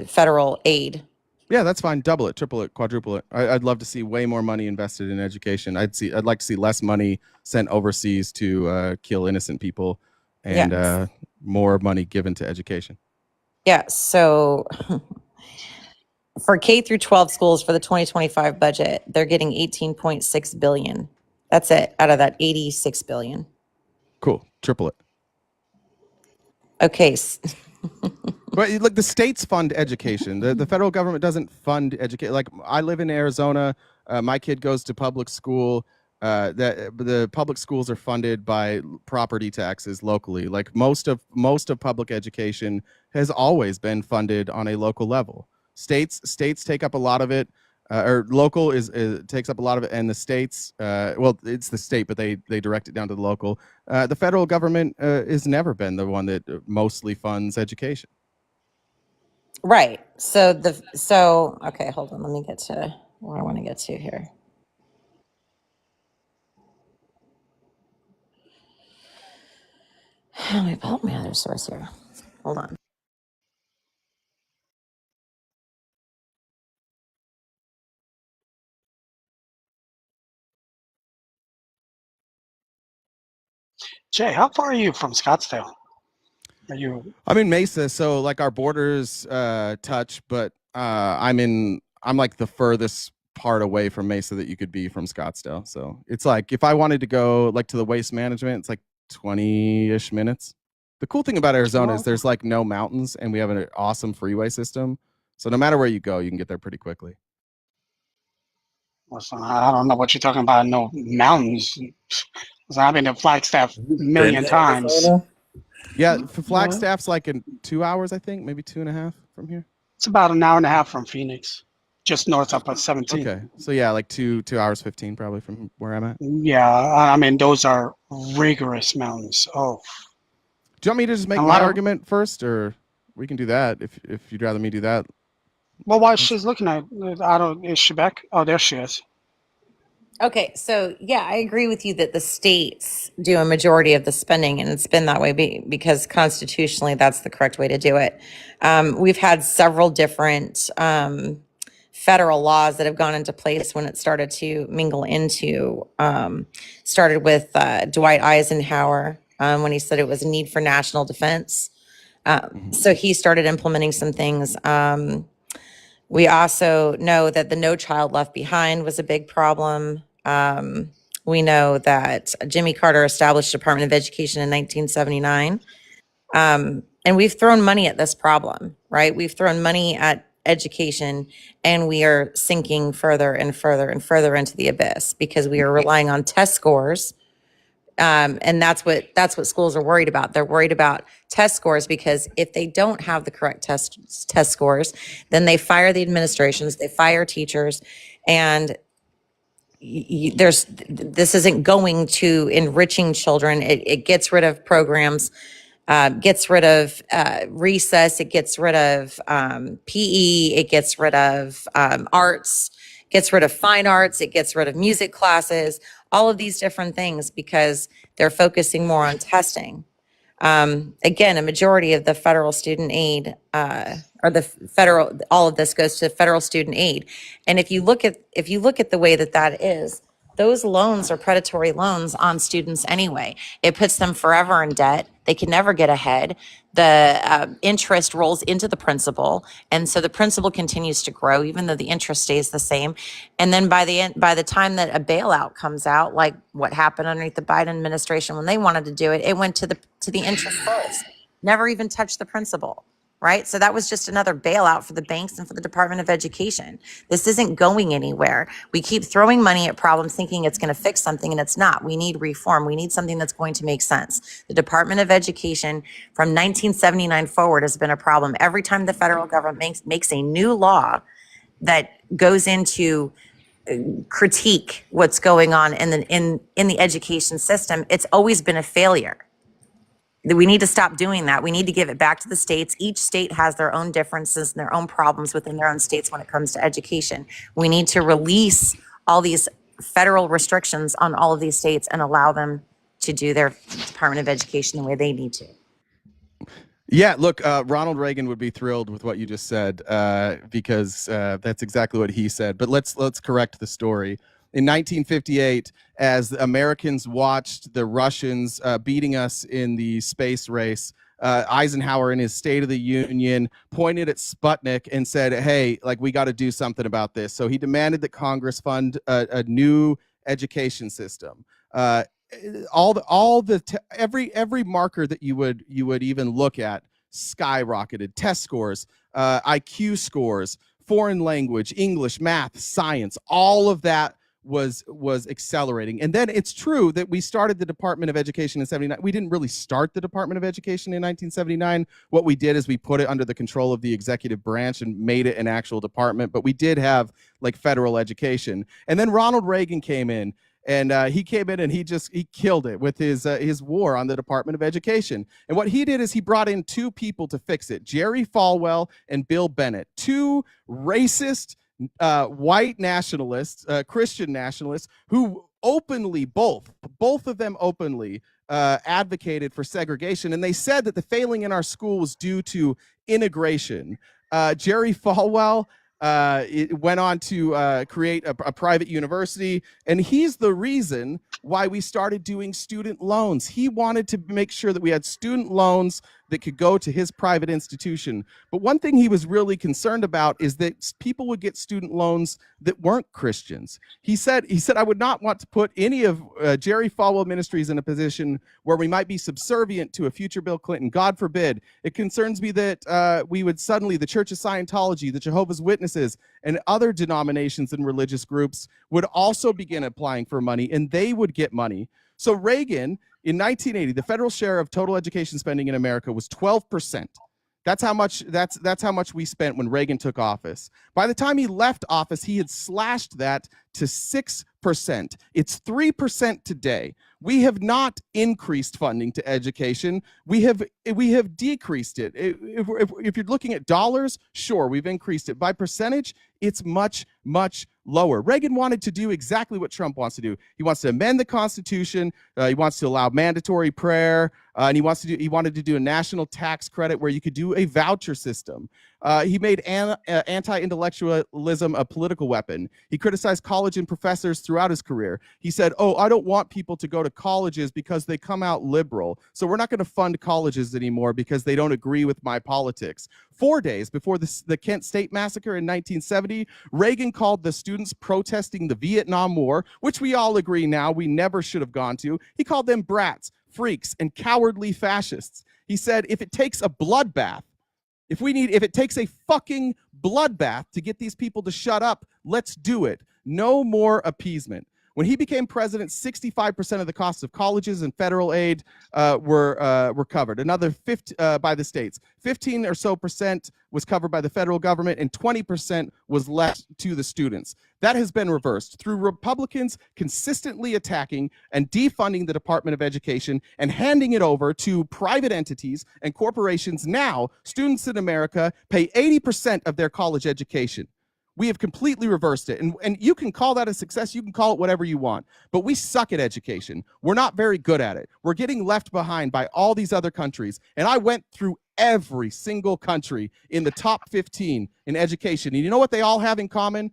federal aid. Yeah, that's fine. Double it, triple it, quadruple it. I'd love to see way more money invested in education. I'd like to see less money sent overseas to kill innocent people, and more money given to education. Yeah. So for K through 12 schools for the 2025 budget, they're getting 18.6 billion. That's it out of that 86 billion. Cool. Triple it. Okay. But look, the states fund education. The federal government doesn't fund education. Like, I live in Arizona. My kid goes to public school. The public schools are funded by property taxes locally. Like, most of public education has always been funded on a local level. States take up a lot of it, or local takes up a lot of it, and the states, well, it's the state, but they direct it down to the local. The federal government has never been the one that mostly funds education. Right. So okay, hold on. Let me get to where I want to get to here. Let me pull up my other source here. Hold on. Jay, how far are you from Scottsdale? Are you? I'm in Mesa, so like our borders touch, but I'm like the furthest part away from Mesa that you could be from Scottsdale. So it's like, if I wanted to go like to the waste management, it's like 20-ish minutes. The cool thing about Arizona is there's like no mountains, and we have an awesome freeway system. So no matter where you go, you can get there pretty quickly. Listen, I don't know what you're talking about. No mountains. Listen, I've been to Flagstaff a million times. Yeah, Flagstaff's like in 2 hours, I think, maybe 2.5 from here. It's about an hour and a half from Phoenix, just north up at 17. Okay, so yeah, like 2 hours 15 probably from where I'm at. Yeah, I mean, those are rigorous mountains. Oh. Do you want me to just make my argument first, or we can do that if you'd rather me do that? Well, while she's looking at, is she back? Oh, there she is. Okay, so yeah, I agree with you that the states do a majority of the spending, and it's been that way because constitutionally that's the correct way to do it. We've had several different federal laws that have gone into place when it started to mingle into, started with Dwight Eisenhower when he said it was a need for national defense. So he started implementing some things. We also know that the No Child Left Behind was a big problem. We know that Jimmy Carter established Department of Education in 1979. And we've thrown money at this problem, right? We've thrown money at education, and we are sinking further and further and further into the abyss because we are relying on test scores. And that's what schools are worried about. They're worried about test scores because if they don't have the correct test scores, then they fire the administrations, they fire teachers, and this isn't going to enriching children. It gets rid of programs, gets rid of recess, it gets rid of PE, it gets rid of arts, gets rid of fine arts, it gets rid of music classes. all of these different things because they're focusing more on testing. Again, a majority of the federal student aid, or the federal, all of this goes to federal student aid. And if you look at the way that is, those loans are predatory loans on students anyway. It puts them forever in debt. They can never get ahead. The interest rolls into the principal, and so the principal continues to grow even though the interest stays the same. And then by the time that a bailout comes out, like what happened underneath the Biden administration when they wanted to do it, it went to the interest first. Never even touched the principal. Right? So that was just another bailout for the banks and for the Department of Education. This isn't going anywhere. We keep throwing money at problems thinking it's going to fix something, and it's not. We need reform. We need something that's going to make sense. The Department of Education from 1979 forward has been a problem. Every time the federal government makes a new law that goes into critique what's going on in the education system, it's always been a failure. We need to stop doing that. We need to give it back to the states. Each state has their own differences and their own problems within their own states when it comes to education. We need to release all these federal restrictions on all of these states and allow them to do their Department of Education the way they need to. Yeah, look, Ronald Reagan would be thrilled with what you just said because that's exactly what he said. But let's correct the story. In 1958, as Americans watched the Russians beating us in the space race, Eisenhower in his State of the Union pointed at Sputnik and said, hey, like, we got to do something about this. So he demanded that Congress fund a new education system. Every marker that you would even look at skyrocketed. Test scores, IQ scores, foreign language, English, math, science, all of that was accelerating. And then it's true that we started the Department of Education in 79. We didn't really start the Department of Education in 1979. What we did is we put it under the control of the executive branch and made it an actual department, but we did have like federal education. And then Ronald Reagan came in, and he came in and he killed it with his war on the Department of Education. And what he did is he brought in two people to fix it, Jerry Falwell and Bill Bennett, two racist white nationalists, Christian nationalists, who openly, both of them openly advocated for segregation. And they said that the failing in our school was due to integration. Jerry Falwell it went on to create a private university, and he's the reason why we started doing student loans. He wanted to make sure that we had student loans that could go to his private institution. But one thing he was really concerned about is that people would get student loans that weren't Christians. He said, I would not want to put any of Jerry Falwell Ministries in a position where we might be subservient to a future Bill Clinton. God forbid. It concerns me that we would suddenly, the Church of Scientology, the Jehovah's Witnesses, and other denominations and religious groups would also begin applying for money, and they would get money. So Reagan, in 1980, the federal share of total education spending in America was 12%. That's how much we spent when Reagan took office. By the time he left office, he had slashed that to 6%. It's 3% today. We have not increased funding to education. We have decreased it. If you're looking at dollars, sure, we've increased it. By percentage, it's much, much lower. Reagan wanted to do exactly what Trump wants to do. He wants to amend the Constitution. He wants to allow mandatory prayer, and he wanted to do a national tax credit where you could do a voucher system. He made anti-intellectualism a political weapon. He criticized college and professors throughout his career. He said, "Oh, I don't want people to go to colleges because they come out liberal. So we're not going to fund colleges anymore because they don't agree with my politics." 4 days before the Kent State Massacre in 1970, Reagan called the students protesting the Vietnam War, which we all agree now we never should have gone to. He called them brats, freaks, and cowardly fascists. He said, if it takes a bloodbath, if it takes a fucking bloodbath to get these people to shut up, let's do it. No more appeasement. When he became president, 65% of the costs of colleges and federal aid were covered. Another 50 by the states. 15% or so was covered by the federal government, and 20% was left to the students. That has been reversed through Republicans consistently attacking and defunding the Department of Education and handing it over to private entities and corporations. Now, students in America pay 80% of their college education. We have completely reversed it. And you can call that a success. You can call it whatever you want. But we suck at education. We're not very good at it. We're getting left behind by all these other countries. And I went through every single country in the top 15 in education. And you know what they all have in common?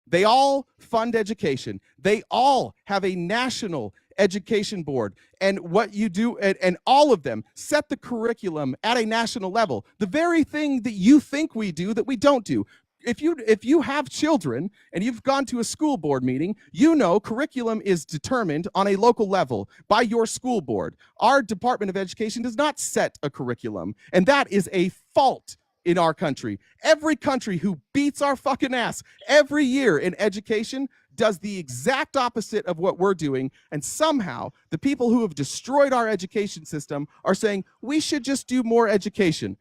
They all fund education. They all have a national education board. And what you do, and all of them set the curriculum at a national level. The very thing that you think we do that we don't do. If you have children and you've gone to a school board meeting, you know curriculum is determined on a local level by your school board. Our Department of Education does not set a curriculum, and that is a fault in our country. Every country who beats our fucking ass every year in education does the exact opposite of what we're doing, and somehow the people who have destroyed our education system are saying we should just do more education.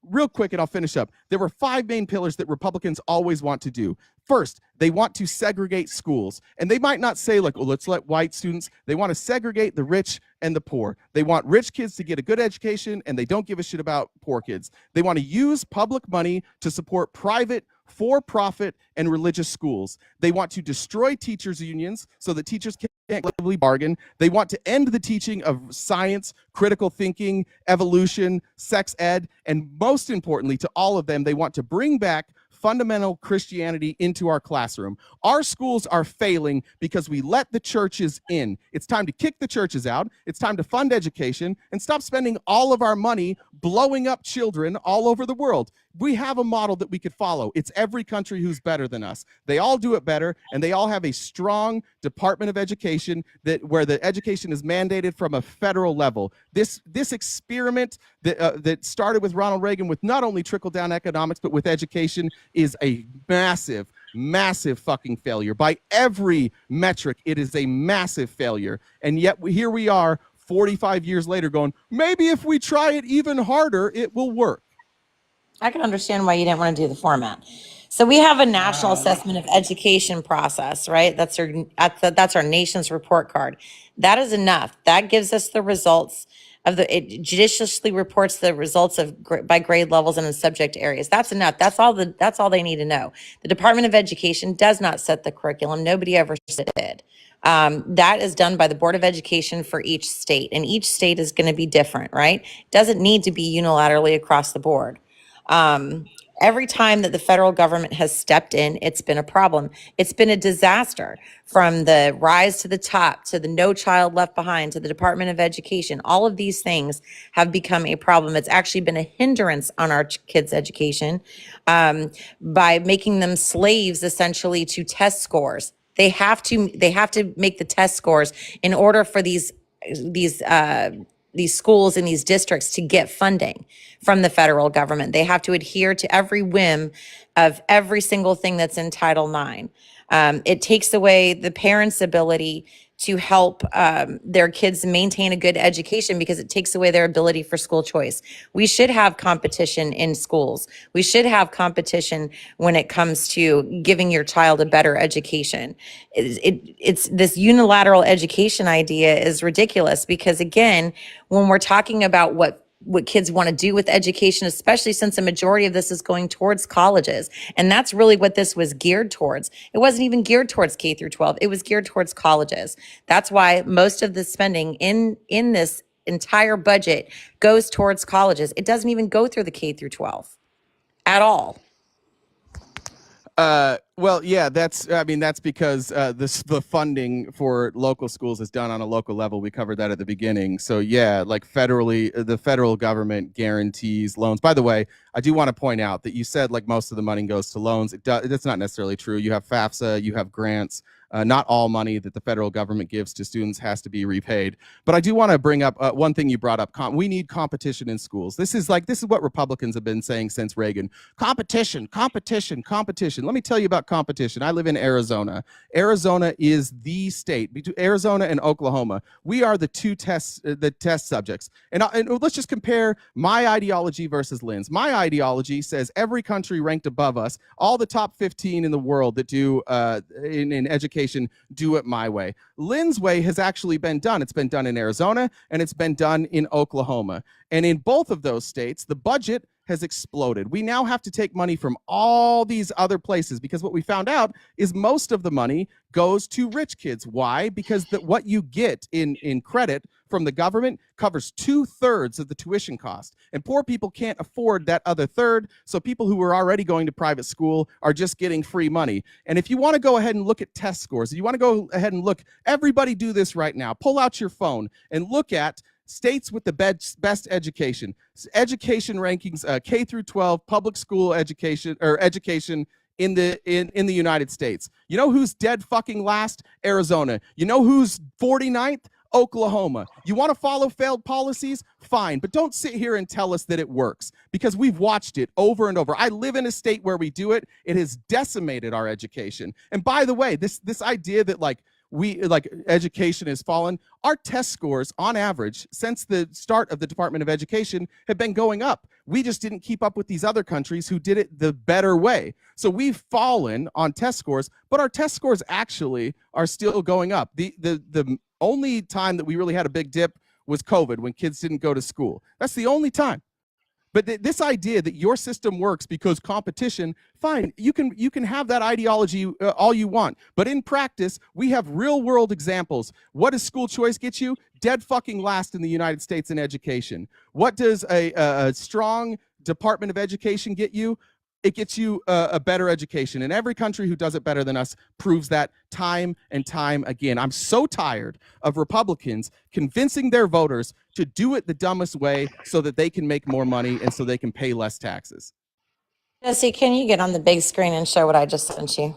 Real quick, and I'll finish up. There were 5 main pillars that Republicans always want to do. First, they want to segregate schools. And they might not say, like, well, let's let white students. They want to segregate the rich and the poor. They want rich kids to get a good education, and they don't give a shit about poor kids. They want to use public money to support private, for-profit, and religious schools. They want to destroy teachers' unions so that teachers can't collectively bargain. They want to end the teaching of science, critical thinking, evolution, sex ed, and most importantly to all of them, they want to bring back fundamental Christianity into our classroom. Our schools are failing because we let the churches in. It's time to kick the churches out. It's time to fund education and stop spending all of our money blowing up children all over the world. We have a model that we could follow. It's every country who's better than us. They all do it better, and they all have a strong Department of Education where the education is mandated from a federal level. This experiment that started with Ronald Reagan with not only trickle-down economics, but with education is a massive, massive fucking failure. By every metric, it is a massive failure. And yet here we are 45 years later going, maybe if we try it even harder, it will work. I can understand why you didn't want to do the format. So we have a national assessment of education process, right? That's our nation's report card. That is enough. That gives us the results of it judiciously reports the results of by grade levels and in subject areas. That's enough. That's all they need to know. The Department of Education does not set the curriculum. Nobody ever did. That is done by the Board of Education for each state, and each state is going to be different, right? It doesn't need to be unilaterally across the board. Every time that the federal government has stepped in, it's been a problem. It's been a disaster, from the Rise to the Top to the No Child Left Behind to the Department of Education. All of these things have become a problem. It's actually been a hindrance on our kids' education by making them slaves essentially to test scores. They have to make the test scores in order for these schools and these districts to get funding from the federal government. They have to adhere to every whim of every single thing that's in Title IX. It takes away the parents' ability to help their kids maintain a good education because it takes away their ability for school choice. We should have competition in schools. We should have competition when it comes to giving your child a better education. It's this unilateral education idea is ridiculous because, again, when we're talking about what kids want to do with education, especially since a majority of this is going towards colleges. And that's really what this was geared towards. It wasn't even geared towards K through 12. It was geared towards colleges. That's why most of the spending in this entire budget goes towards colleges. It doesn't even go through the K through 12 at all. Well, yeah, that's because the funding for local schools is done on a local level. We covered that at the beginning. So yeah, like federally, the federal government guarantees loans. By the way, I do want to point out that you said like most of the money goes to loans. That's not necessarily true. You have FAFSA, you have grants. Not all money that the federal government gives to students has to be repaid. But I do want to bring up one thing you brought up. We need competition in schools. This is what Republicans have been saying since Reagan. Competition, competition, competition. Let me tell you about competition. I live in Arizona. Arizona is the state between Arizona and Oklahoma. We are the test subjects. And let's just compare my ideology versus Linz. My ideology says every country ranked above us, all the top 15 in the world that do in education, do it my way. Lynn's way has actually been done. It's been done in Arizona and it's been done in Oklahoma. And in both of those states, the budget has exploded. We now have to take money from all these other places because what we found out is most of the money goes to rich kids. Why? Because what you get in credit from the government covers 2/3 of the tuition cost. And poor people can't afford that other third. So people who are already going to private school are just getting free money. And if you want to go ahead and look at test scores, you want to go ahead and look, everybody do this right now. Pull out your phone and look at states with the best education. Education rankings, K through 12, public school education or education in the United States. You know who's dead fucking last? Arizona. You know who's 49th? Oklahoma. You want to follow failed policies? Fine, but don't sit here and tell us that it works because we've watched it over and over. I live in a state where we do it. It has decimated our education. And by the way, this idea that education has fallen, our test scores on average since the start of the Department of Education have been going up. We just didn't keep up with these other countries who did it the better way. So we've fallen on test scores, but our test scores actually are still going up. The only time that we really had a big dip was COVID, when kids didn't go to school. That's the only time. But this idea that your system works because competition, fine, you can have that ideology all you want. But in practice, we have real world examples. What does school choice get you? Dead fucking last in the United States in education. What does a strong Department of Education get you? It gets you a better education. And every country who does it better than us proves that time and time again. I'm so tired of Republicans convincing their voters to do it the dumbest way so that they can make more money and so they can pay less taxes. Jesse, can you get on the big screen and show what I just sent you?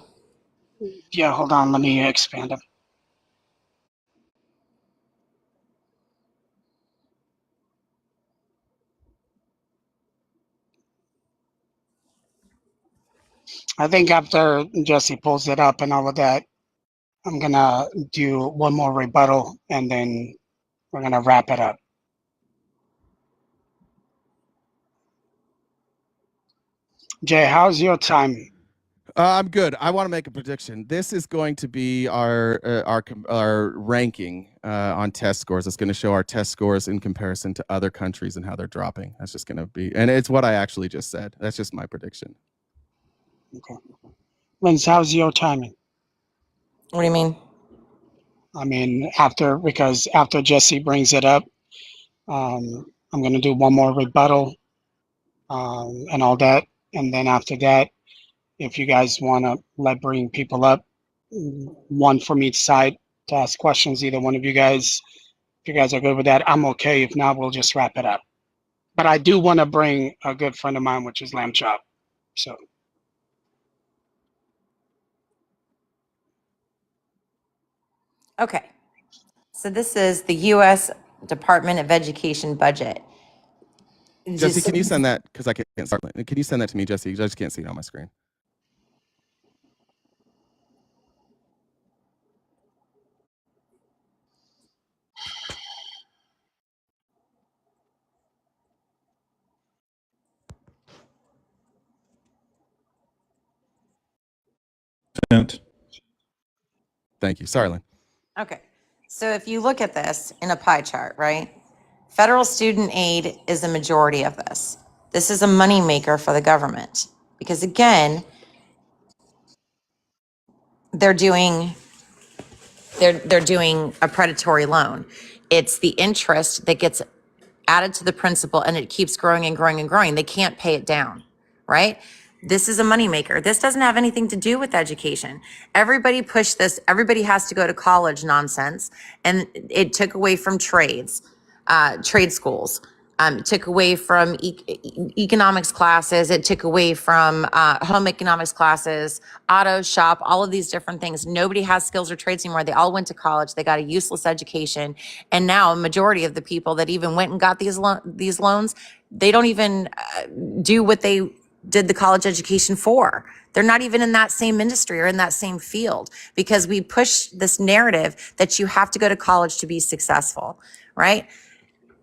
Yeah, hold on. Let me expand it. I think after Jesse pulls it up and all of that, I'm going to do one more rebuttal and then we're going to wrap it up. Jay, how's your time? I'm good. I want to make a prediction. This is going to be our ranking on test scores. It's going to show our test scores in comparison to other countries and how they're dropping. That's just going to be, and it's what I actually just said. That's just my prediction. Okay. Linz, how's your timing? What do you mean? I mean, because after Jesse brings it up, I'm going to do one more rebuttal and all that. And then after that, if you guys want to bring people up, one from each side to ask questions, either one of you guys, if you guys are good with that, I'm okay. If not, we'll just wrap it up. But I do want to bring a good friend of mine, which is Lamb Chop. So. Okay. So this is the U.S. Department of Education budget. Jesse, can you send that? Because I can't start. Can you send that to me, Jesse? I just can't see it on my screen. Thank you. Sorry, Lynn. Okay. So if you look at this in a pie chart, right? Federal student aid is the majority of this. This is a moneymaker for the government because, again, they're doing a predatory loan. It's the interest that gets added to the principal and it keeps growing and growing and growing. They can't pay it down, right? This is a moneymaker. This doesn't have anything to do with education. Everybody pushed this, everybody has to go to college nonsense, and it took away from trade schools. It took away from economics classes. It took away from home economics classes, auto shop, all of these different things. Nobody has skills or trades anymore. They all went to college. They got a useless education. And now a majority of the people that even went and got these loans, they don't even do what they did the college education for. They're not even in that same industry or in that same field because we push this narrative that you have to go to college to be successful, right?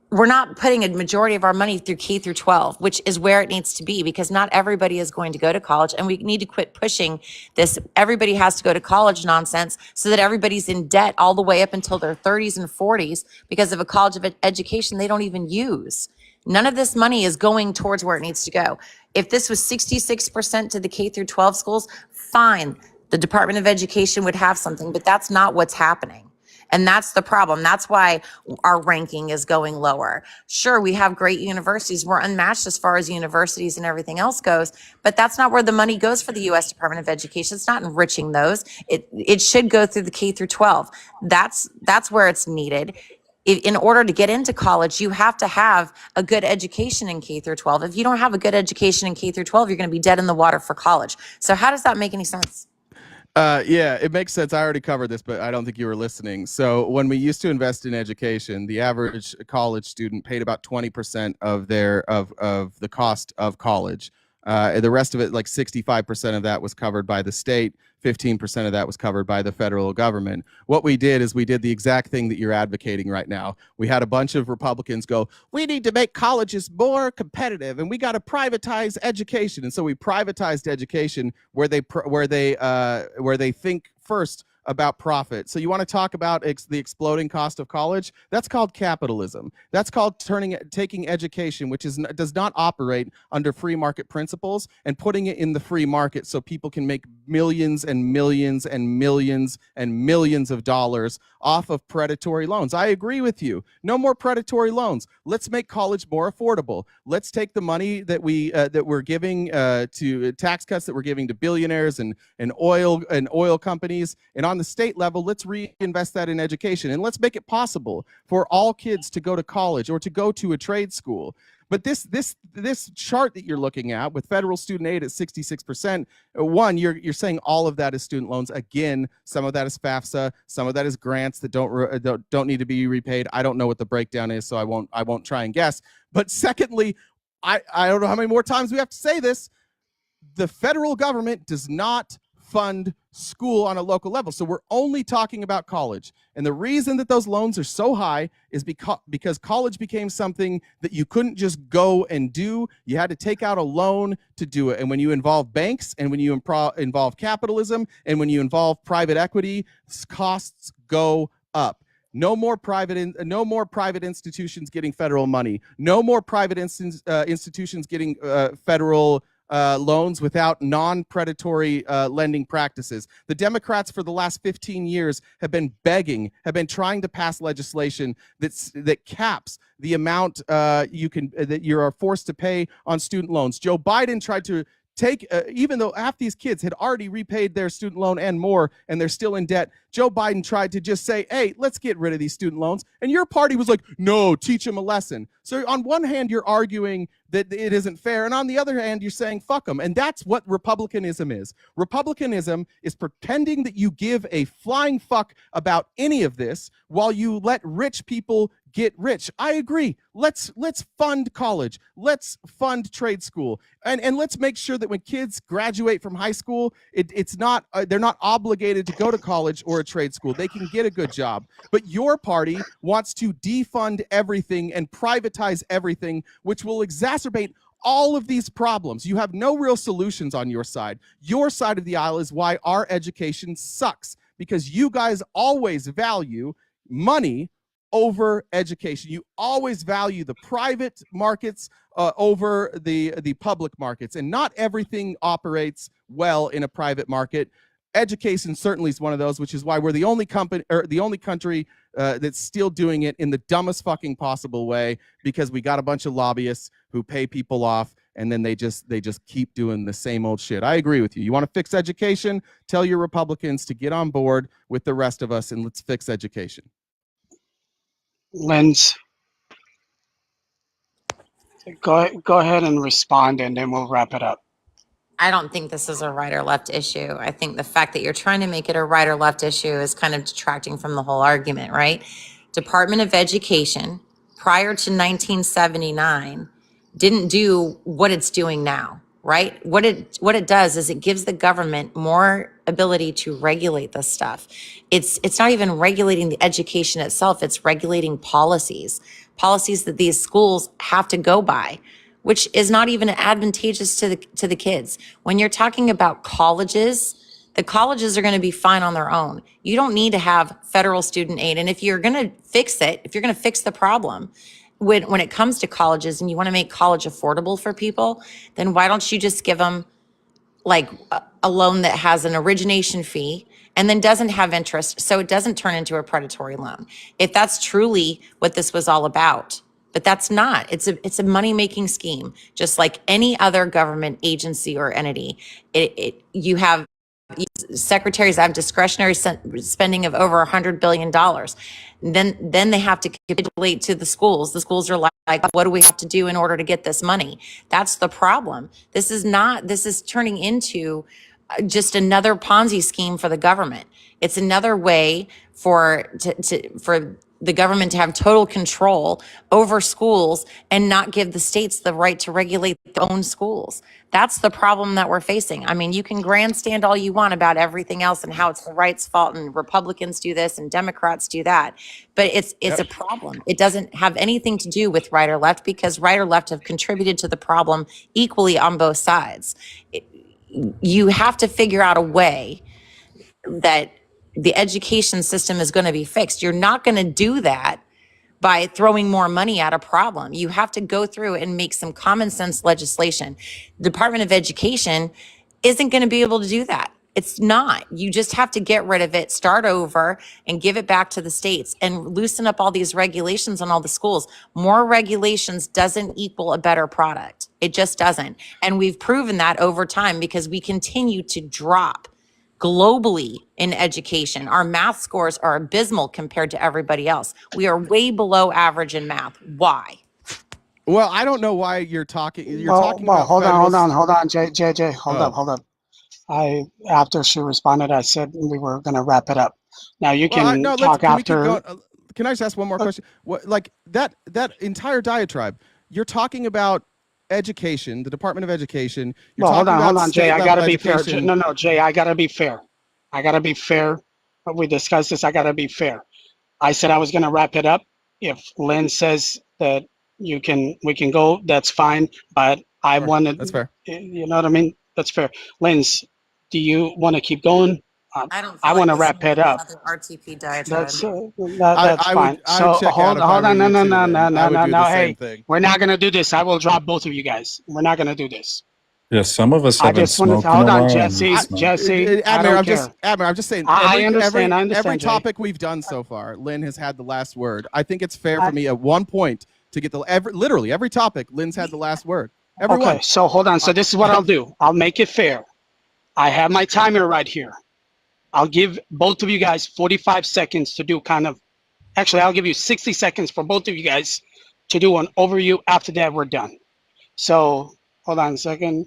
we're not putting a majority of our money through K through 12, which is where it needs to be, because not everybody is going to go to college, and we need to quit pushing this everybody has to go to college nonsense so that everybody's in debt all the way up until their 30s and 40s because of a college of education they don't even use. None of this money is going towards where it needs to go. If this was 66% to the K through 12 schools, fine. The Department of Education would have something, but that's not what's happening. And that's the problem. That's why our ranking is going lower. Sure, we have great universities. We're unmatched as far as universities and everything else goes, but that's not where the money goes for the U.S. Department of Education. It's not enriching those. It should go through the K through 12. That's where it's needed. In order to get into college, you have to have a good education in K through 12. If you don't have a good education in K through 12, you're going to be dead in the water for college. So how does that make any sense? Yeah, it makes sense. I already covered this, but I don't think you were listening. So when we used to invest in education, the average college student paid about 20% of the cost of college. The rest of it, like 65% of that was covered by the state. 15% of that was covered by the federal government. What we did is we did the exact thing that you're advocating right now. We had a bunch of Republicans go, we need to make colleges more competitive and we got to privatize education. And so we privatized education where they think first about profit. So you want to talk about the exploding cost of college? That's called capitalism. That's called taking education, which does not operate under free market principles, and putting it in the free market so people can make millions and millions and millions and millions of dollars off of predatory loans. I agree with you. No more predatory loans. Let's make college more affordable. Let's take the money that we're giving to tax cuts that we're giving to billionaires and oil companies, and on the state level, let's reinvest that in education, and let's make it possible for all kids to go to college or to go to a trade school. But this chart that you're looking at with federal student aid at 66%, one, you're saying all of that is student loans. Again, some of that is FAFSA, some of that is grants that don't need to be repaid. I don't know what the breakdown is, so I won't try and guess. But secondly, I don't know how many more times we have to say this. The federal government does not fund school on a local level. So we're only talking about college. And the reason that those loans are so high is because college became something that you couldn't just go and do. You had to take out a loan to do it. And when you involve banks, and when you involve capitalism, and when you involve private equity, costs go up. No more private institutions getting federal money. No more private institutions getting federal loans without non-predatory lending practices. The Democrats for the last 15 years have been trying to pass legislation that caps the amount that you are forced to pay on student loans. Joe Biden tried to even though half these kids had already repaid their student loan and more, and they're still in debt, Joe Biden tried to just say, hey, let's get rid of these student loans. And your party was like, no, teach them a lesson. So on one hand, you're arguing that it isn't fair. And on the other hand, you're saying, fuck them. And that's what republicanism is. Republicanism is pretending that you give a flying fuck about any of this while you let rich people get rich. I agree. Let's fund college. Let's fund trade school. And let's make sure that when kids graduate from high school, they're not obligated to go to college or a trade school. They can get a good job. But your party wants to defund everything and privatize everything, which will exacerbate all of these problems. You have no real solutions on your side. Your side of the aisle is why our education sucks, because you guys always value money over education. You always value the private markets over the public markets, and not everything operates well in a private market. Education certainly is one of those, which is why we're the only country that's still doing it in the dumbest fucking possible way, because we got a bunch of lobbyists who pay people off, and then they just keep doing the same old shit. I agree with you. You want to fix education? Tell your Republicans to get on board with the rest of us, and let's fix education. Linz, go ahead and respond, and then we'll wrap it up. I don't think this is a right or left issue. I think the fact that you're trying to make it a right or left issue is kind of detracting from the whole argument, right? Department of Education, prior to 1979, didn't do what it's doing now, right? What it does is it gives the government more ability to regulate this stuff. It's not even regulating the education itself, it's regulating policies. policies that these schools have to go by, which is not even advantageous to the kids. When you're talking about colleges, the colleges are going to be fine on their own. You don't need to have federal student aid. And if you're going to fix it, if you're going to fix the problem, when it comes to colleges and you want to make college affordable for people, then why don't you just give them like a loan that has an origination fee and then doesn't have interest, so it doesn't turn into a predatory loan? If that's truly what this was all about. But that's not. It's a money-making scheme, just like any other government agency or entity. You have secretaries that have discretionary spending of over $100 billion. Then they have to capitulate to the schools. The schools are like, what do we have to do in order to get this money? That's the problem. This is turning into just another Ponzi scheme for the government. It's another way for the government to have total control over schools and not give the states the right to regulate their own schools. That's the problem that we're facing. I mean, you can grandstand all you want about everything else and how it's the right's fault and Republicans do this and Democrats do that, but it's a problem. It doesn't have anything to do with right or left, because right or left have contributed to the problem equally on both sides. You have to figure out a way that the education system is going to be fixed. You're not going to do that by throwing more money at a problem. You have to go through and make some common sense legislation. The Department of Education isn't going to be able to do that. It's not. You just have to get rid of it, start over, and give it back to the states and loosen up all these regulations on all the schools. More regulations doesn't equal a better product. It just doesn't. And we've proven that over time because we continue to drop globally in education. Our math scores are abysmal compared to everybody else. We are way below average in math. Why? Well, I don't know why you're talking. Hold on, JJ, hold up. After she responded, I said we were going to wrap it up. Now you can talk after. Can I just ask one more question? What, like that entire diatribe? You're talking about education, the Department of Education. Hold on, Jay. I gotta be fair. No, Jay. I gotta be fair. We discussed this. I gotta be fair. I said I was gonna wrap it up. If Lynn says that we can go, that's fine. But I wanted. That's fair. You know what I mean? That's fair. Lynn, do you want to keep going? I want to wrap it up. RTP diatribe. That's fine. So hold on. No. Hey, we're not gonna do this. I will drop both of you guys. We're not gonna do this. Yeah, some of us haven't smoked. Hold on, Jesse. Admiral, I'm just saying. I understand. Every Jay. topic we've done so far, Lynn has had the last word. I think it's fair for me at one point to get literally every topic. Lynn's had the last word. Everyone. Okay, so hold on. So this is what I'll do. I'll make it fair. I have my timer right here. I'll give both of you guys 45 seconds to do actually, I'll give you 60 seconds for both of you guys to do an overview. After that, we're done. So hold on a second.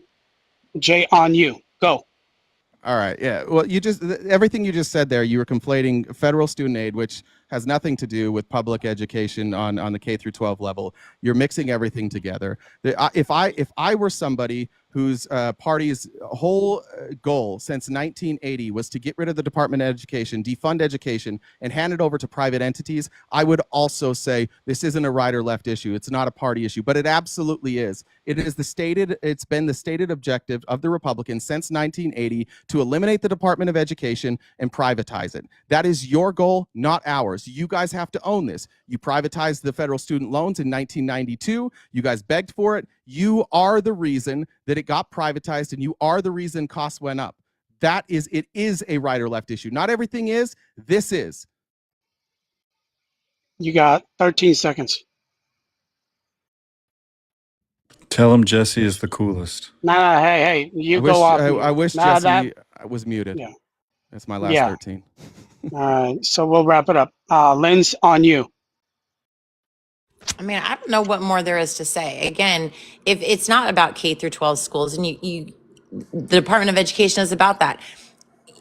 Jay, on you. Go. All right. Yeah. Well, everything you just said there, you were conflating federal student aid, which has nothing to do with public education on the K through 12 level. You're mixing everything together. If I were somebody whose party's whole goal since 1980 was to get rid of the Department of Education, defund education, and hand it over to private entities, I would also say this isn't a right or left issue. It's not a party issue, but it absolutely is. It's been the stated objective of the Republicans since 1980 to eliminate the Department of Education and privatize it. That is your goal, not ours. You guys have to own this. You privatized the federal student loans in 1992. You guys begged for it. You are the reason that it got privatized, and you are the reason costs went up. It is a right or left issue. Not everything is. This is. You got 13 seconds. Tell him Jesse is the coolest. Hey, go off. I wish Jesse was muted. Yeah. That's my last 13. All right, so we'll wrap it up. Linz, on you. I mean, I don't know what more there is to say. Again, if it's not about K through 12 schools, and the Department of Education is about that.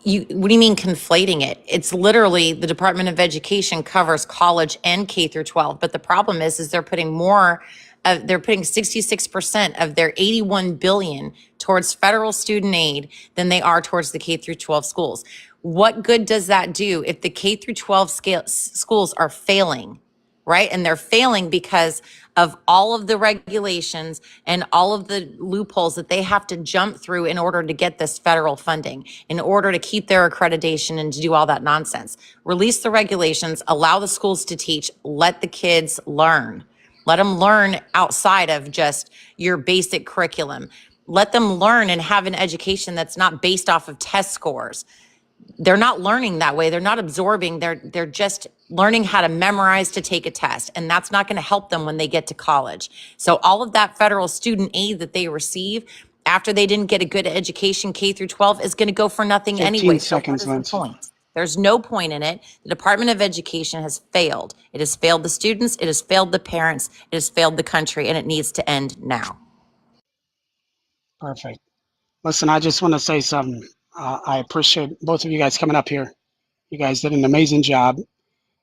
What do you mean conflating it? It's literally the Department of Education covers college and K through 12. But the problem is they're putting 66% of their $81 billion towards federal student aid than they are towards the K through 12 schools. What good does that do if the K through 12 schools are failing? right? And they're failing because of all of the regulations and all of the loopholes that they have to jump through in order to get this federal funding, in order to keep their accreditation and to do all that nonsense. Release the regulations, allow the schools to teach, let the kids learn. Let them learn outside of just your basic curriculum. Let them learn and have an education that's not based off of test scores. They're not learning that way. They're not absorbing. They're just learning how to memorize to take a test. And that's not going to help them when they get to college. So all of that federal student aid that they receive after they didn't get a good education, K through 12, is going to go for nothing 15 anyway. seconds, So what is Linz. the point? There's no point in it. The Department of Education has failed. It has failed the students. It has failed the parents. It has failed the country, and it needs to end now. Perfect. Listen, I just want to say something. I appreciate both of you guys coming up here. You guys did an amazing job.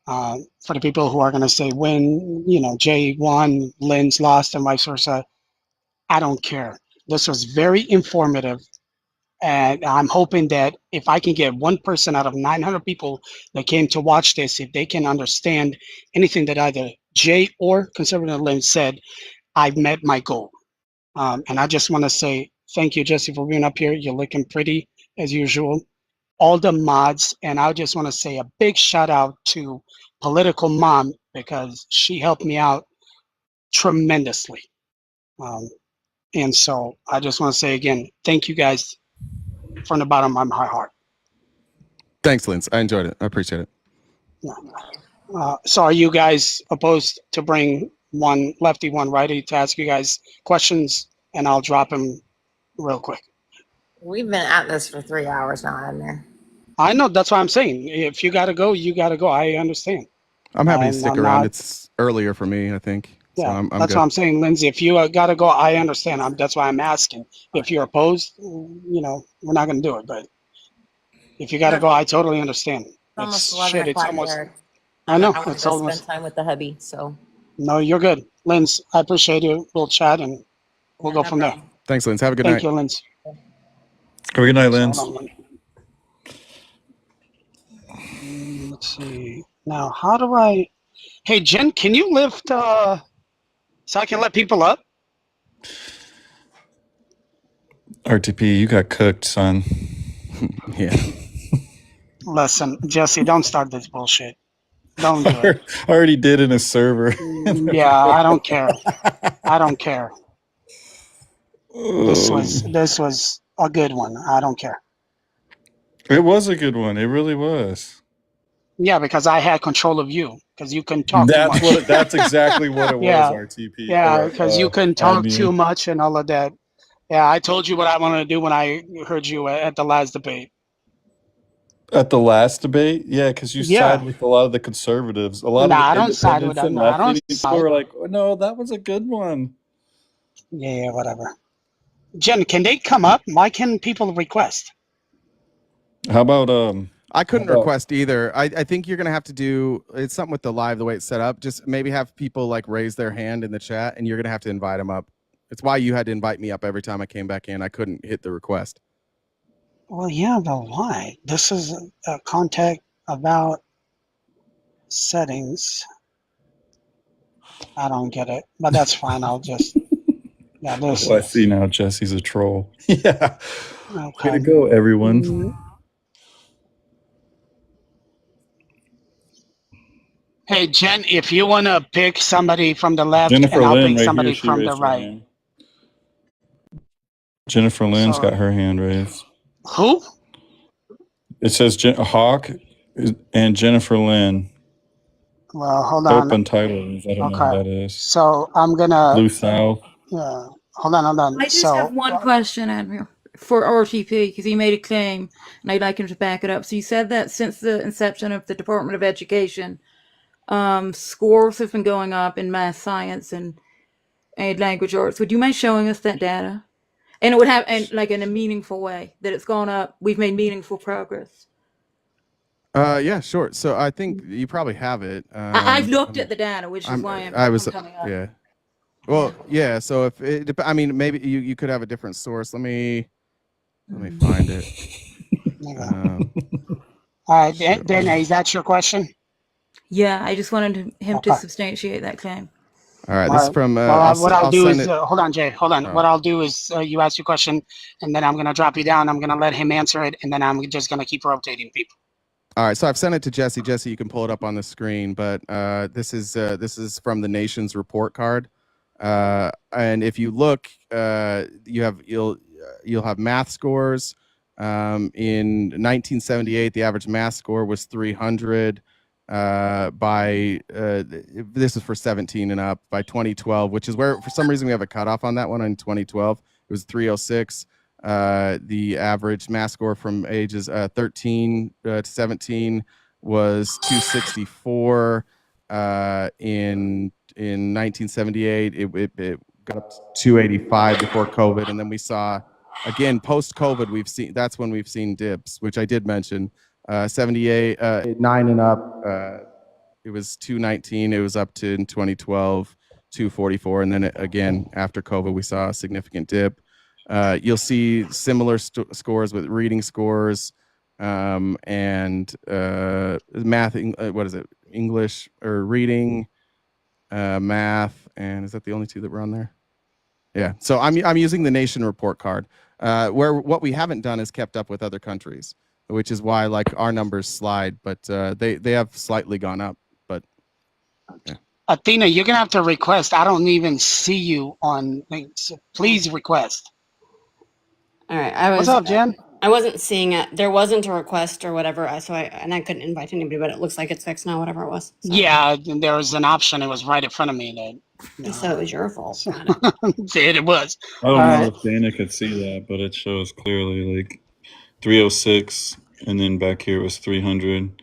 For the people who are going to say when, Jay won, Linz lost, and vice versa, I don't care. This was very informative. And I'm hoping that if I can get one person out of 900 people that came to watch this, if they can understand anything that either Jay or Conservative Linz said, I've met my goal. And I just want to say thank you, Jesse, for being up here. You're looking pretty as usual. All the mods, and I just want to say a big shout out to Political Mom because she helped me out tremendously. And so I just want to say again, thank you guys from the bottom of my heart. Thanks, Linz. I enjoyed it. I appreciate it. So are you guys opposed to bring one lefty, one righty to ask you guys questions, and I'll drop him real quick. We've been at this for 3 hours now, haven't we? I know, that's what I'm saying. If you got to go, you got to go. I understand. I'm happy to stick I'm around. not- It's earlier for me, I think. So Yeah, I'm that's good. what I'm saying, Lindsay. If you got to go, I understand. That's why I'm asking. If you're opposed, we're not going to do it. But if you got to go, I totally understand. It's almost It's 11 shit. It's o'clock almost. here. I know. I want It's to almost. spend time with the hubby, so. No, you're good, Linz. I appreciate you. We'll chat and we'll go no from there. problem. Thanks, Linz. Have a good Thank night. you, Linz. Have a good night, Linz. Hold on, let's see. Now, how do I? Hey, Jen, can you lift so I can let people up? RTP, you got cooked, son. Yeah. Listen, Jesse, don't start this bullshit. Don't do it. I already did in a server. Yeah, I don't care. I don't care. This was a good one. I don't care. It was a good one. It really was. Yeah, because I had control of you because you couldn't talk too much. That's exactly what it was, Yeah. RTP. Yeah, because you couldn't talk admin. too much and all of that. Yeah, I told you what I wanted to do when I heard you at the last debate. At the last debate, yeah, because you Yeah. side with a lot of the conservatives. A lot Nah, I of the don't side with independents them. and No, I don't lefties side. were like, oh, no, that was a good one. Yeah, whatever. Jen, can they come up? Why can people request? How about I couldn't How about- request either. I think you're gonna have to do it's something with the live, the way it's set up. Just maybe have people like raise their hand in the chat, and you're gonna have to invite them up. It's why you had to invite me up every time I came back in. I couldn't hit the request. Well, yeah, but why? This is a contact about settings. I don't get it, but that's fine. I'll just, yeah, this. I see now Jesse's a troll. Yeah. Okay. Way to go, everyone. Hey, Jen, if you want to pick somebody from the left, Jennifer and I'll Lynn, pick right somebody here, she from the raised her right. hand. Jennifer Lynn's So- got her hand raised. Who? It says Hawk and Jennifer Lynn. Well, hold on. Open titles. I don't know Okay. what that is. So I'm gonna. Blue South. Hold on. I just so, have one question, Admiral, for RTP, because he made a claim, and I'd like him to back it up. So you said that since the inception of the Department of Education, scores have been going up in math, science, and language arts. Would you mind showing us that data? And it would have, and like in a meaningful way, that it's gone up. We've made meaningful progress. Yeah, sure. So I think you probably have it. I've looked at the data, which is why I'm coming up. Yeah. Well, yeah. So if it, I mean, maybe you could have a different source. Let me find it. All right, Dana, is that your question? Yeah, I just wanted him to Okay. substantiate that claim. All right, All this is right. from. Well, what I'll I'll do send is it. hold on, Jay. Hold on. Oh. What I'll do is you ask your question, and then I'm gonna drop you down. I'm gonna let him answer it, and then I'm just gonna keep rotating people. All right, so I've sent it to Jesse. Jesse, you can pull it up on the screen, but this is from the nation's report card, and if you look, you'll have math scores. In 1978, the average math score was 300. This is for 17 and up. By 2012, which is where for some reason we have a cutoff on that one. In 2012, it was 306. The average math score from ages 13 to 17 was 264. In 1978, it got up to 285 before COVID, and then we saw again post COVID. That's when we've seen dips, which I did mention. 78, 9 and up. It was 219. It was up to in 2012 244, and then again after COVID we saw a significant dip. You'll see similar scores with reading scores and math. What is it? English or reading, math, and is that the only two that were on there? Yeah. So I'm using the nation report card, where what we haven't done is kept up with other countries, which is why like our numbers slide, but they have slightly gone up. But yeah. Athena, you're gonna have to request. I don't even see you on links. Please request. All right. What's up, Jen? I wasn't seeing it. There wasn't a request or whatever. I couldn't invite anybody, but it looks like it's fixed now, whatever it was. So. Yeah, there was an option. It was right in front of me. So it was your fault. It was. I don't know if Dana could see that, but it shows clearly like 306, and then back here it was 300.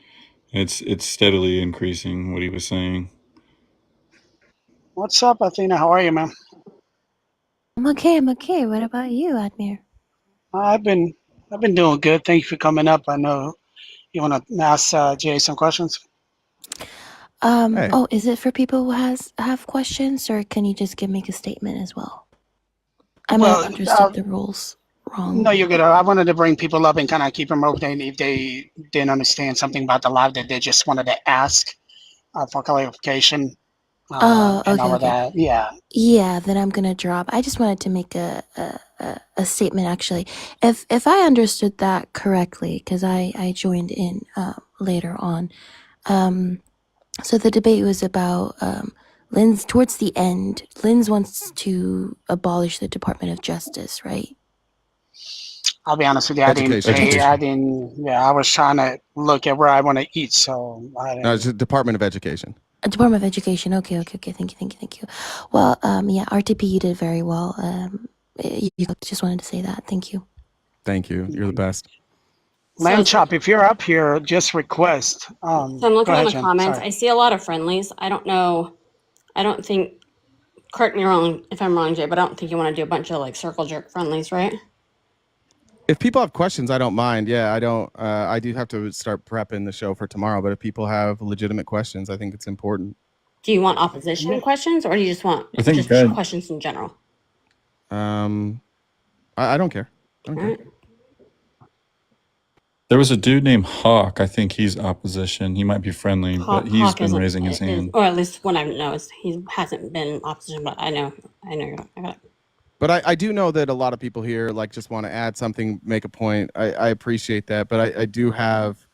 It's steadily increasing. What he was saying. What's up, Athena? How are you, man? I'm okay. What about you, Admir? I've been doing good. Thank you for coming up. I know you want to ask Jay some questions. Hey. Oh, is it for people who have questions, or can you just give me a statement as well? I might have understood the rules wrong. No, you're good. I wanted to bring people up and kind of keep them open if they didn't understand something about the live that they just wanted to ask for clarification. And all of that. Yeah. Yeah, then I'm gonna drop. I just wanted to make a statement actually. If I understood that correctly, because I joined in later on. So the debate was about Linz. Towards the end, Linz wants to abolish the Department of Justice, right? I'll be honest with you. I was trying to look at where I want to eat, so I didn't. No, it's the Department of Education. Department of Education. Okay. Thank you. Well, yeah, RTP, you did very well. You just wanted to say that. Thank you. Thank you. You're the best. Lamb Chop, if you're up here, just request. So I'm looking in the comments. Sorry. I see a lot of friendlies. I don't know. I don't think, correct me wrong if I'm wrong, Jay, but I don't think you want to do a bunch of like circle jerk friendlies, right? If people have questions, I don't mind. Yeah, I don't. I do have to start prepping the show for tomorrow, but if people have legitimate questions, I think it's important. Do you want opposition questions, or do you just want just questions in general? I don't care. Right. There was a dude named Hawk. I think he's opposition. He might be friendly, but he's been raising his hand. Or at least when I know he hasn't been opposition, but I know. I got it. But I do know that a lot of people here like just want to add something, make a point. I appreciate that, but I do have,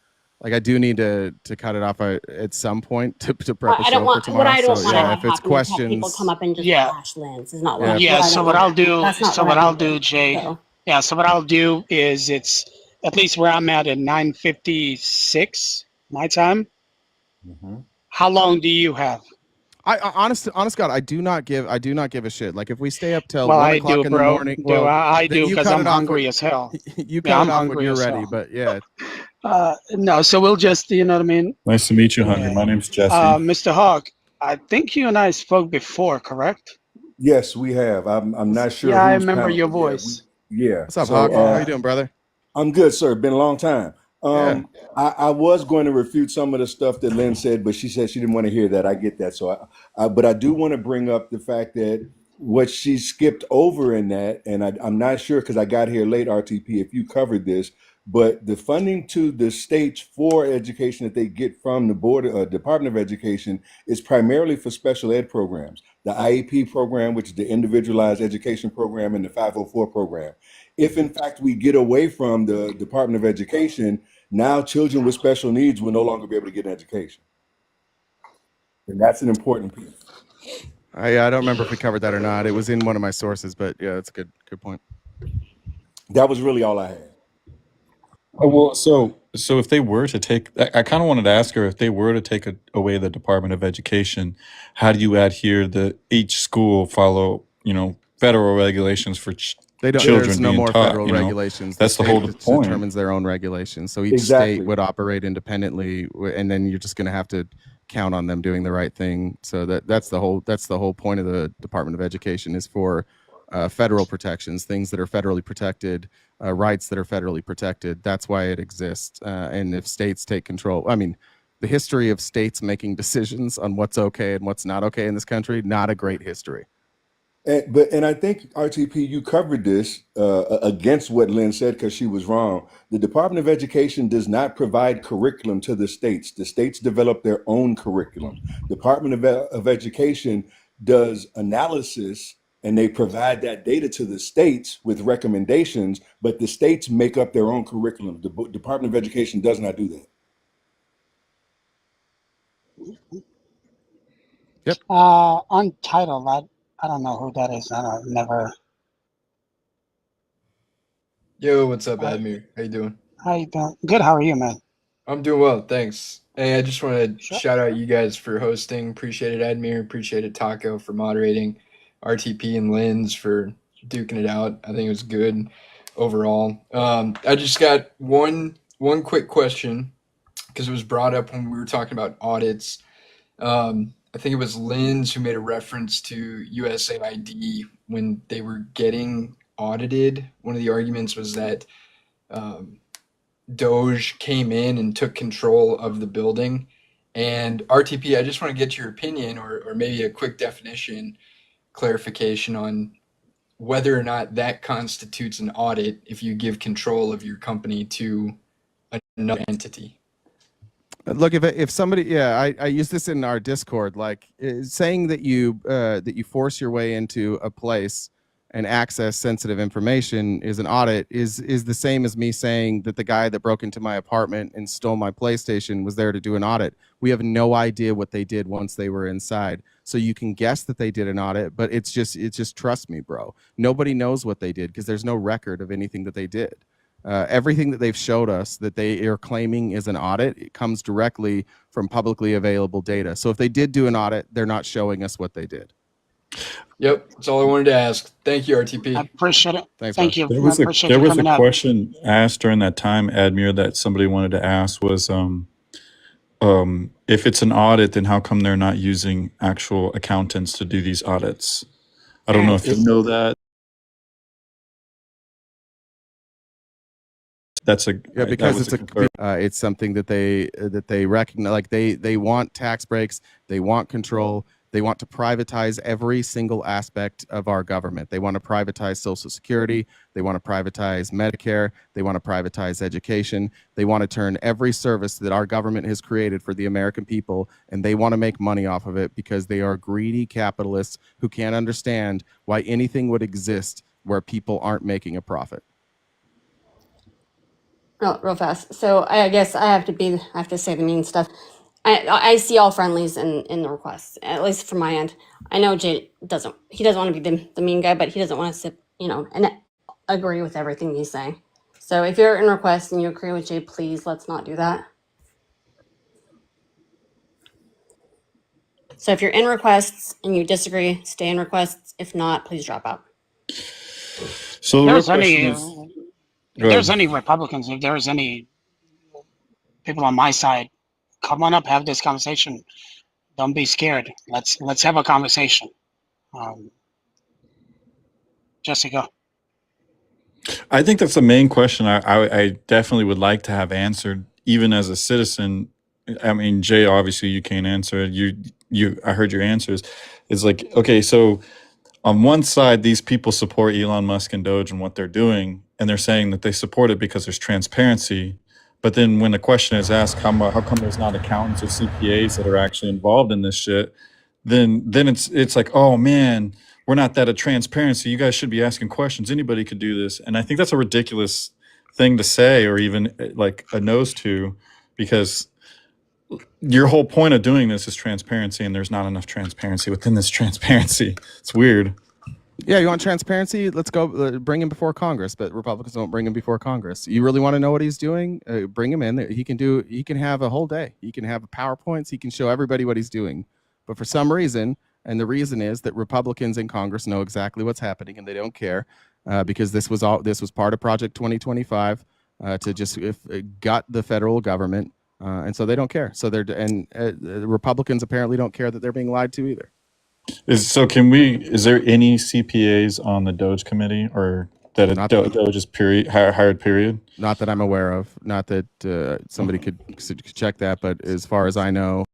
like, I do need to cut it off at some point to prep a show for tomorrow. What I don't want to if it's questions, have people come up and just bash Linz is not what. Yeah. So what I'll do, Jay. So. Yeah. So what I'll do is it's at least where I'm at 9:56 my time. Mm-hmm. How long do you have? Honest God, I do not give a shit. Like if we stay up till 1 o'clock in the morning, I do because I'm hungry as hell. You cut it off when you're ready, but yeah. No, so we'll just, you know what I mean? Nice to meet you, Hunter. My name's Jesse. Mr. Hawk, I think you and I spoke before, correct? Yes, we have. I'm not sure. Yeah, I remember your voice. Yeah. What's up, Hawk? How you doing, brother? I'm good, sir. Been a long time. I was going to refute some of the stuff that Lynn said, but she said she didn't want to hear that. I get that. So, but I do want to bring up the fact that what she skipped over in that, and I'm not sure because I got here late, RTP, if you covered this, but the funding to the states for education that they get from the Department of Education is primarily for special ed programs. The IEP program, which is the Individualized Education Program, and the 504 program. If in fact we get away from the Department of Education, now children with special needs will no longer be able to get an education. And that's an important piece. I don't remember if we covered that or not. It was in one of my sources, but yeah, that's a good point. That was really all I had. Oh, well, so if they were to take, I kind of wanted to ask her, if they were to take away the Department of Education, how do you adhere that each school follow, federal regulations for They don't. children There's no being more taught? federal regulations. That's the whole state point. determines their own regulations. So each Exactly. state would operate independently, and then you're just going to have to count on them doing the right thing. So that's the whole point of the Department of Education, is for federal protections, things that are federally protected, rights that are federally protected. That's why it exists. And if states take control, I mean, the history of states making decisions on what's okay and what's not okay in this country, not a great history. And I think, RTP, you covered this against what Lynn said, because she was wrong. The Department of Education does not provide curriculum to the states. The states develop their own curriculum. Department of Education does analysis, and they provide that data to the states with recommendations, but the states make up their own curriculum. The Department of Education does not do that. Yep. Untitled, I don't know who that is. I don't never. Yo, what's up, Hi. Admir? How you doing? How you doing? Good. How are you, man? I'm doing well, thanks. Hey, I just want to Sure. shout out you guys for hosting. Appreciate it, Admir. Appreciate it, Taco, for moderating. RTP and Linz for duking it out. I think it was good overall. I just got one quick question, because it was brought up when we were talking about audits. I think it was Linz who made a reference to USAID when they were getting audited. One of the arguments was that DOGE came in and took control of the building. And RTP, I just want to get your opinion, or maybe a quick definition, clarification on whether or not that constitutes an audit if you give control of your company to another entity. Look, if somebody, I use this in our Discord, like saying that you force your way into a place and access sensitive information is an audit is the same as me saying that the guy that broke into my apartment and stole my PlayStation was there to do an audit. We have no idea what they did once they were inside. So you can guess that they did an audit, but it's just trust me, bro. Nobody knows what they did because there's no record of anything that they did. Everything that they've showed us that they are claiming is an audit, it comes directly from publicly available data. So if they did do an audit, they're not showing us what they did. Yep, that's all I wanted to ask. Thank you, RTP. I appreciate it. Thanks, Thank bro. you. There was I a appreciate there you was a coming out. question asked during that time, Admir, that somebody wanted to ask was, if it's an audit, then how come they're not using actual accountants to do these audits? I don't know if you know that. That's a Yeah, because that was it's something that they recognize. Like they want tax breaks, they want control, they want to privatize every single aspect of our government. They want to privatize Social Security, they want to privatize Medicare, they want to privatize education, they want to turn every service that our government has created for the American people, and they want to make money off of it because they are greedy capitalists who can't understand why anything would exist where people aren't making a profit. Real fast. So I guess I have to say the mean stuff. I see all friendlies in the requests, at least from my end. I know Jay doesn't want to be the mean guy, but he doesn't want to sit, and agree with everything he's saying. So if you're in requests and you agree with Jay, please let's not do that. So if you're in requests and you disagree, stay in requests. If not, please drop out. So If the real there's any, question is, if there's any Republicans, if there's any people on my side, come on up, have this conversation. Don't be scared. Let's have a conversation. Jessica. I think that's the main question I definitely would like to have answered, even as a citizen. I mean, Jay, obviously you can't answer it. I heard your answers. It's like, okay, so on one side, these people support Elon Musk and DOGE and what they're doing, and they're saying that they support it because there's transparency. But then when the question is asked, how come there's not accountants or CPAs that are actually involved in this shit? Then it's like, oh man, we're not that at transparency. You guys should be asking questions. Anybody could do this. And I think that's a ridiculous thing to say, or even like a nose to, because your whole point of doing this is transparency, and there's not enough transparency within this transparency. It's weird. Yeah, you want transparency? Let's go bring him before Congress, but Republicans don't bring him before Congress. You really want to know what he's doing? Bring him in. He can have a whole day. He can have PowerPoints. He can show everybody what he's doing. But for some reason, and the reason is that Republicans in Congress know exactly what's happening, and they don't care because this was part of Project 2025 to just gut the federal government, and so they don't care. So the Republicans apparently don't care that they're being lied to either. Is there any CPAs on the DOGE committee, or that DOGE is hired period? Not that I'm aware of. Not that somebody could check that, but as far as I know,